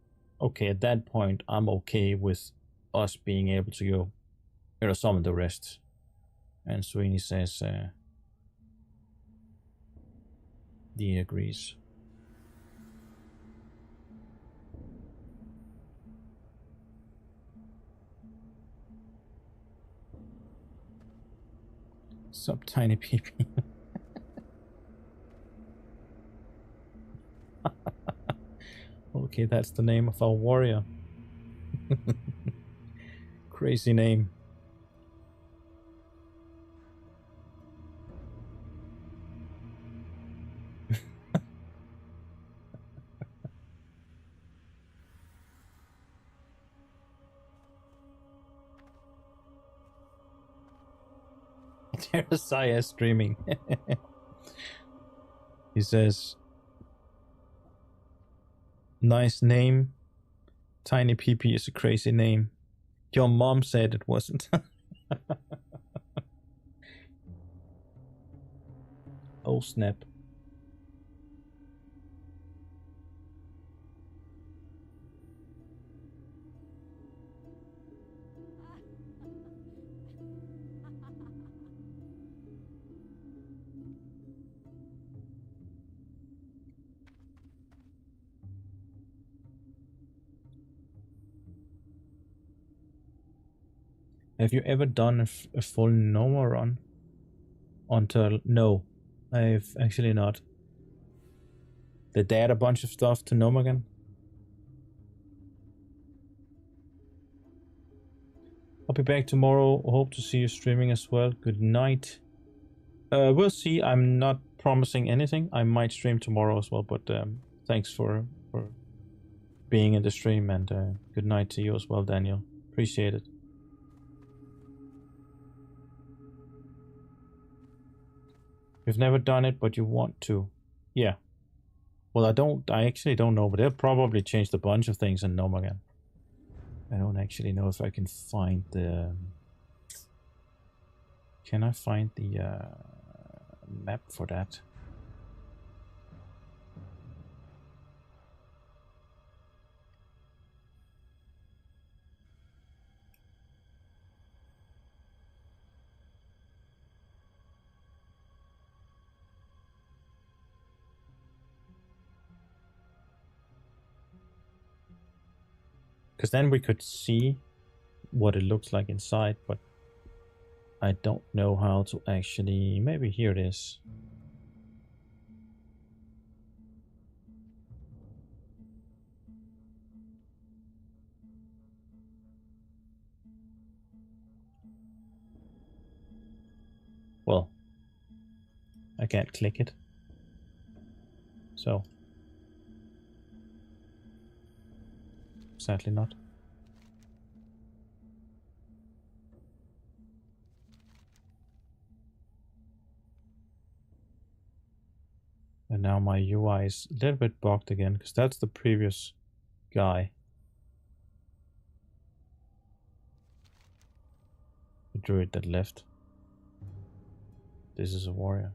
okay, at that point, I'm okay with us being able to go, you know, summon the rest. And Sweeney says he agrees. Sup, tiny PP. Okay, that's the name of our warrior. Crazy name. There's Saya streaming. He says, nice name. Tiny PP is a crazy name. Your mom said it wasn't. Oh snap. Have you ever done a full Noma run on Turtle? No, I've actually not. Did they add a bunch of stuff to Noma again? I'll be back tomorrow. Hope to see you streaming as well. Good night. We'll see. I'm not promising anything. I might stream tomorrow as well, but thanks for being in the stream, and good night to you as well, Daniel. Appreciate it. You've never done it, but you want to. Yeah. Well, I actually don't know, but they'll probably change a bunch of things in Nomagan. I don't actually know if I can find the... Can I find the map for that? Because then we could see what it looks like inside, but I don't know how to actually... Maybe here it is. Well, I can't click it. So, sadly not. And now my UI is a little bit bugged again, because that's the previous guy. The druid that left. This is a warrior.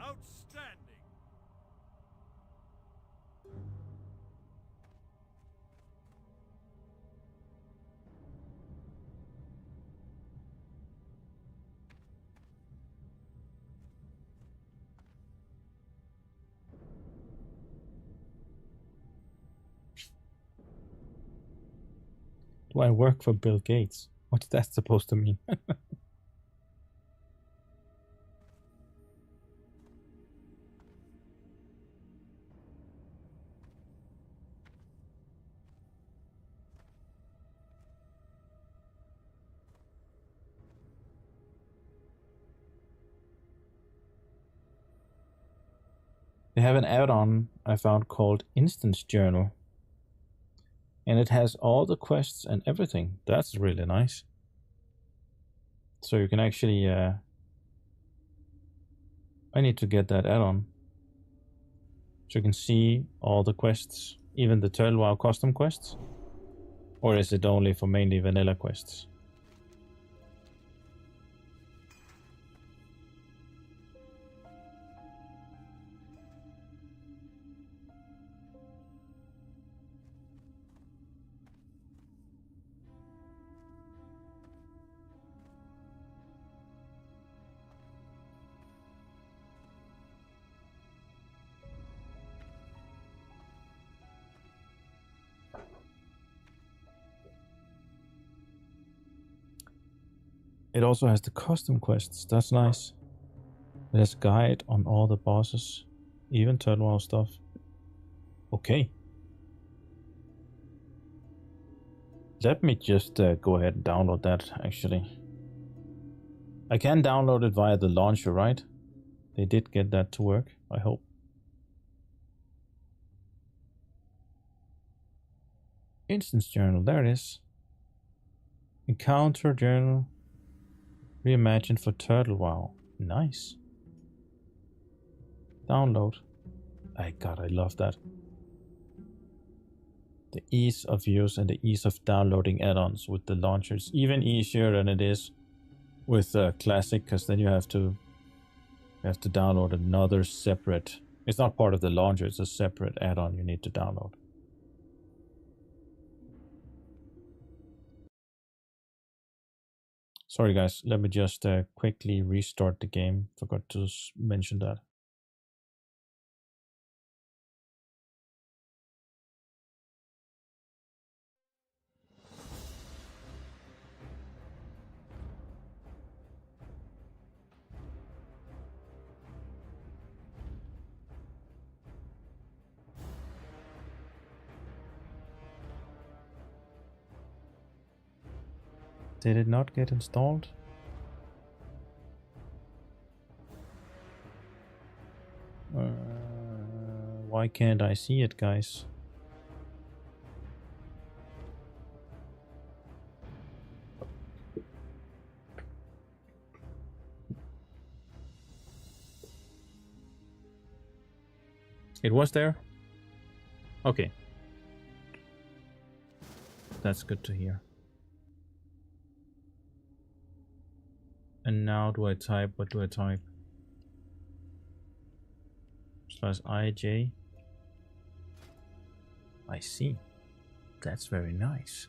Outstanding. Do I work for Bill Gates? What's that supposed to mean? They have an add-on I found called Instance Journal. And it has all the quests and everything. That's really nice. So you can actually... I need to get that add-on. So you can see all the quests. Even the TurtleWoW custom quests. Or is it only for mainly vanilla quests? It also has the custom quests. That's nice. There's a guide on all the bosses. Even TurtleWoW stuff. Okay. Let me just go ahead and download that, actually. I can download it via the launcher, right? They did get that to work, I hope. Instance Journal, there it is. Encounter Journal. Reimagined for TurtleWoW. Nice. Download. I love that. The ease of use and the ease of downloading add-ons with the launcher is even easier than it is with Classic, because then you have to download another separate... It's not part of the launcher, it's a separate add-on you need to download. Sorry guys, let me just quickly restart the game. Forgot to mention that. Did it not get installed? Why can't I see it, guys? It was there? Okay. That's good to hear. And now do I type? What do I type? /IJ. I see. That's very nice.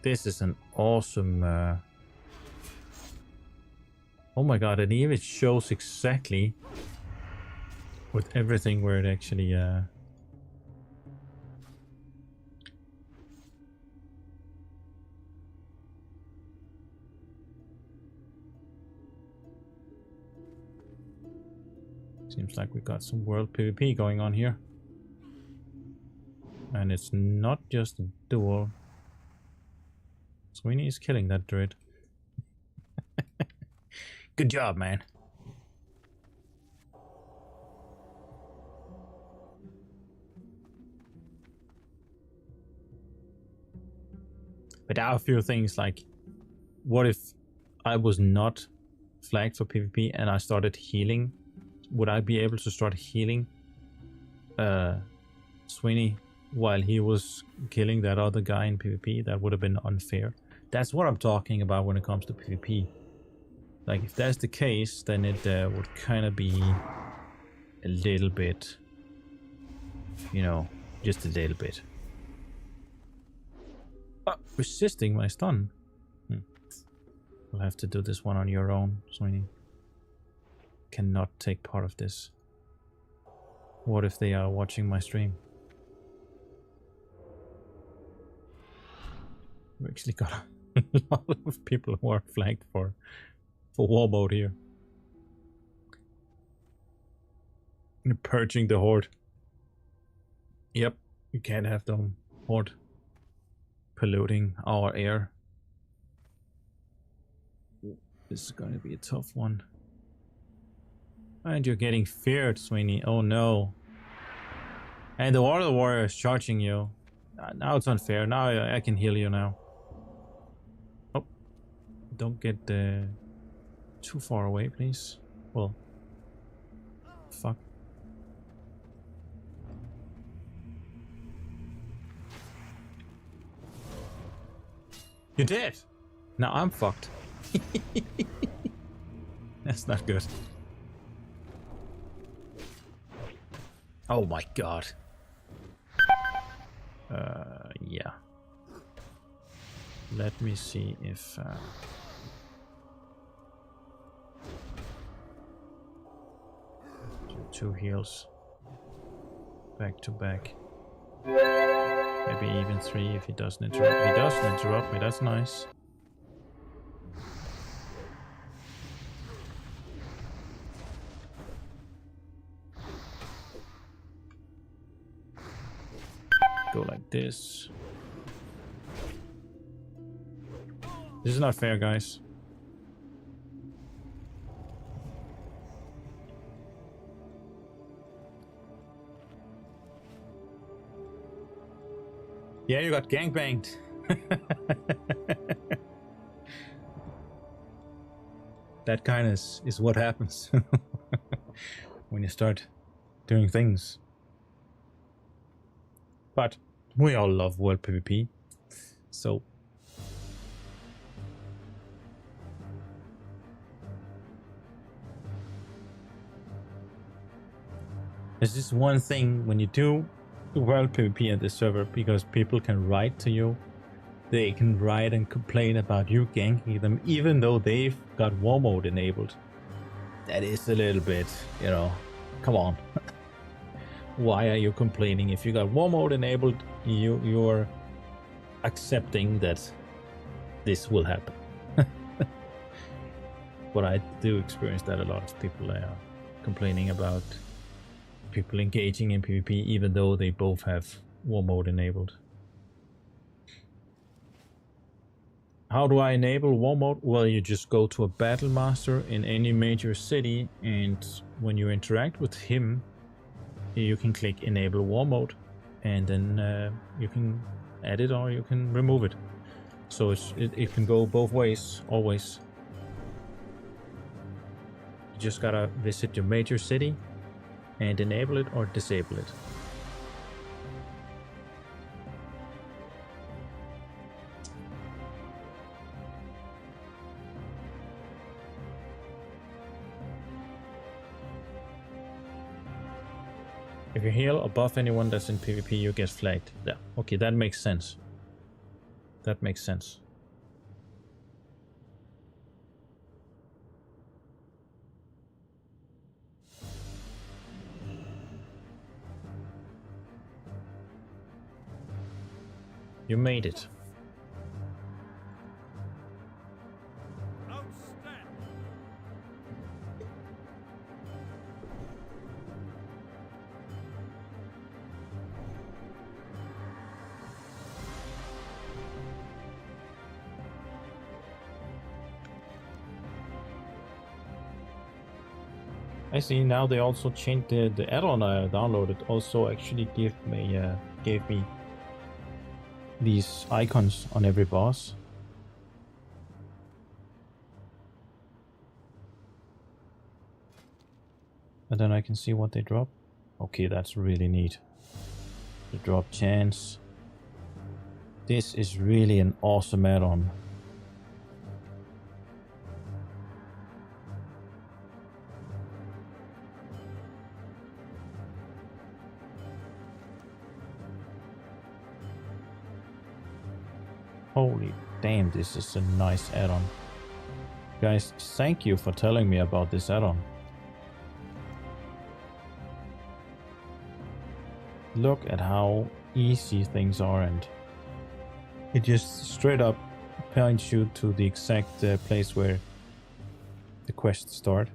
This is an awesome... Oh my god, it even shows exactly with everything where it actually... Seems like we got some world PvP going on here. And it's not just a duel. Sweeney is killing that druid. Good job, man. But there are a few things like, what if I was not flagged for PvP and I started healing? Would I be able to start healing Sweeney while he was killing that other guy in PvP? That would have been unfair. That's what I'm talking about when it comes to PvP. Like, if that's the case, then it would kind of be a little bit, you know, just a little bit. Resisting my stun. We'll have to do this one on your own, Sweeney. Cannot take part of this. What if they are watching my stream? We actually got a lot of people who are flagged for war mode here. Purging the horde. Yep, you can't have them horde polluting our air. This is gonna be a tough one. And you're getting feared, Sweeney. Oh no. And the water warrior is charging you. Now it's unfair. Now I can heal you now. Oh. Don't get too far away, please. Well. Fuck. You did! Now I'm fucked. That's not good. Oh my god. Yeah. Let me see if... two heals. Back to back. Maybe even three if he doesn't interrupt. He doesn't interrupt me, that's nice. Go like this. This is not fair, guys. Yeah, you got gangbanged. That kind of is what happens when you start doing things. But we all love world PvP, so there's just one thing when you do world PvP at this server, because people can write to you, they can write and complain about you ganking them even though they've got war mode enabled. That is a little bit, you know, come on. Why are you complaining? If you got war mode enabled, you're accepting that this will happen. But I do experience that a lot of people are complaining about people engaging in PvP even though they both have war mode enabled. How do I enable war mode? Well, you just go to a battle master in any major city, and when you interact with him, you can click enable war mode, and then you can add it or you can remove it. So it can go both ways, always. You just gotta visit your major city and enable it or disable it. If you heal or buff anyone that's in PvP, you get flagged. Yeah, okay, that makes sense. That makes sense. You made it. I see now they also changed the add-on I downloaded. Also, actually gave me these icons on every boss. And then I can see what they drop. Okay, that's really neat. The drop chance. This is really an awesome add-on. Holy damn, this is a nice add-on. Guys, thank you for telling me about this add-on. Look at how easy things are, and it just straight up points you to the exact place where the quests start.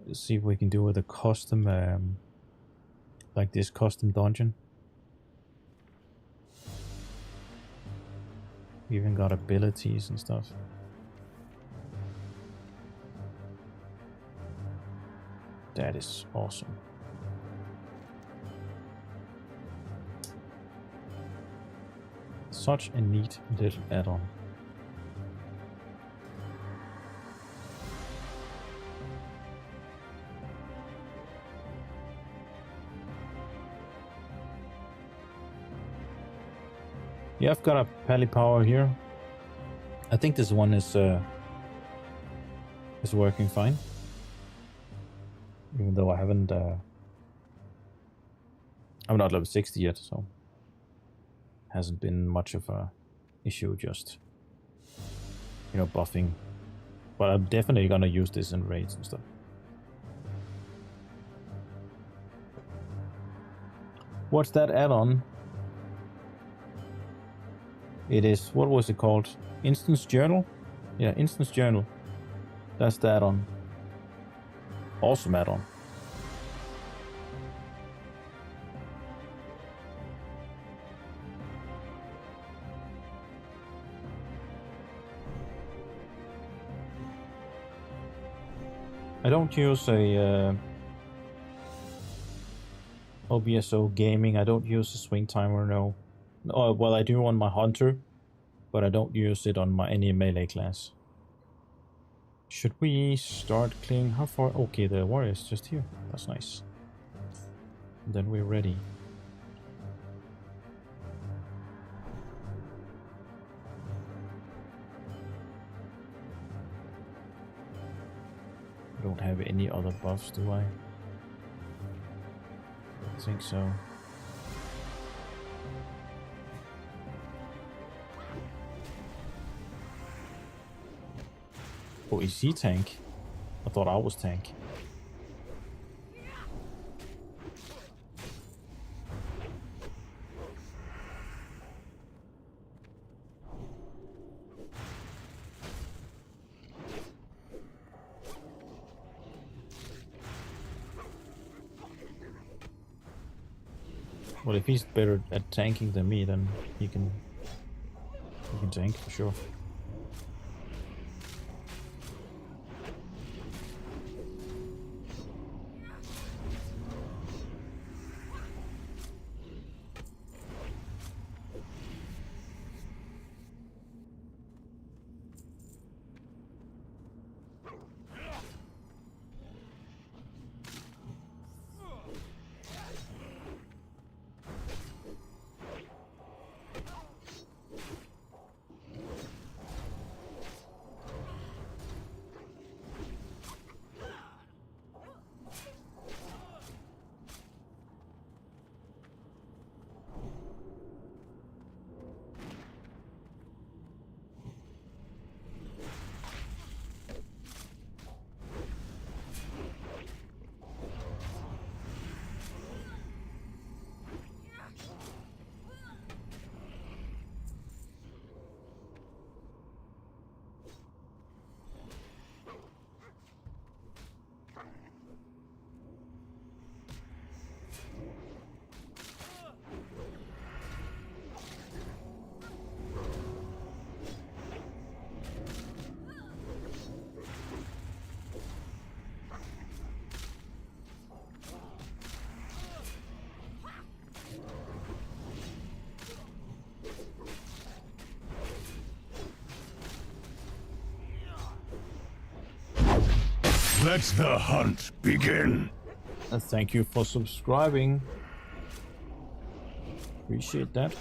Let's see if we can do with a custom, like this custom dungeon. We even got abilities and stuff. That is awesome. Such a neat little add-on. Yeah, I've got a pally power here. I think this one is working fine. Even though I haven't I'm not level 60 yet, so hasn't been much of a issue, just, you know, buffing. But I'm definitely gonna use this in raids and stuff. What's that add-on? It is, what was it called? Instance Journal? Yeah, Instance Journal. That's the add-on. Awesome add-on. I don't use a OBSO gaming. I don't use a swing timer, no. Oh, well, I do on my hunter, but I don't use it on my any melee class. Should we start clearing? How far? Okay, the warrior is just here. That's nice. And then we're ready. I don't have any other buffs, do I? I think so. Oh, is he tank? I thought I was tank. Well, if he's better at tanking than me, then he can We can tank for sure. Let the hunt begin. And thank you for subscribing. Appreciate that.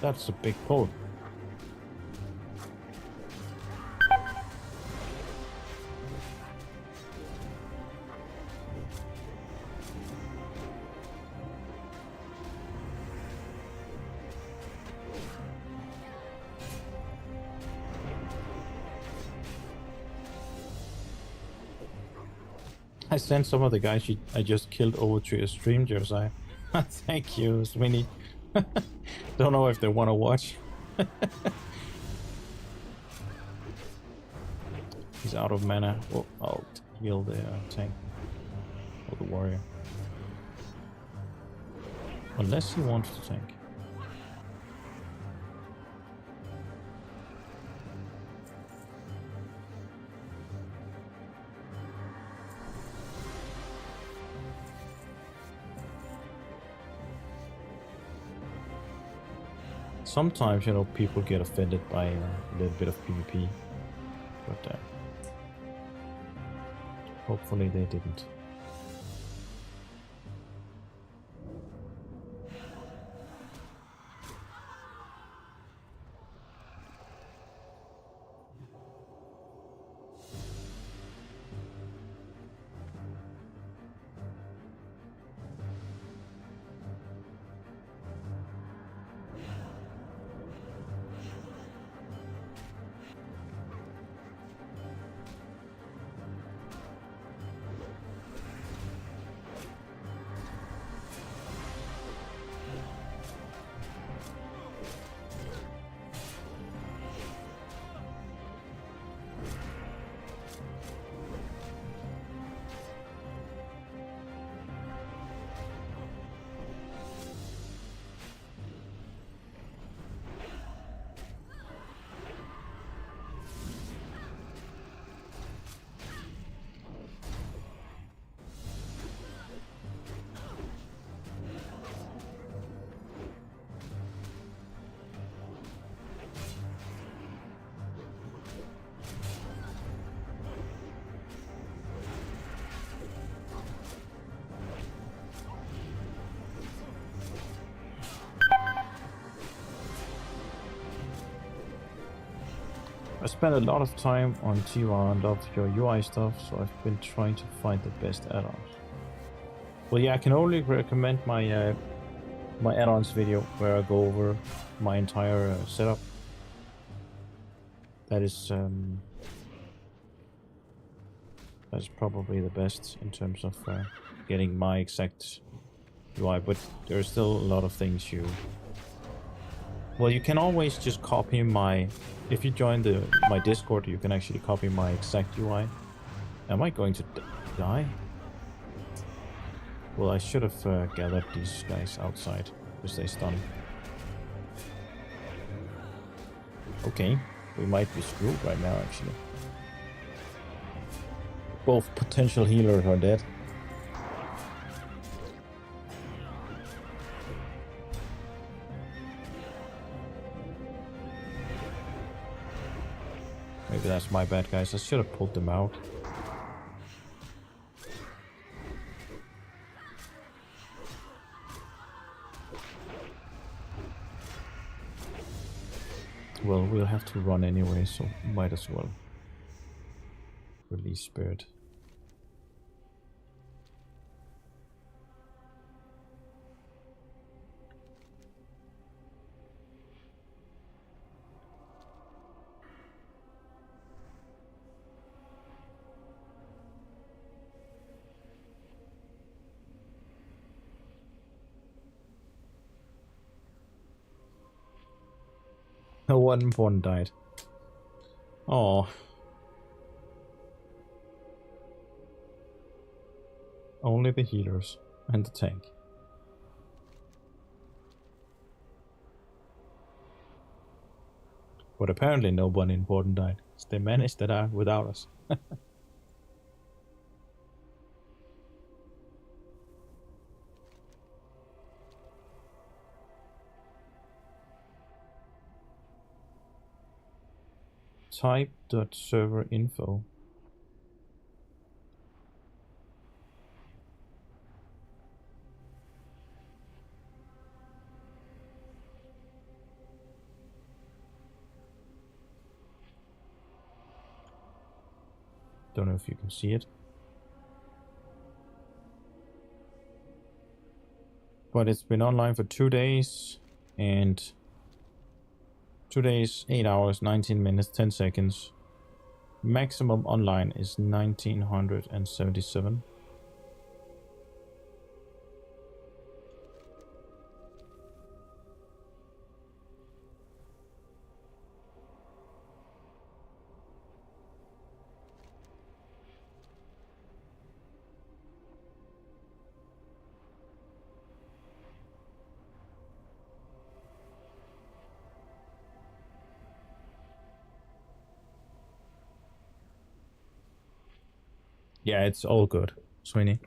That's a big pull. I sent some of the guys I just killed over to your stream, Josiah. Thank you, Sweeney. Don't know if they want to watch. He's out of mana. Oh, I'll heal the tank or the warrior. Unless he wants to tank. Sometimes, you know, people get offended by a little bit of PvP, but hopefully they didn't. spent a lot of time on TUR and love your UI stuff, so I've been trying to find the best add-ons. Well, yeah, I can only recommend my my add-ons video where I go over my entire setup. That's probably the best in terms of getting my exact UI, but there's still a lot of things you... Well, you can always just copy my... If you join my Discord, you can actually copy my exact UI. Am I going to die? Well, I should have gathered these guys outside, because they stun. Okay, we might be screwed right now, actually. Both potential healers are dead. Maybe that's my bad, guys. I should have pulled them out. Well, we'll have to run anyway, so might as well release Spirit. One died. Oh. Only the healers and the tank. But apparently no one important died. It's the menace that are without us. Type.server info. Don't know if you can see it. But it's been online for 2 days, and 2 days, 8 hours, 19 minutes, 10 seconds. Maximum online is 1977. Yeah, it's all good, Sweeney.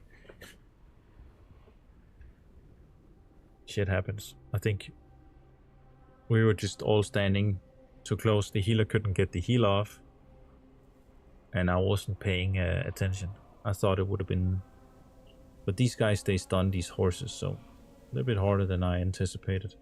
Shit happens. I think we were just all standing too close. The healer couldn't get the heal off. And I wasn't paying attention. I thought it would have been... But these guys, they stun these horses, so a little bit harder than I anticipated.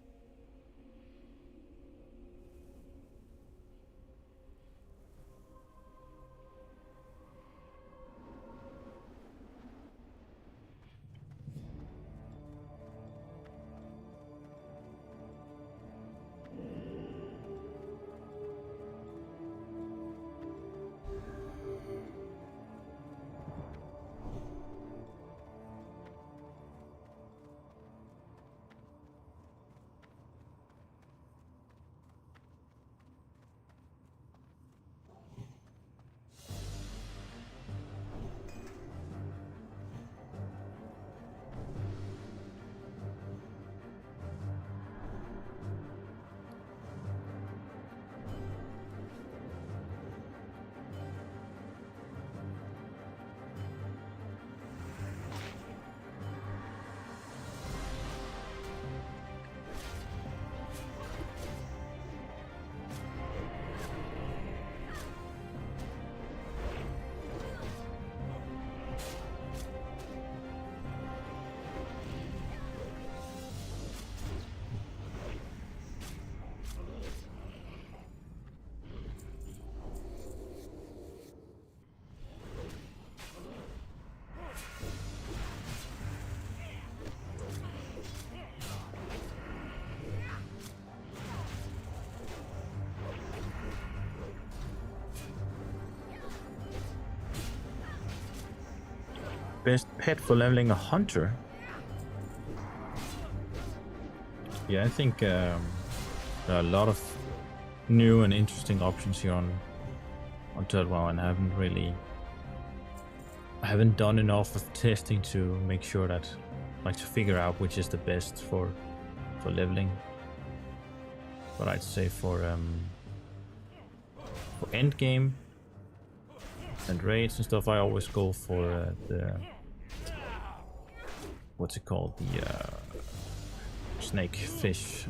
Best pet for leveling a hunter? Yeah, I think there are a lot of new and interesting options here on TurtleWoW, and I haven't done enough of testing to make sure that, like, to figure out which is the best for leveling. But I'd say for end game and raids and stuff, I always go for the, what's it called, the snakefish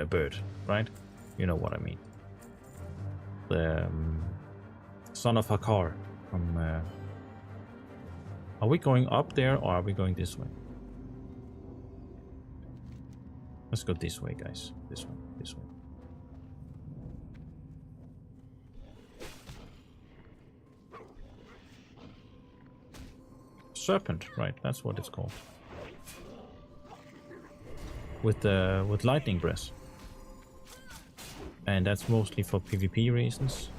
bird, right? You know what I mean. The Son of Hakar from... Are we going up there or are we going this way? Let's go this way, guys. This way, this way. Serpent, right? That's what it's called. With lightning breath. And that's mostly for PvP reasons.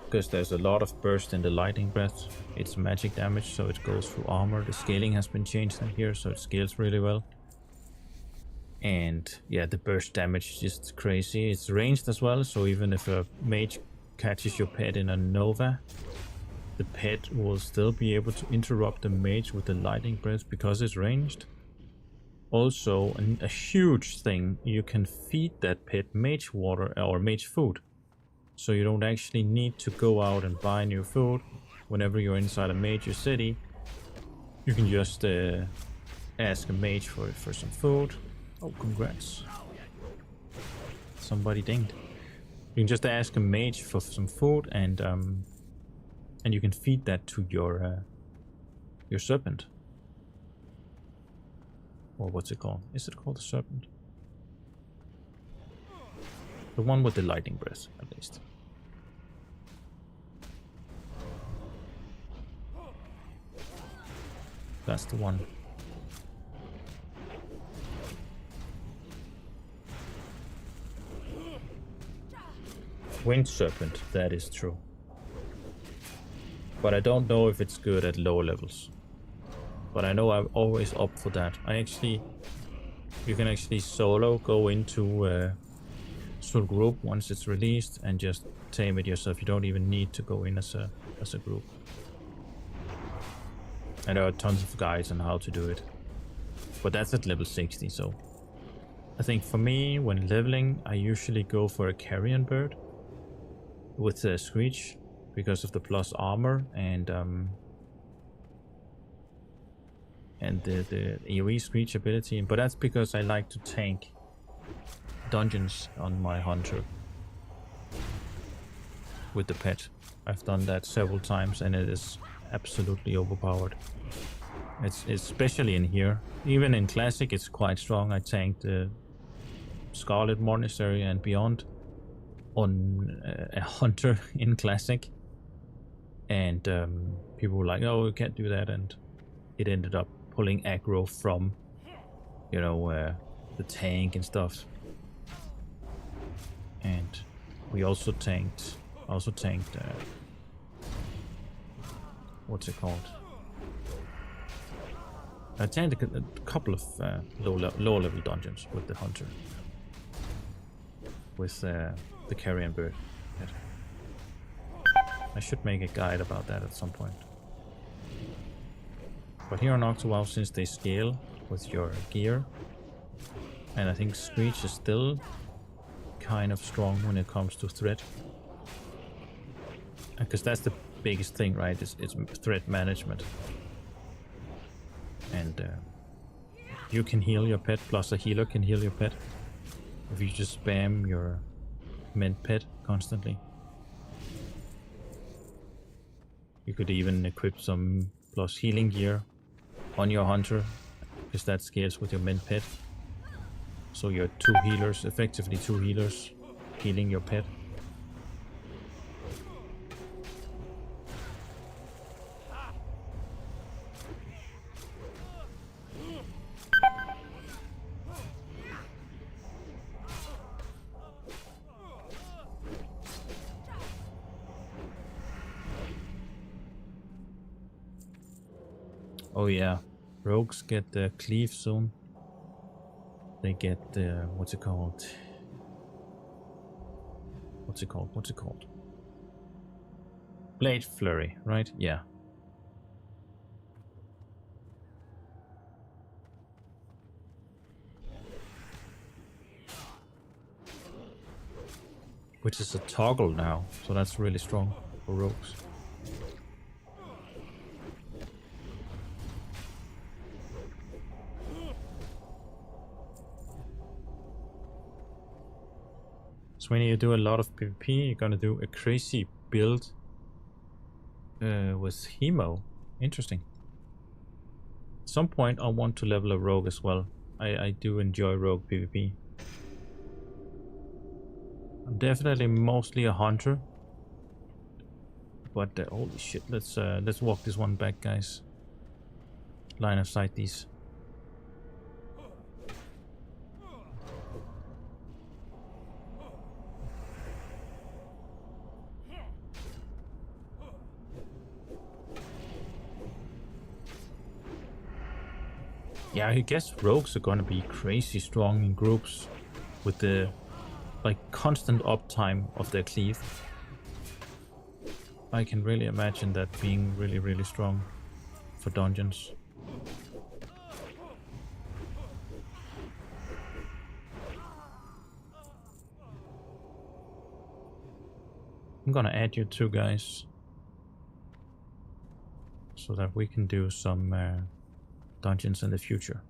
Because there's a lot of burst in the lightning breath. It's magic damage, so it goes through armor. The scaling has been changed in here, so it scales really well. And yeah, the burst damage is just crazy. It's ranged as well, so even if a mage catches your pet in a Nova, the pet will still be able to interrupt the mage with the lightning breath because it's ranged. Also, a huge thing, you can feed that pet mage water or mage food. So you don't actually need to go out and buy new food. Whenever you're inside a major city, you can just ask a mage for some food. Oh, congrats. Somebody dinged. You can just ask a mage for some food, and you can feed that to your serpent. Or what's it called? Is it called a serpent? The one with the lightning breath, at least. That's the one. Wind serpent, that is true. But I don't know if it's good at lower levels. But I know I'm always up for that. You can actually solo go into a group once it's released and just tame it yourself. You don't even need to go in as a group. And there are tons of guides on how to do it. But that's at level 60, so... I think for me, when leveling, I usually go for a carrion bird with a Screech because of the plus armor and the AoE Screech ability. But that's because I like to tank dungeons on my hunter with the pet. I've done that several times and it is absolutely overpowered. It's especially in here. Even in Classic it's quite strong. I tanked the Scarlet Monastery and beyond on a hunter in Classic, and people were like, "Oh, we can't do that," and it ended up pulling aggro from, you know, the tank and stuff. And we also tanked what's it called? I tanked a couple of lower level dungeons with the hunter, with the carrion bird. I should make a guide about that at some point. But here on OctoWoW, since they scale with your gear, and I think Screech is still kind of strong when it comes to threat, because that's the biggest thing, right? It's threat management. And you can heal your pet, plus a healer can heal your pet if you just spam your mint pet constantly. You could even equip some plus healing gear on your hunter, because that scales with your mint pet. So you're two healers, effectively two healers, healing your pet. Oh yeah, rogues get the cleave soon. They get the what's it called? What's it called? What's it called? Blade flurry, right? Yeah. Which is a toggle now, so that's really strong for rogues. So when you do a lot of PvP, you're gonna do a crazy build with Hemo. Interesting. At some point I want to level a rogue as well. I do enjoy rogue PvP. I'm definitely mostly a hunter. But holy shit, let's walk this one back, guys. Line of sight these. Yeah, I guess rogues are gonna be crazy strong in groups with the like constant uptime of their cleave. I can really imagine that being really, really strong for dungeons. I'm gonna add you two guys so that we can do some dungeons in the future.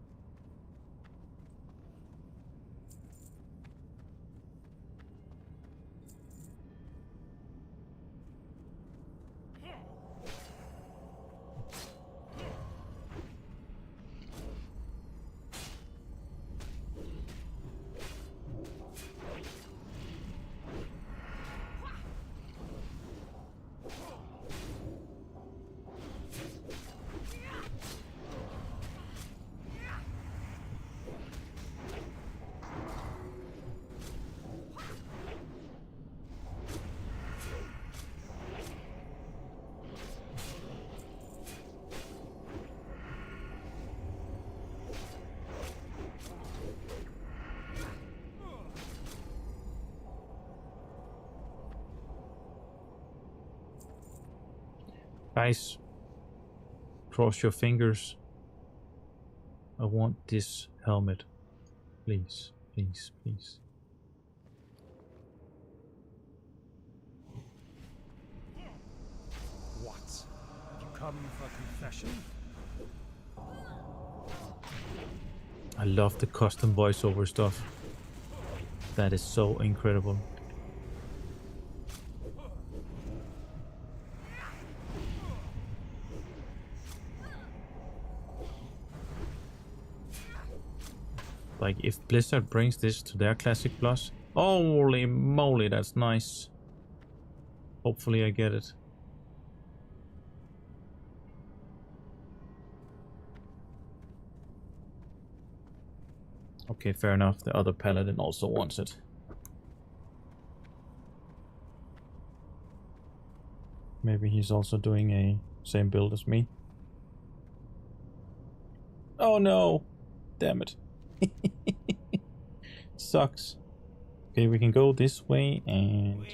Guys, cross your fingers. I want this helmet. Please, please, please. What? Have you come for confession? I love the custom voiceover stuff. That is so incredible. Like, if Blizzard brings this to their Classic Plus, holy moly, that's nice. Hopefully I get it. Okay, fair enough. The other Paladin also wants it. Maybe he's also doing a same build as me. Oh no! Damn it. Sucks. Okay, we can go this way and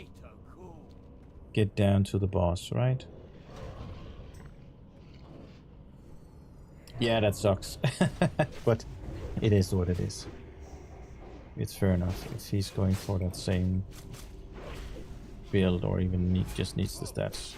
get down to the boss, right? Yeah, that sucks. But it is what it is. It's fair enough if he's going for that same build or even just needs the stats.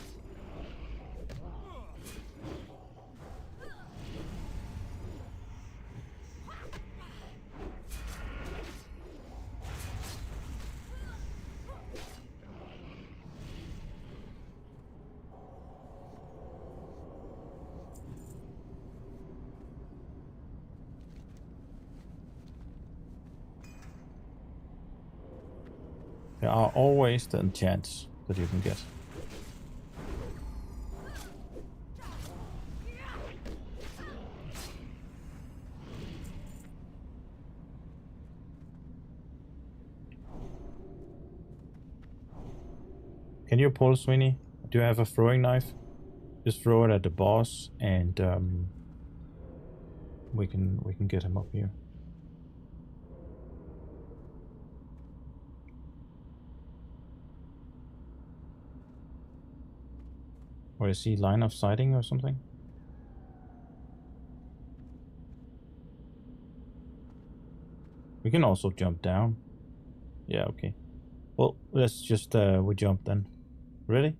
There are always the enchants that you can get. Can you pull, Sweeney? Do you have a throwing knife? Just throw it at the boss and we can get him up here. Or is he line of sighting or something? We can also jump down. Yeah, okay. Well, let's just we jump then. Ready?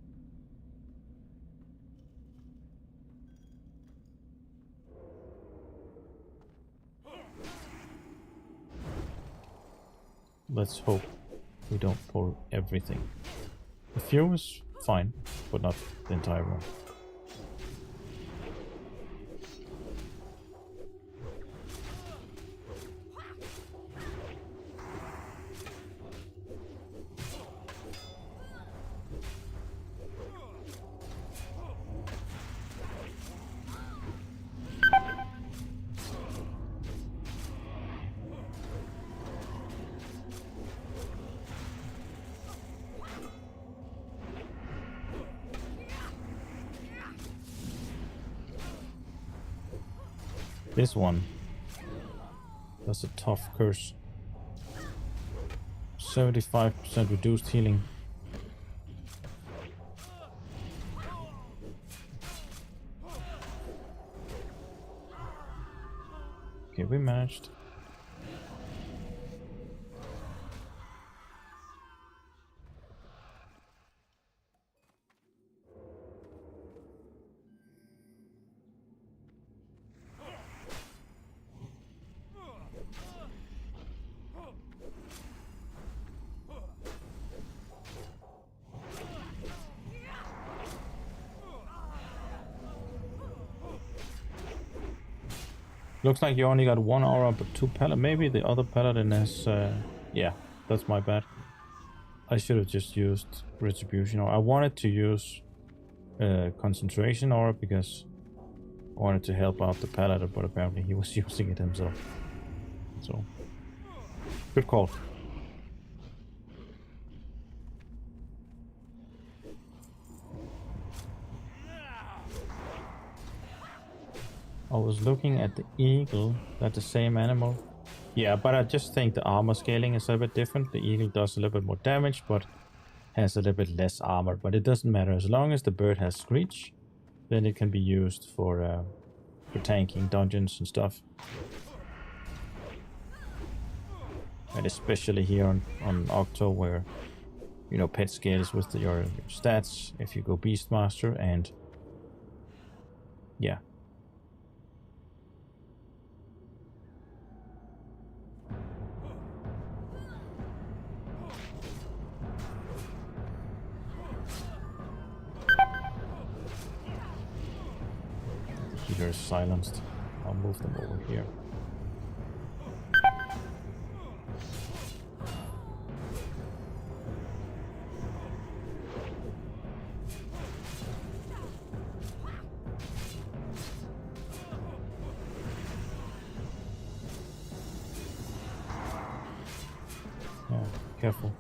Let's hope we don't pour everything. The fuel is fine, but not the entire one. This one, that's a tough curse. 75% reduced healing. Okay, we managed. Looks like you only got one aura, but two paladin. Maybe the other paladin is. Yeah, that's my bad. I should have just used retribution, or I wanted to use concentration aura because I wanted to help out the paladin, but apparently he was using it himself. So, good call. I was looking at the eagle. That's the same animal. Yeah, but I just think the armor scaling is a bit different. The eagle does a little bit more damage, but has a little bit less armor. But it doesn't matter. As long as the bird has screech, then it can be used for tanking dungeons and stuff. And especially here on Octo, where, you know, pet scales with your stats if you go Beastmaster, and yeah. The healer is silenced. I'll move them over here. Yeah, careful.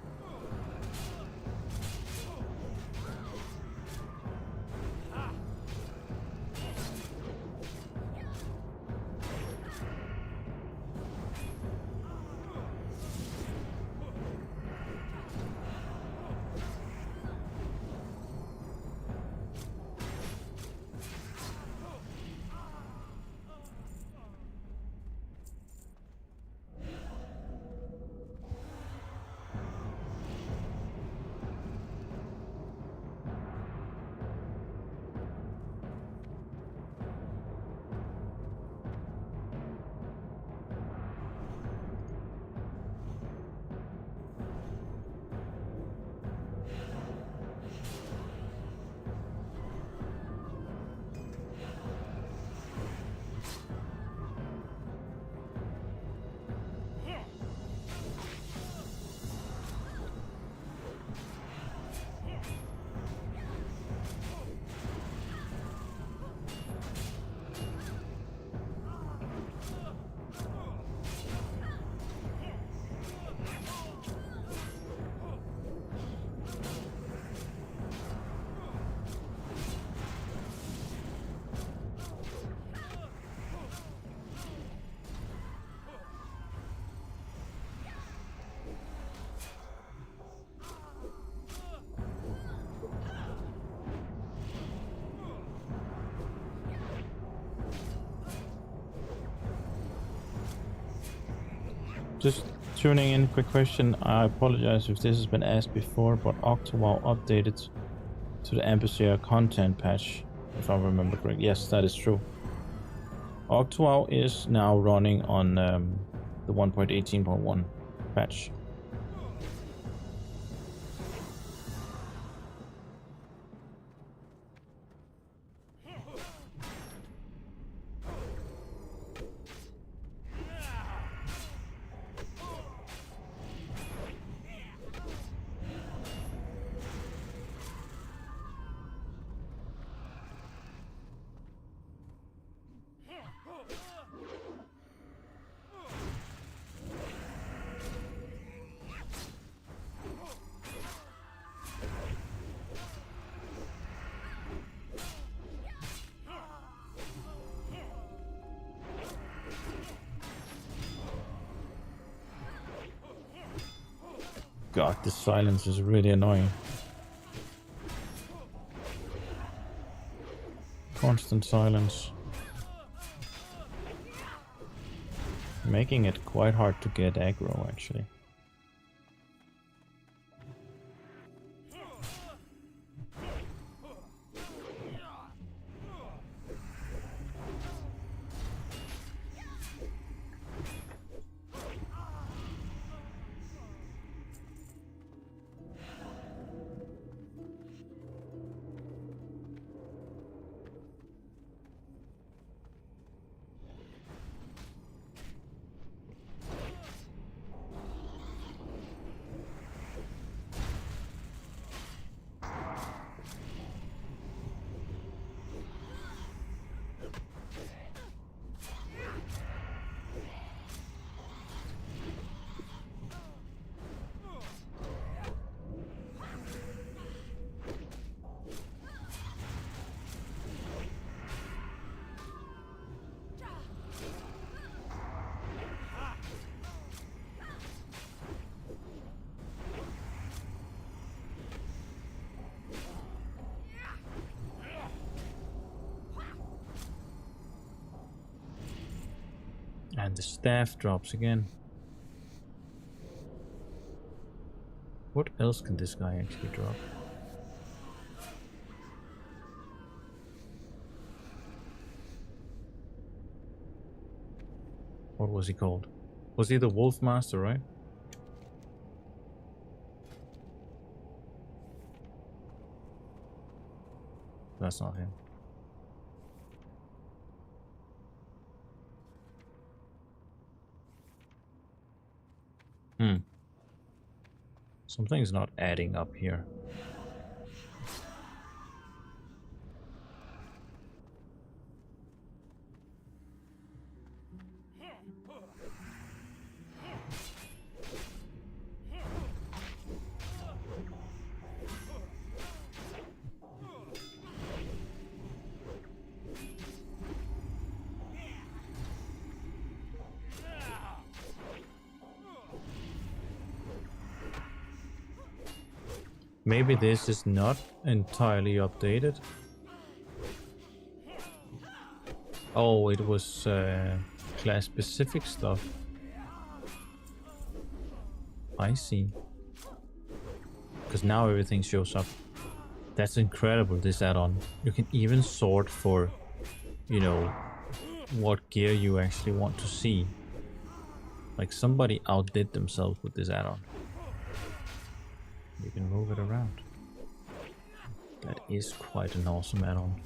Just tuning in, quick question. I apologize if this has been asked before, but OctoWoW updated to the Ambassador content patch, if I remember correctly. Yes, that is true. OctoWoW is now running on the 1.18.1 patch. God, this silence is really annoying. Constant silence. Making it quite hard to get aggro, actually. And the staff drops again. What else can this guy actually drop? What was he called? Was he the Wolf Master, right? That's not him. Something's not adding up here. Maybe this is not entirely updated. Oh, it was class specific stuff. I see. Because now everything shows up. That's incredible, this add-on. You can even sort for, you know, what gear you actually want to see. Like somebody outdid themselves with this add-on. You can move it around. That is quite an awesome add-on.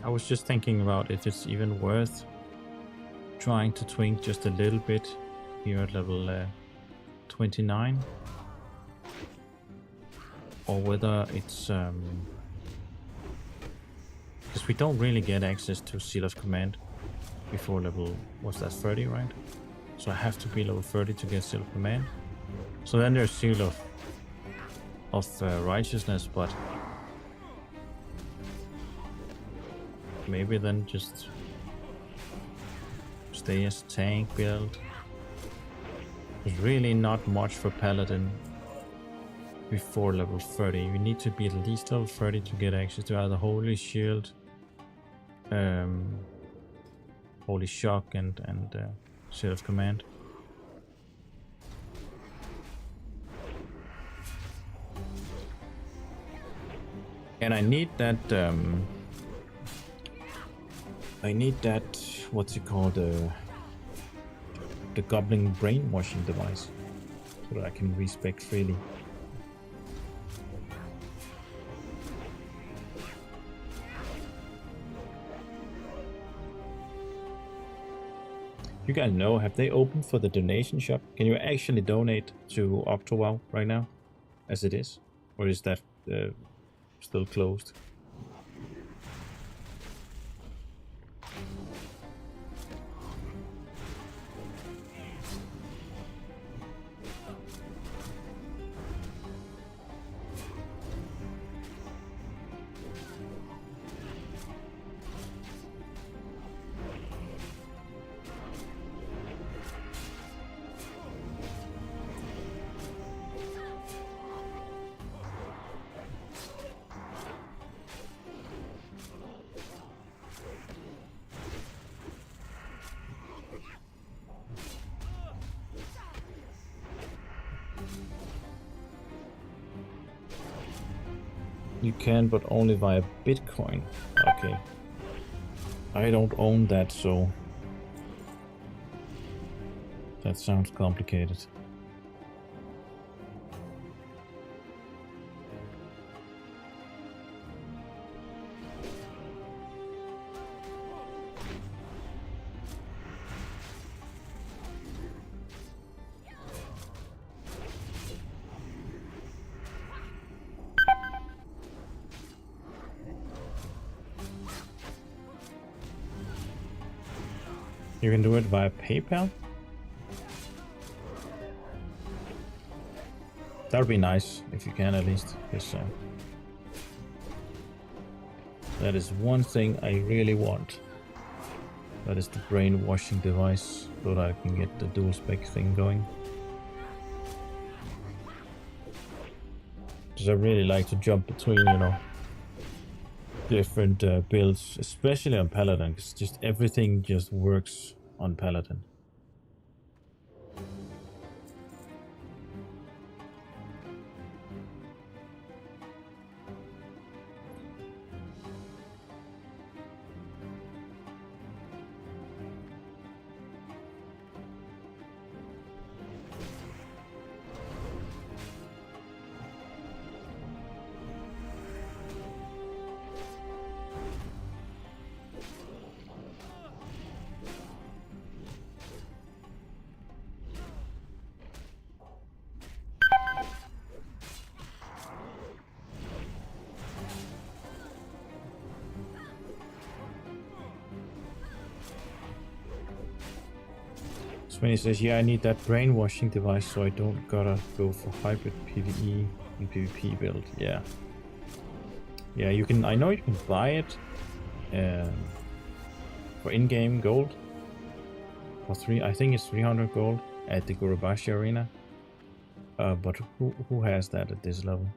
I was just thinking about if it's even worth trying to twink just a little bit here at level 29, or whether it's because we don't really get access to Seal of Command before level, what's that, 30, right? So I have to be level 30 to get Seal of Command. So then there's Seal of Righteousness, but maybe then just stay as tank build. There's really not much for Paladin before level 30. You need to be at least level 30 to get access to either Holy Shield, Holy Shock, and Seal of Command. And I need that. What's it called? The Goblin brainwashing device, so that I can respec freely. You guys know, have they opened for the donation shop? Can you actually donate to OctoWoW right now, as it is? Or is that still closed? You can, but only via Bitcoin. Okay. I don't own that, so that sounds complicated. You can do it via PayPal? That would be nice, if you can at least. Because, that is one thing I really want. That is the brainwashing device, so that I can get the dual spec thing going. Because I really like to jump between, you know, different builds, especially on Paladin, because just everything just works on Paladin. When he says, yeah, I need that brainwashing device so I don't gotta go for hybrid PvE and PvP build. Yeah. Yeah, you can, I know you can buy it for in-game gold. For I think it's 300 gold at the Gurubashi Arena. But who has that at this level?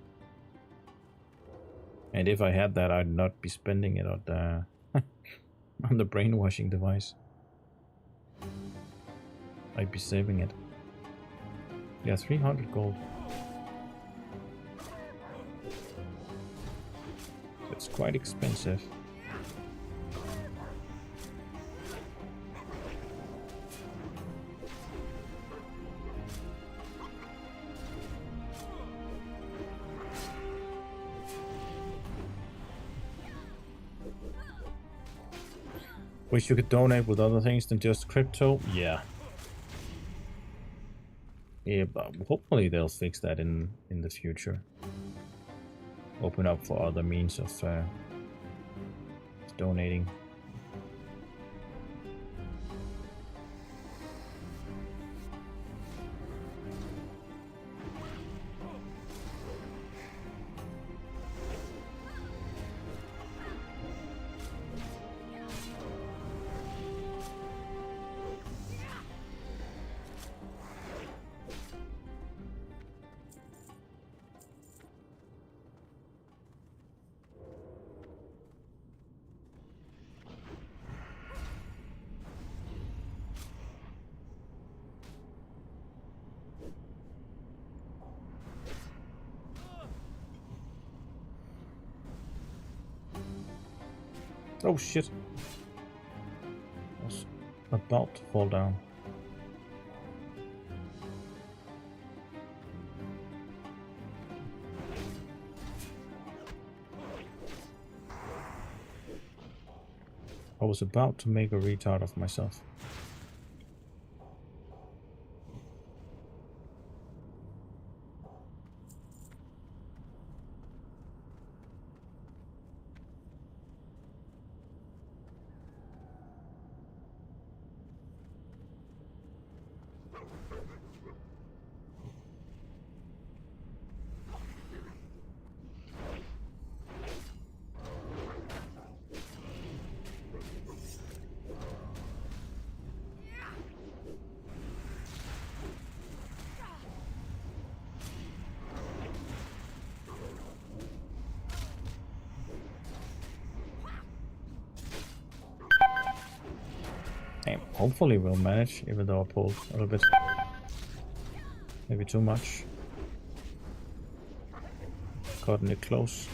And if I had that, I'd not be spending it on the, on the brainwashing device. I'd be saving it. Yeah, 300 gold. It's quite expensive. Wish you could donate with other things than just crypto. Yeah. Yeah, but hopefully they'll fix that in the future. Open up for other means of donating. Oh shit. I was about to fall down. I was about to make a retard of myself. Hopefully we'll manage, even though I pulled a little bit. Maybe too much. Cutting it close.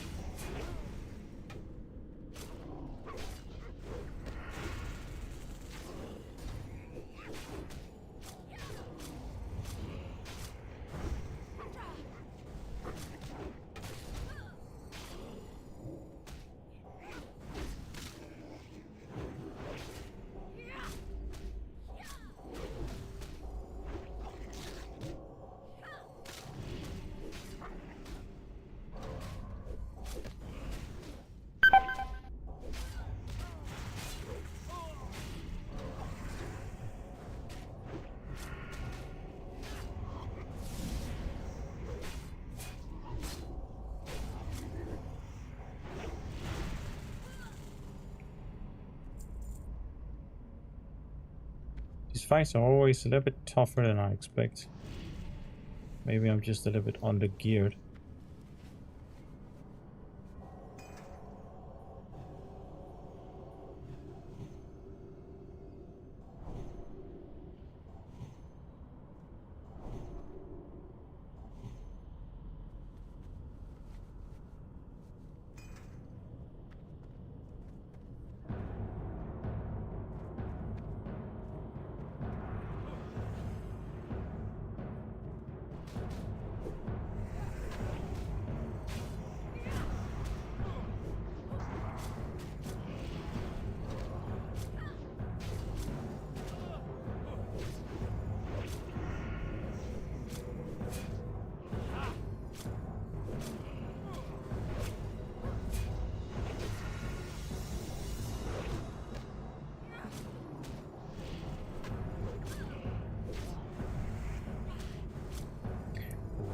These fights are always a little bit tougher than I expect. Maybe I'm just a little bit under-geared.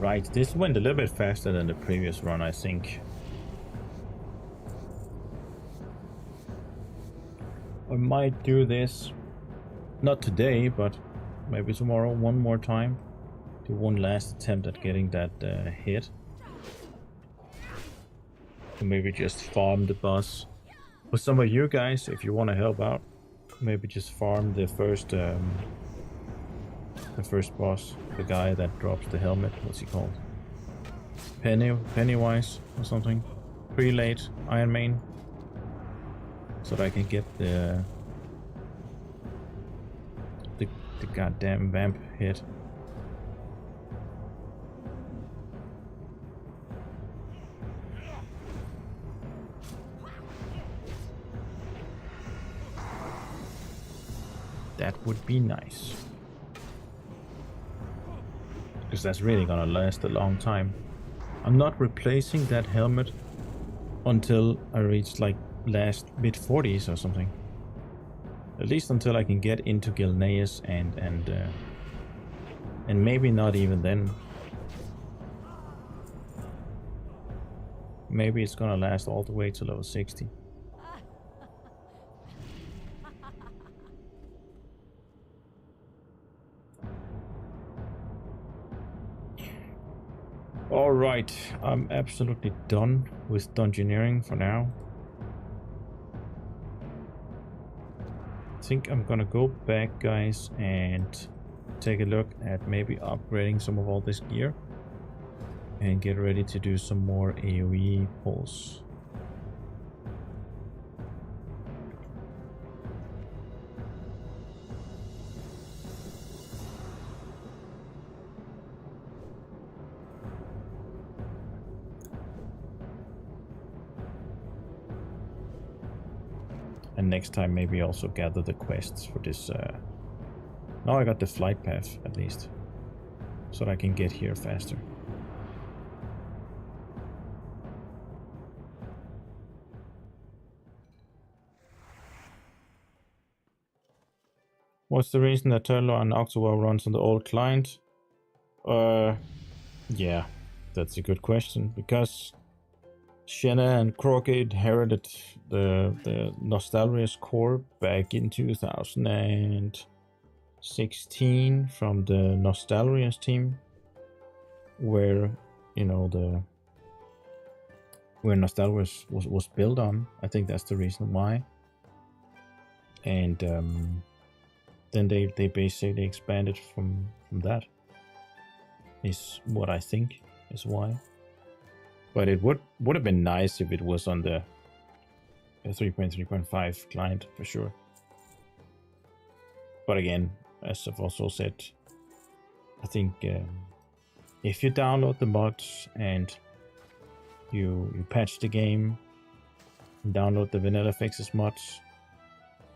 Right, this went a little bit faster than the previous run, I think. I might do this, not today, but maybe tomorrow, one more time. Do one last attempt at getting that hit. Or maybe just farm the boss. For some of you guys, if you want to help out, maybe just farm the first boss, the guy that drops the helmet. What's he called? Pennywise or something. Prelate Iron Main, so that I can get the goddamn vamp hit. That would be nice. Because that's really gonna last a long time. I'm not replacing that helmet until I reach like last mid-40s or something. At least until I can get into Gilneas and maybe not even then. Maybe it's gonna last all the way to level 60. Alright, I'm absolutely done with dungeoneering for now. I think I'm gonna go back, guys, and take a look at maybe upgrading some of all this gear and get ready to do some more AoE pulls. And next time maybe also gather the quests for this. Now I got the flight path at least, so that I can get here faster. What's the reason that TurtleWoW and OctoWoW runs on the old client? Yeah, that's a good question. Because Shenna and Crockett inherited the Nostalria's core back in 2016 from the Nostalria's team, where where Nostalria was built on. I think that's the reason why. And then they basically expanded from that. Is what I think is why. But it would have been nice if it was on the 3.3.5 client for sure. But again, as I've also said, I think if you download the mods and you patch the game, and download the vanilla fixes mods,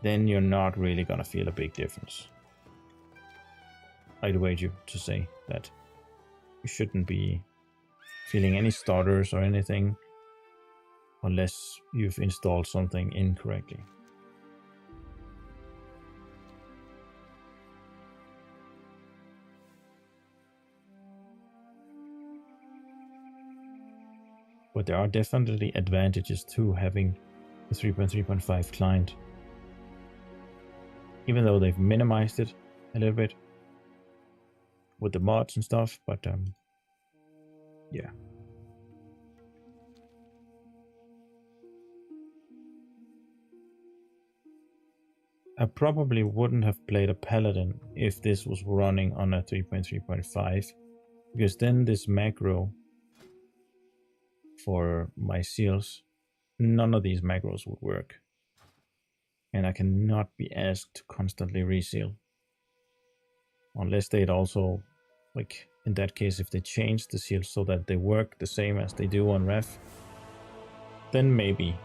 then you're not really gonna feel a big difference. I'd wager to say that you shouldn't be feeling any stutters or anything unless you've installed something incorrectly. But there are definitely advantages to having the 3.3.5 client. Even though they've minimized it a little bit with the mods and stuff, but yeah. I probably wouldn't have played a Paladin if this was running on a 3.3.5, because then this macro for my seals, none of these macros would work. And I cannot be asked to constantly reseal. Unless they'd also, like in that case, if they change the seals so that they work the same as they do on Ref, then maybe.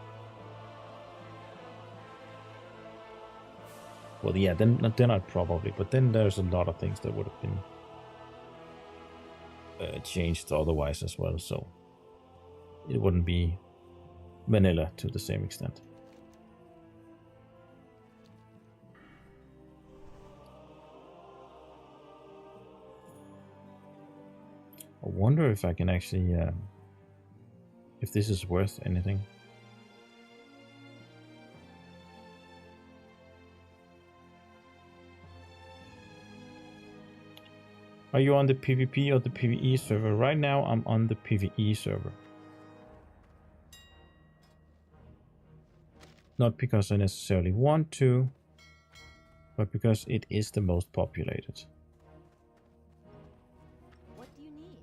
Well, yeah, then I'd probably, but then there's a lot of things that would have been changed otherwise as well, so it wouldn't be vanilla to the same extent. I wonder if I can actually, if this is worth anything. Are you on the PvP or the PvE server? Right now I'm on the PvE server. Not because I necessarily want to, but because it is the most populated. What do you need?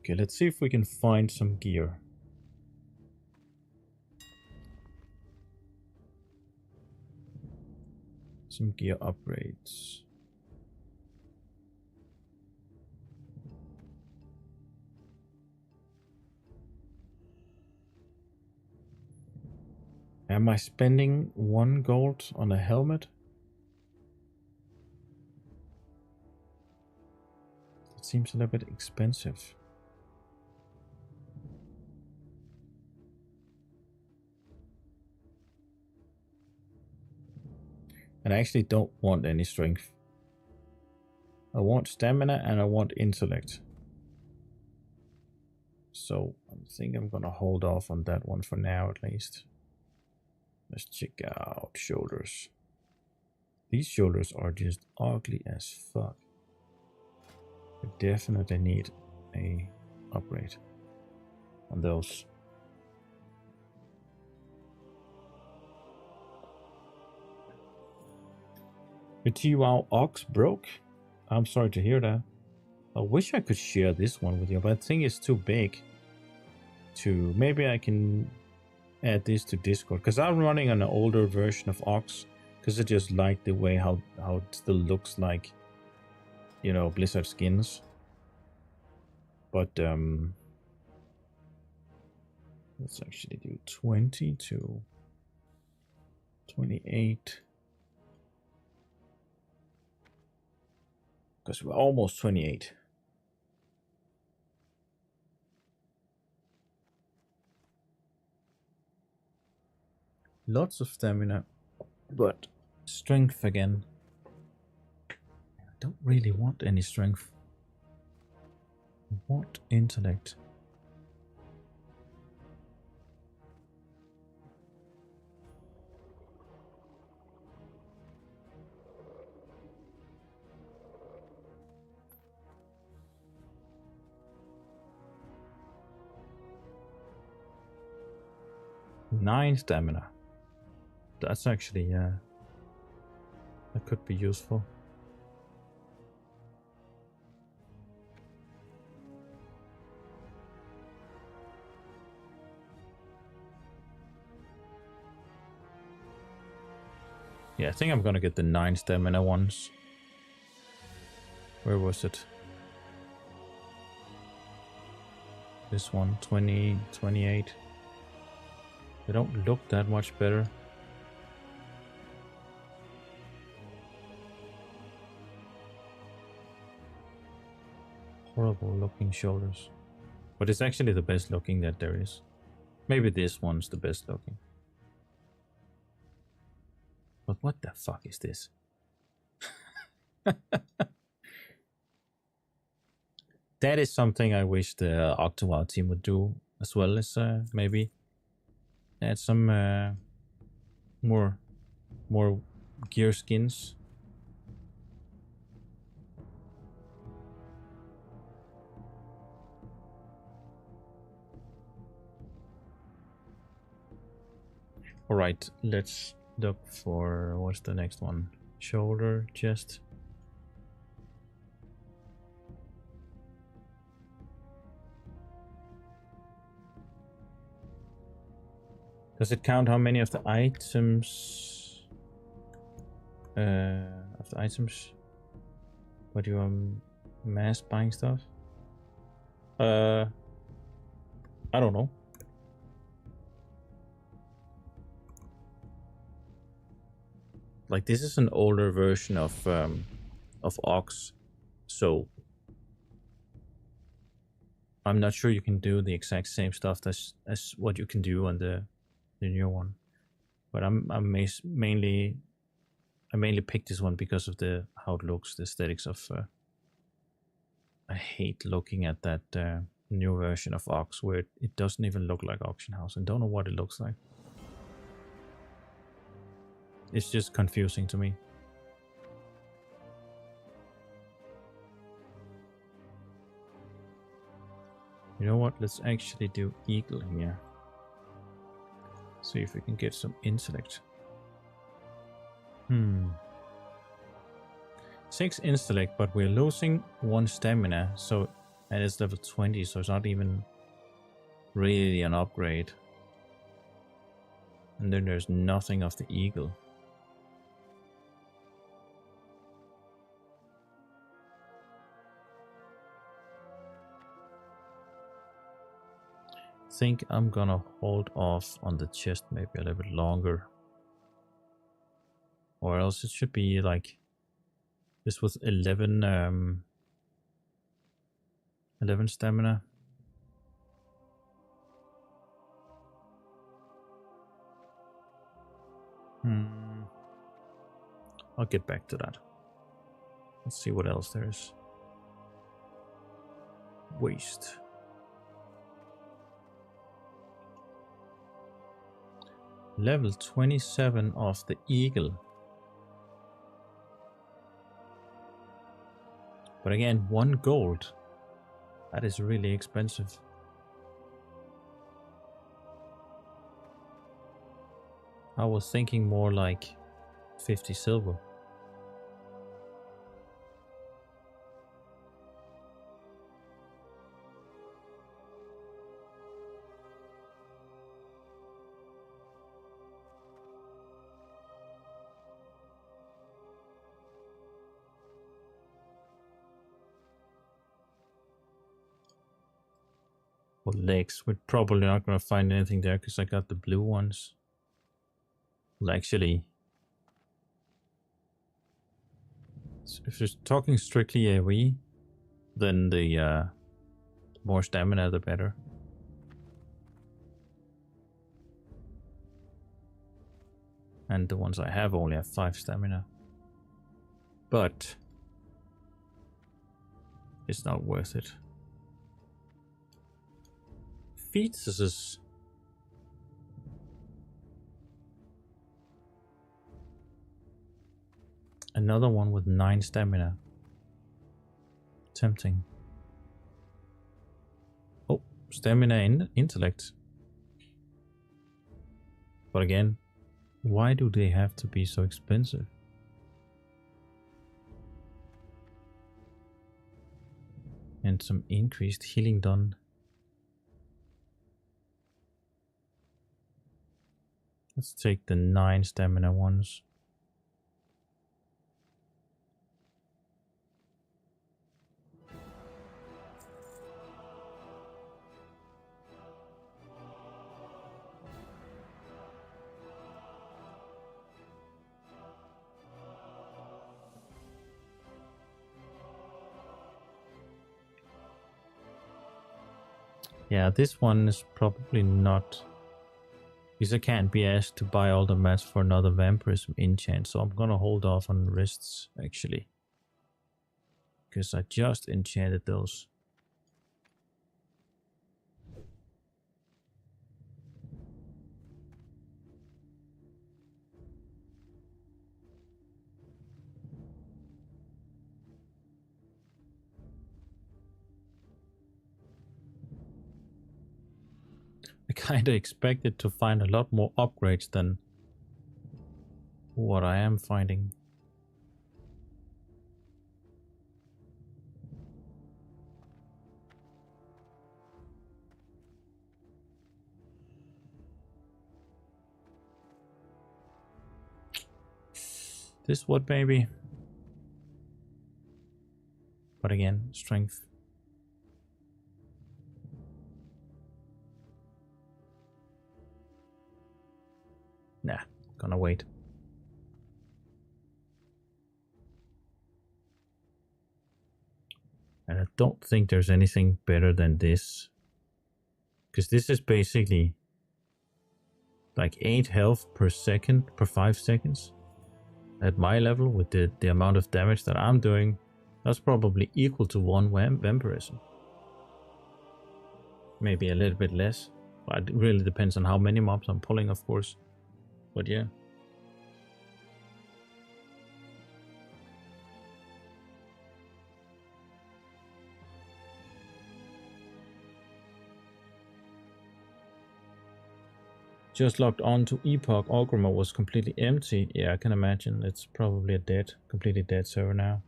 Okay, let's see if we can find some gear. Some gear upgrades. Am I spending 1 gold on a helmet? It seems a little bit expensive. And I actually don't want any strength. I want stamina and I want intellect. So I think I'm gonna hold off on that one for now at least. Let's check out shoulders. These shoulders are just ugly as fuck. I definitely need a upgrade on those. The TurtleWoW Ox broke? I'm sorry to hear that. I wish I could share this one with you, but I think it's too big to... Maybe I can add this to Discord, because I'm running an older version of Ox, because I just like the way how it still looks like, you know, Blizzard skins. But let's actually do 20 to 28. Because we're almost 28. Lots of stamina, but strength again. I don't really want any strength. I want intellect. Nine stamina. That's actually, that could be useful. Yeah, I think I'm gonna get the 9 stamina ones. Where was it? This one, 20, 28. They don't look that much better. Horrible looking shoulders. But it's actually the best looking that there is. Maybe this one's the best looking. But what the fuck is this? That is something I wish the OctoWoW team would do as well, as maybe add some more gear skins. All right, let's look for what's the next one? Shoulder, chest. Does it count how many of the items? What do you mass buying stuff? I don't know. Like, this is an older version of Ox, so I'm not sure you can do the exact same stuff as what you can do on the new one. But I mainly picked this one because of how it looks, the aesthetics of. I hate looking at that new version of Ox where it doesn't even look like Auction House. I don't know what it looks like. It's just confusing to me. You know what? Let's actually do Eagle here. See if we can get some intellect. 6 intellect, but we're losing 1 stamina, so and it's level 20, so it's not even really an upgrade. And then there's nothing of the Eagle. think I'm gonna hold off on the chest maybe a little bit longer. Or else it should be like this was 11 11 stamina. I'll get back to that. Let's see what else there is. Waste. Level 27 of the Eagle. But again, 1 gold. That is really expensive. I was thinking more like 50 silver. Or legs. We're probably not going to find anything there because I got the blue ones. Well, actually, if you're talking strictly AoE, then the more stamina the better. And the ones I have only have 5 stamina. But it's not worth it. Fetuses. Another one with 9 stamina. Tempting. Oh, stamina and intellect. But again, why do they have to be so expensive? And some increased healing done. Let's take the 9 stamina ones. Yeah, this one is probably not, because I can't be asked to buy all the mats for another vampirism enchant, so I'm gonna hold off on wrists actually, because I just enchanted those. I kinda expected to find a lot more upgrades than what I am finding. This would maybe. But again, strength. Nah, gonna wait. And I don't think there's anything better than this. Because this is basically like 8 health per second, per 5 seconds. At my level, with the amount of damage that I'm doing, that's probably equal to 1 vampirism. Maybe a little bit less. But it really depends on how many mobs I'm pulling, of course. But yeah. Just logged on to Epoch. Orgrimmar was completely empty. Yeah, I can imagine. It's probably a completely dead server now.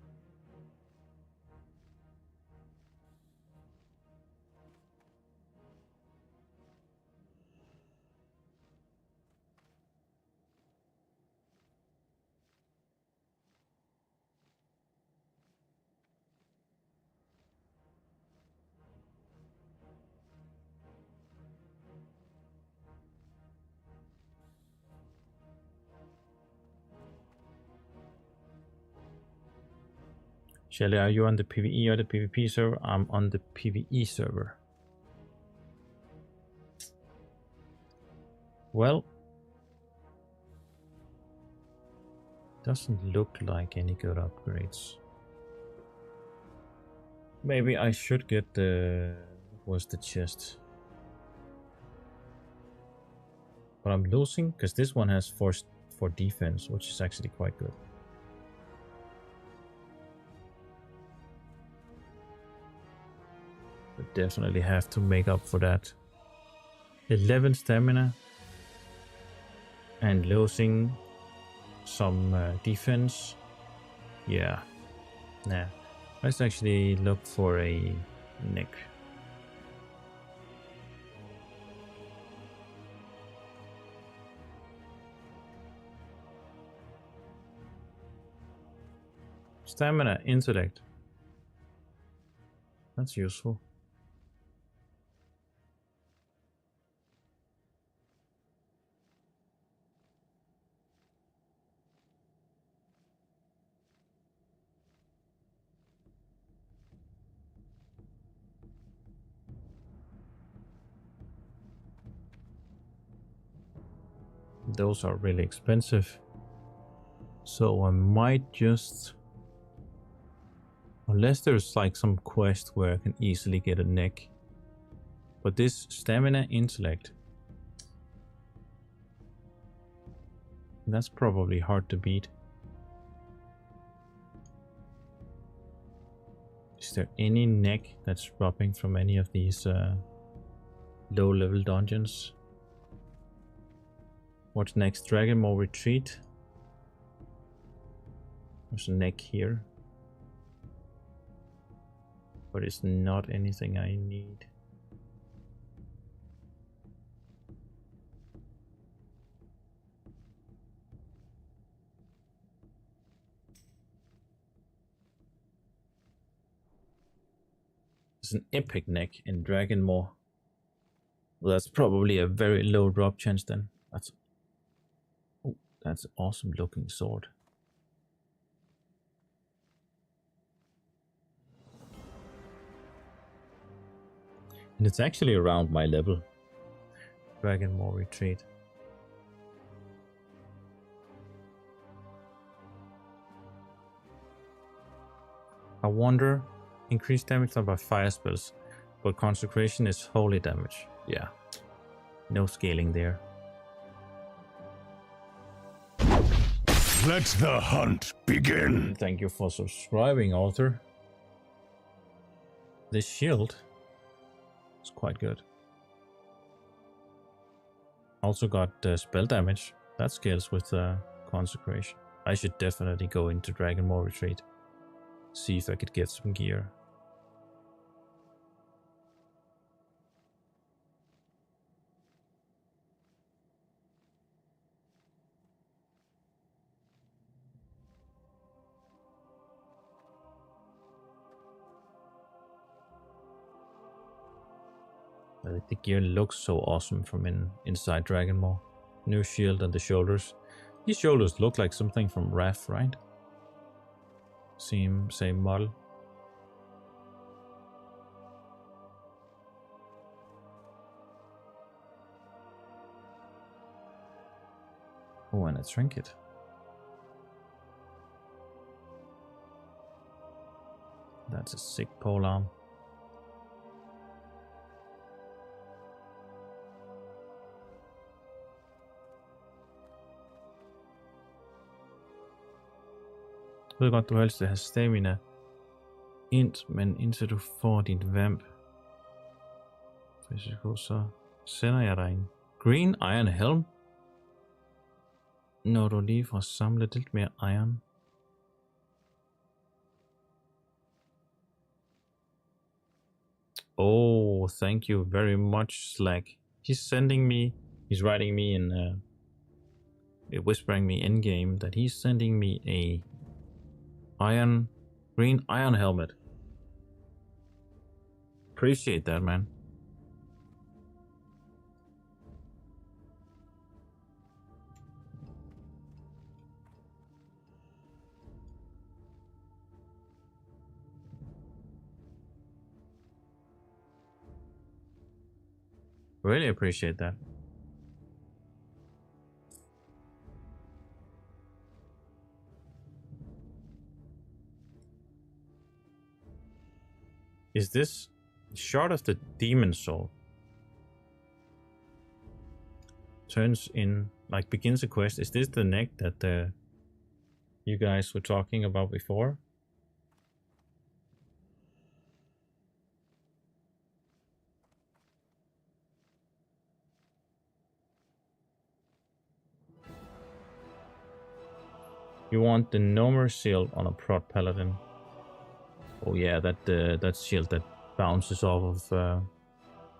Shelly, are you on the PvE or the PvP server? I'm on the PvE server. Well, doesn't look like any good upgrades. Maybe I should get the... what was the chest? But I'm losing because this one has force for defense, which is actually quite good. But definitely have to make up for that. 11 stamina and losing some defense. Yeah, nah. Let's actually look for a neck. Stamina, intellect. That's useful. Those are really expensive. So I might just... unless there's like some quest where I can easily get a neck. But this stamina, intellect, that's probably hard to beat. Is there any neck that's dropping from any of these low level dungeons? What's next? Dragonmaw Retreat. There's a neck here. But it's not anything I need. There's an epic neck in Dragonmaw. Well, that's probably a very low drop chance then. That's an awesome looking sword. And it's actually around my level. Dragonmaw Retreat. I wonder, increased damage done by fire spells, but consecration is holy damage. Yeah, no scaling there. Let the hunt begin. Thank you for subscribing, Arthur. This shield is quite good. Also got spell damage. That scales with consecration. I should definitely go into Dragonmaw Retreat. See if I could get some gear. The gear looks so awesome from inside Dragonmaw. New shield on the shoulders. These shoulders look like something from Wrath, right? Same model. Oh, and a trinket. That's a sick polearm. Jeg ved godt, du helst vil have stamina int, men indtil du får dit vamp, så sender jeg dig en Green Iron Helm, når du lige får samlet lidt mere iron. Oh, thank you very much, Slack. He's writing me in, whispering me in game that he's sending me a green iron helmet. Appreciate that, man. Really appreciate that. Is this Shard of the Demon Soul? Turns in, like, begins a quest. Is this the neck that you guys were talking about before? You want the Nomer shield on a prot paladin. Oh yeah, that shield that bounces off of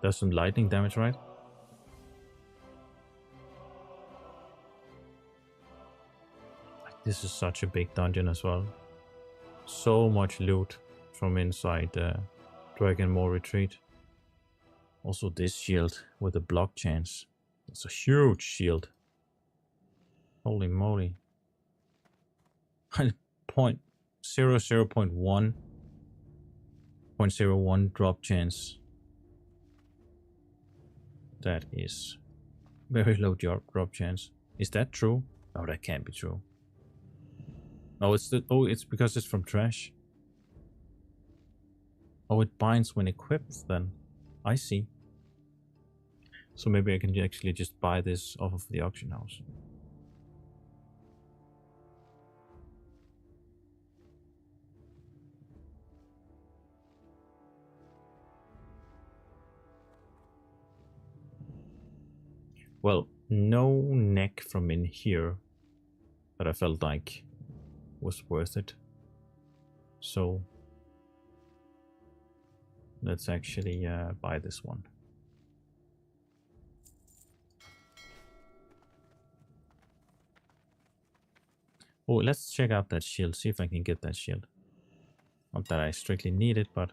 does some lightning damage, right? This is such a big dungeon as well. So much loot from inside Dragon Maw Retreat. Also this shield with a block chance. It's a huge shield. Holy moly. 0.01 drop chance. That is very low drop chance. Is that true? No, that can't be true. Oh, it's because it's from trash. Oh, it binds when equipped then. I see. So maybe I can actually just buy this off of the auction house. Well, no neck from in here that I felt like was worth it. So let's actually buy this one. Oh, let's check out that shield, see if I can get that shield. Not that I strictly need it, but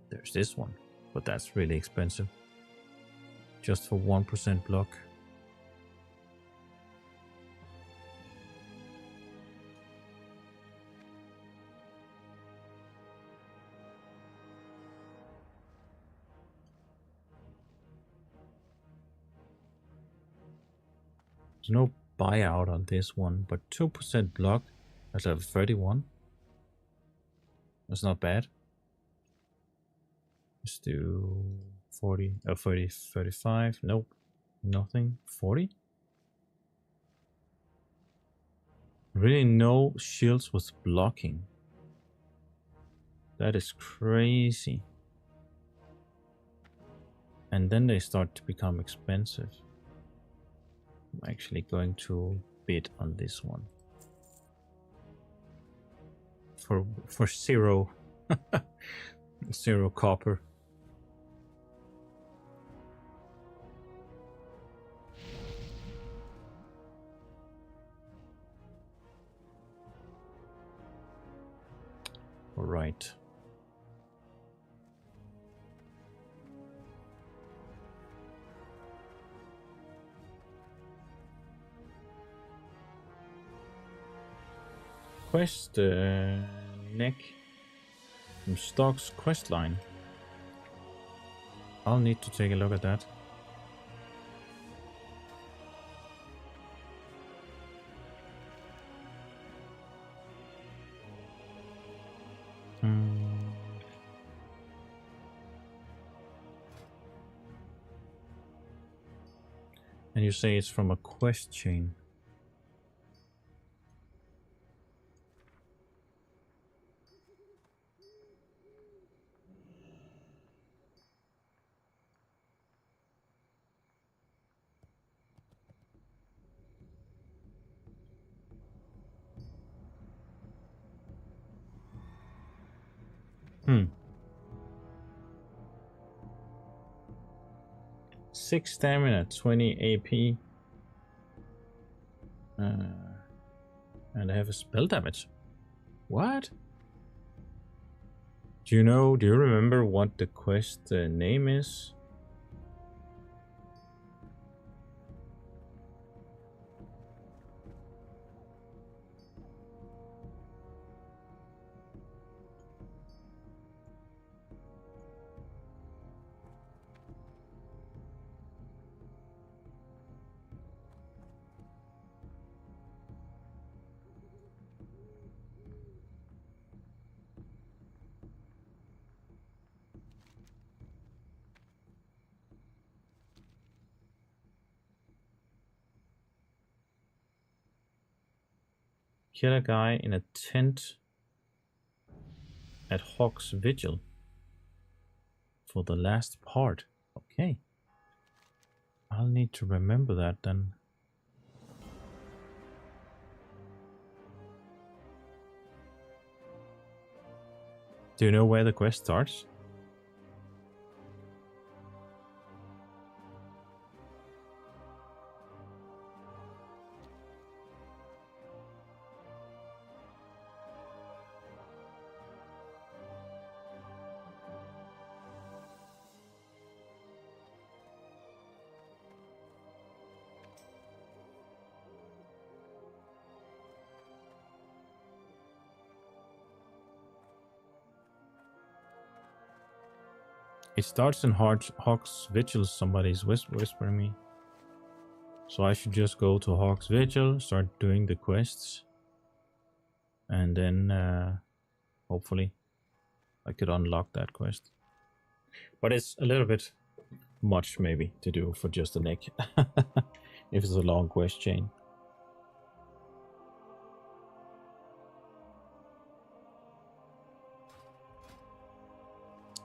there's this one, but that's really expensive. Just for 1% block. There's no buyout on this one, but 2% block at level 31. That's not bad. Let's do 40, 30, 35. Nope, nothing. 40? Really no shields with blocking. That is crazy. And then they start to become expensive. I'm actually going to bid on this one. For 0 copper. All right. Quest neck from Stock's quest line. I'll need to take a look at that. And you say it's from a quest chain. Hmm. 6 stamina, 20 AP. And I have a spell damage. What? Do you remember what the quest name is? Kill a guy in a tent at Hawk's Vigil for the last part. Okay. I'll need to remember that then. Do you know where the quest starts? It starts in Hawk's Vigil, somebody's whispering me. So I should just go to Hawk's Vigil, start doing the quests. And then hopefully I could unlock that quest. But it's a little bit much maybe to do for just a neck. If it's a long quest chain.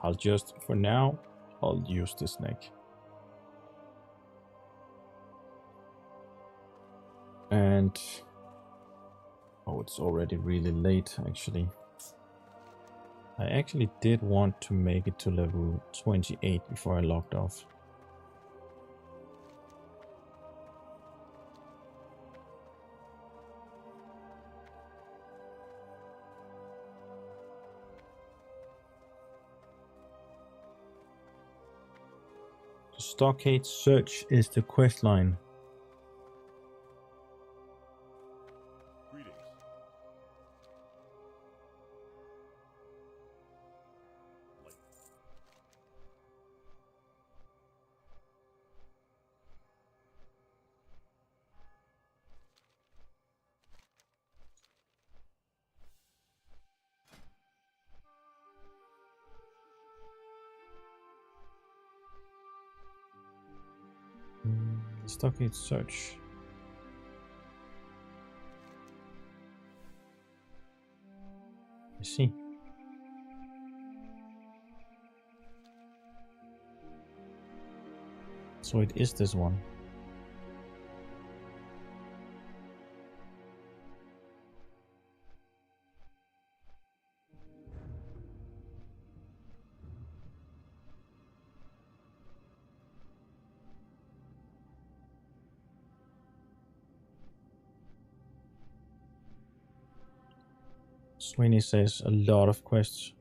I'll just, for now, I'll use this neck. And, oh, it's already really late, actually. I actually did want to make it to level 28 before I logged off. The Stockade Search is the quest line. Greetings. The Stockade Search. I see. So it is this one. Sweeney says a lot of quests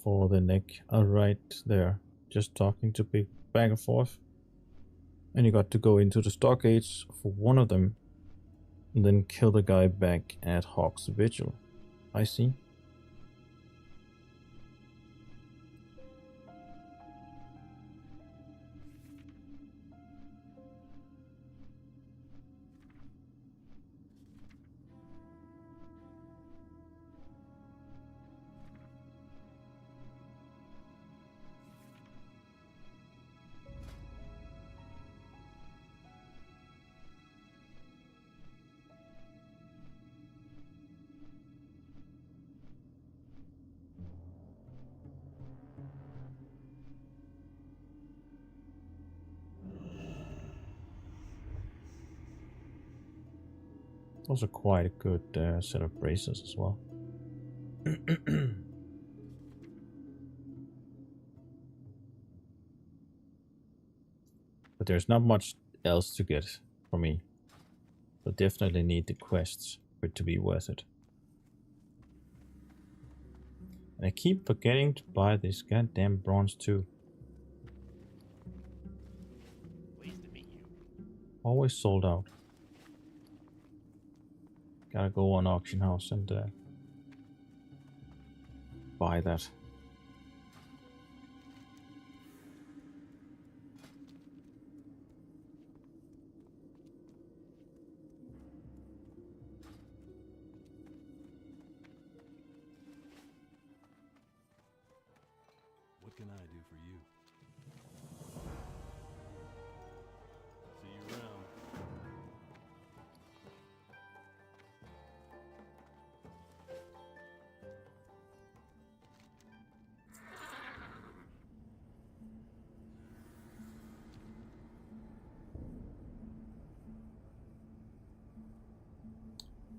for the neck are right there. Just talking to big back and forth. And you got to go into the stockades for one of them. And then kill the guy back at Hawk's Vigil. I see. Those are quite a good set of braces as well. But there's not much else to get for me. So definitely need the quests for it to be worth it. And I keep forgetting to buy this goddamn bronze too. Pleased to meet you. Always sold out. Gotta go on auction house and buy that. What can I do for you? See you around.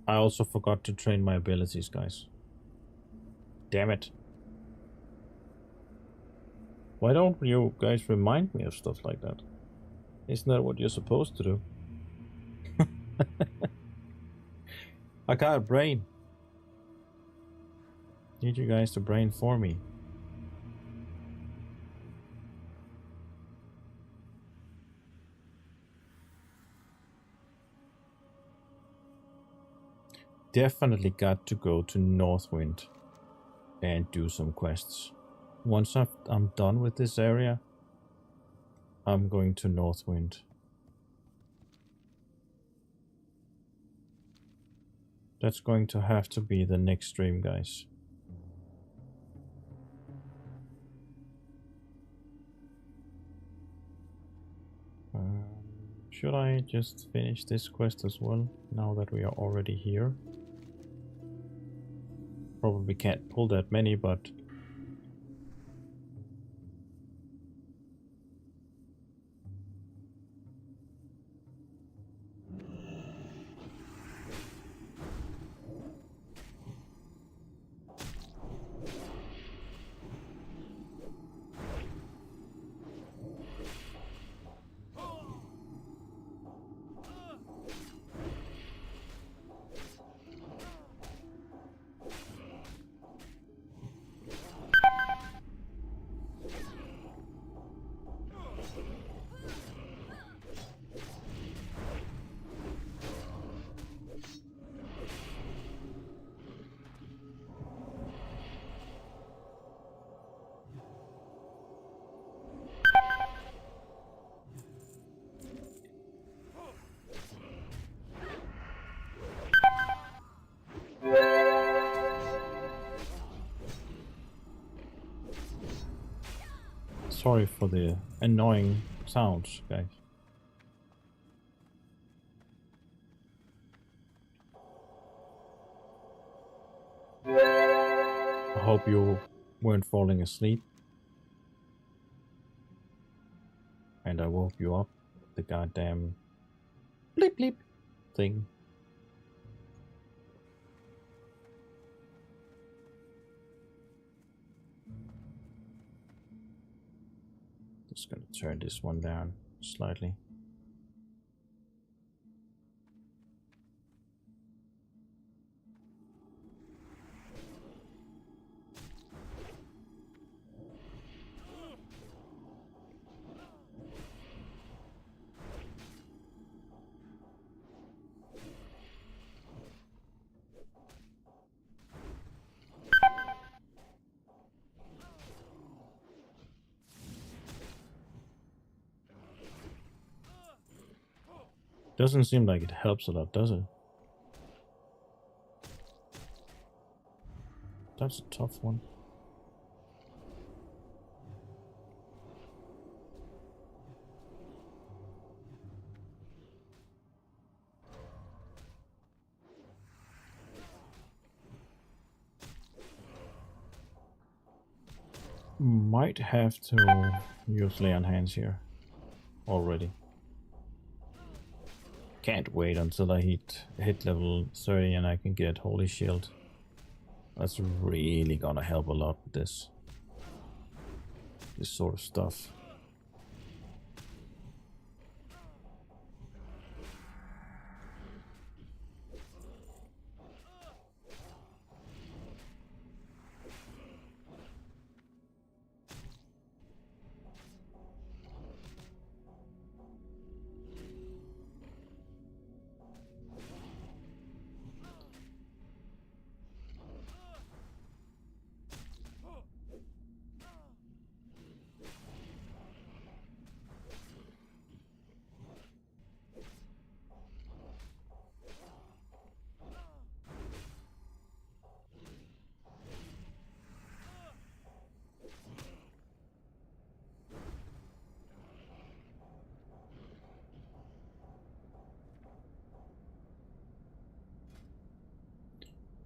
I also forgot to train my abilities, guys. Damn it. Why don't you guys remind me of stuff like that? Isn't that what you're supposed to do? I got a brain. Need you guys to brain for me. Definitely got to go to Northwind and do some quests. Once I'm done with this area, I'm going to Northwind. That's going to have to be the next stream, guys. Should I just finish this quest as well, now that we are already here? Probably can't pull that many, but... Sorry for the annoying sounds, guys. I hope you weren't falling asleep. And I woke you up with the goddamn bleep bleep thing. Just gonna turn this one down slightly. Doesn't seem like it helps a lot, does it? That's a tough one. Might have to use Lay on Hands here already. Can't wait until I hit level 30 and I can get Holy Shield. That's really gonna help a lot with this sort of stuff.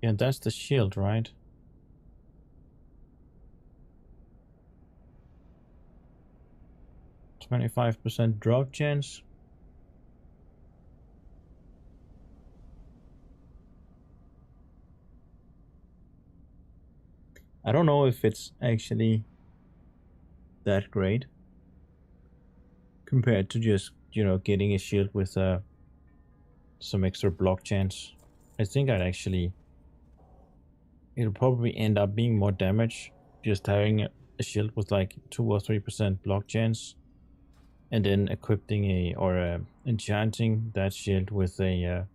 Yeah, that's the shield, right? 25% drop chance. I don't know if it's actually that great compared to just, you know, getting a shield with some extra block chance. I think it'll probably end up being more damage just having a shield with like 2 or 3% block chance, and then equipping enchanting that shield with a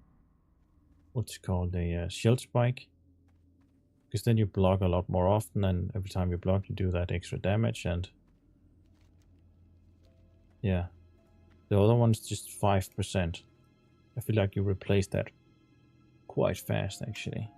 what's it called, a shield spike, because then you block a lot more often, and every time you block you do that extra damage. And yeah, the other one's just 5%. I feel like you replace that quite fast actually.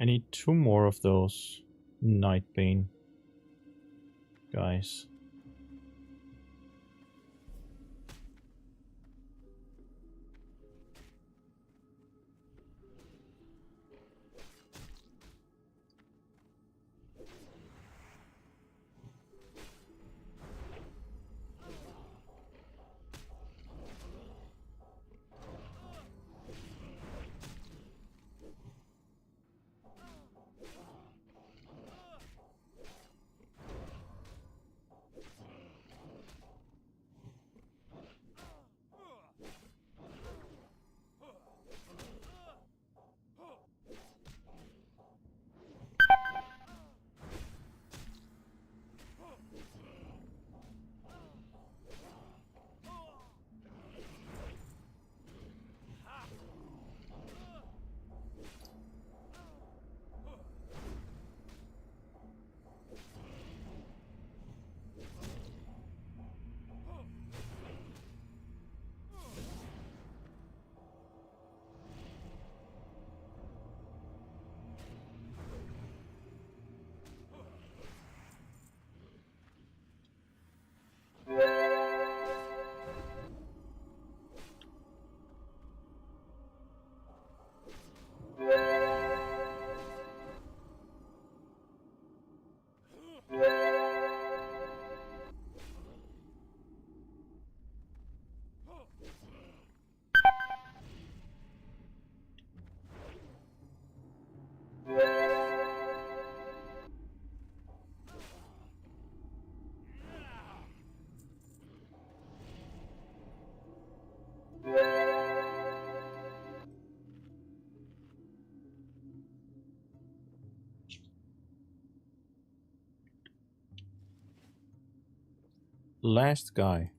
I need 2 more of those Nightbane guys. Last guy.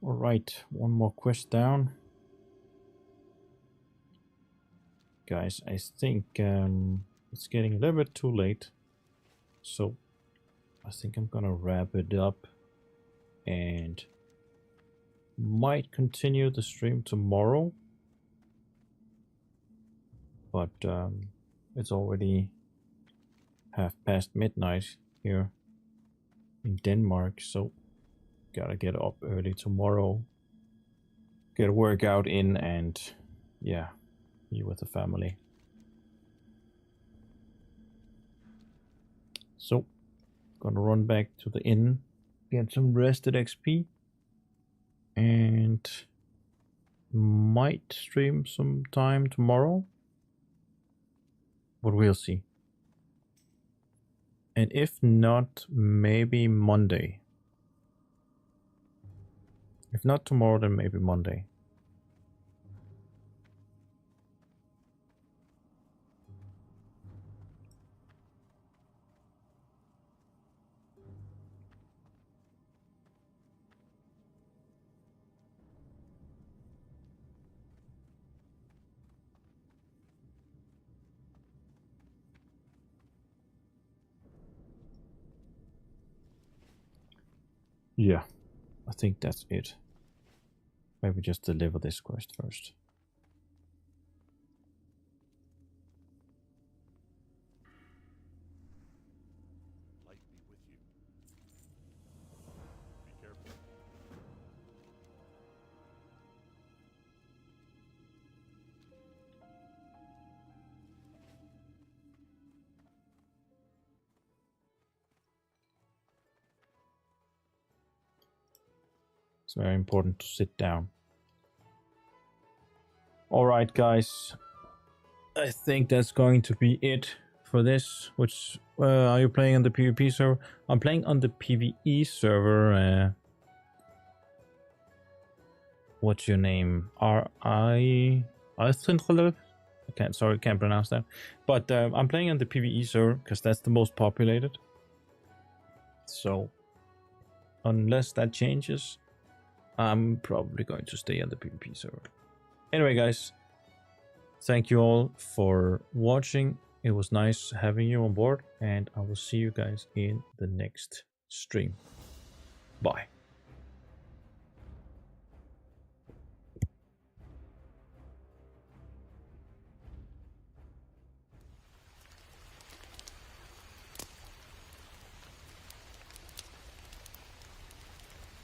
Alright, one more quest down. Guys, I think it's getting a little bit too late. So I think I'm gonna wrap it up and might continue the stream tomorrow. But it's already half past midnight here in Denmark, so gotta get up early tomorrow, get a workout in, and yeah, be with the family. So gonna run back to the inn, get some rested XP, and might stream some time tomorrow, but we'll see. And if not, maybe Monday. If not tomorrow, then maybe Monday. Yeah, I think that's it. Maybe just deliver this quest first. Light be with you. Be careful. It's very important to sit down. Alright guys, I think that's going to be it for this. Which are you playing on the PvP server? I'm playing on the PvE server. What's your name? I can't pronounce that. But I'm playing on the PvE server because that's the most populated. So unless that changes, I'm probably going to stay on the PvP server. Anyway, guys, thank you all for watching. It was nice having you on board, and I will see you guys in the next stream. Bye.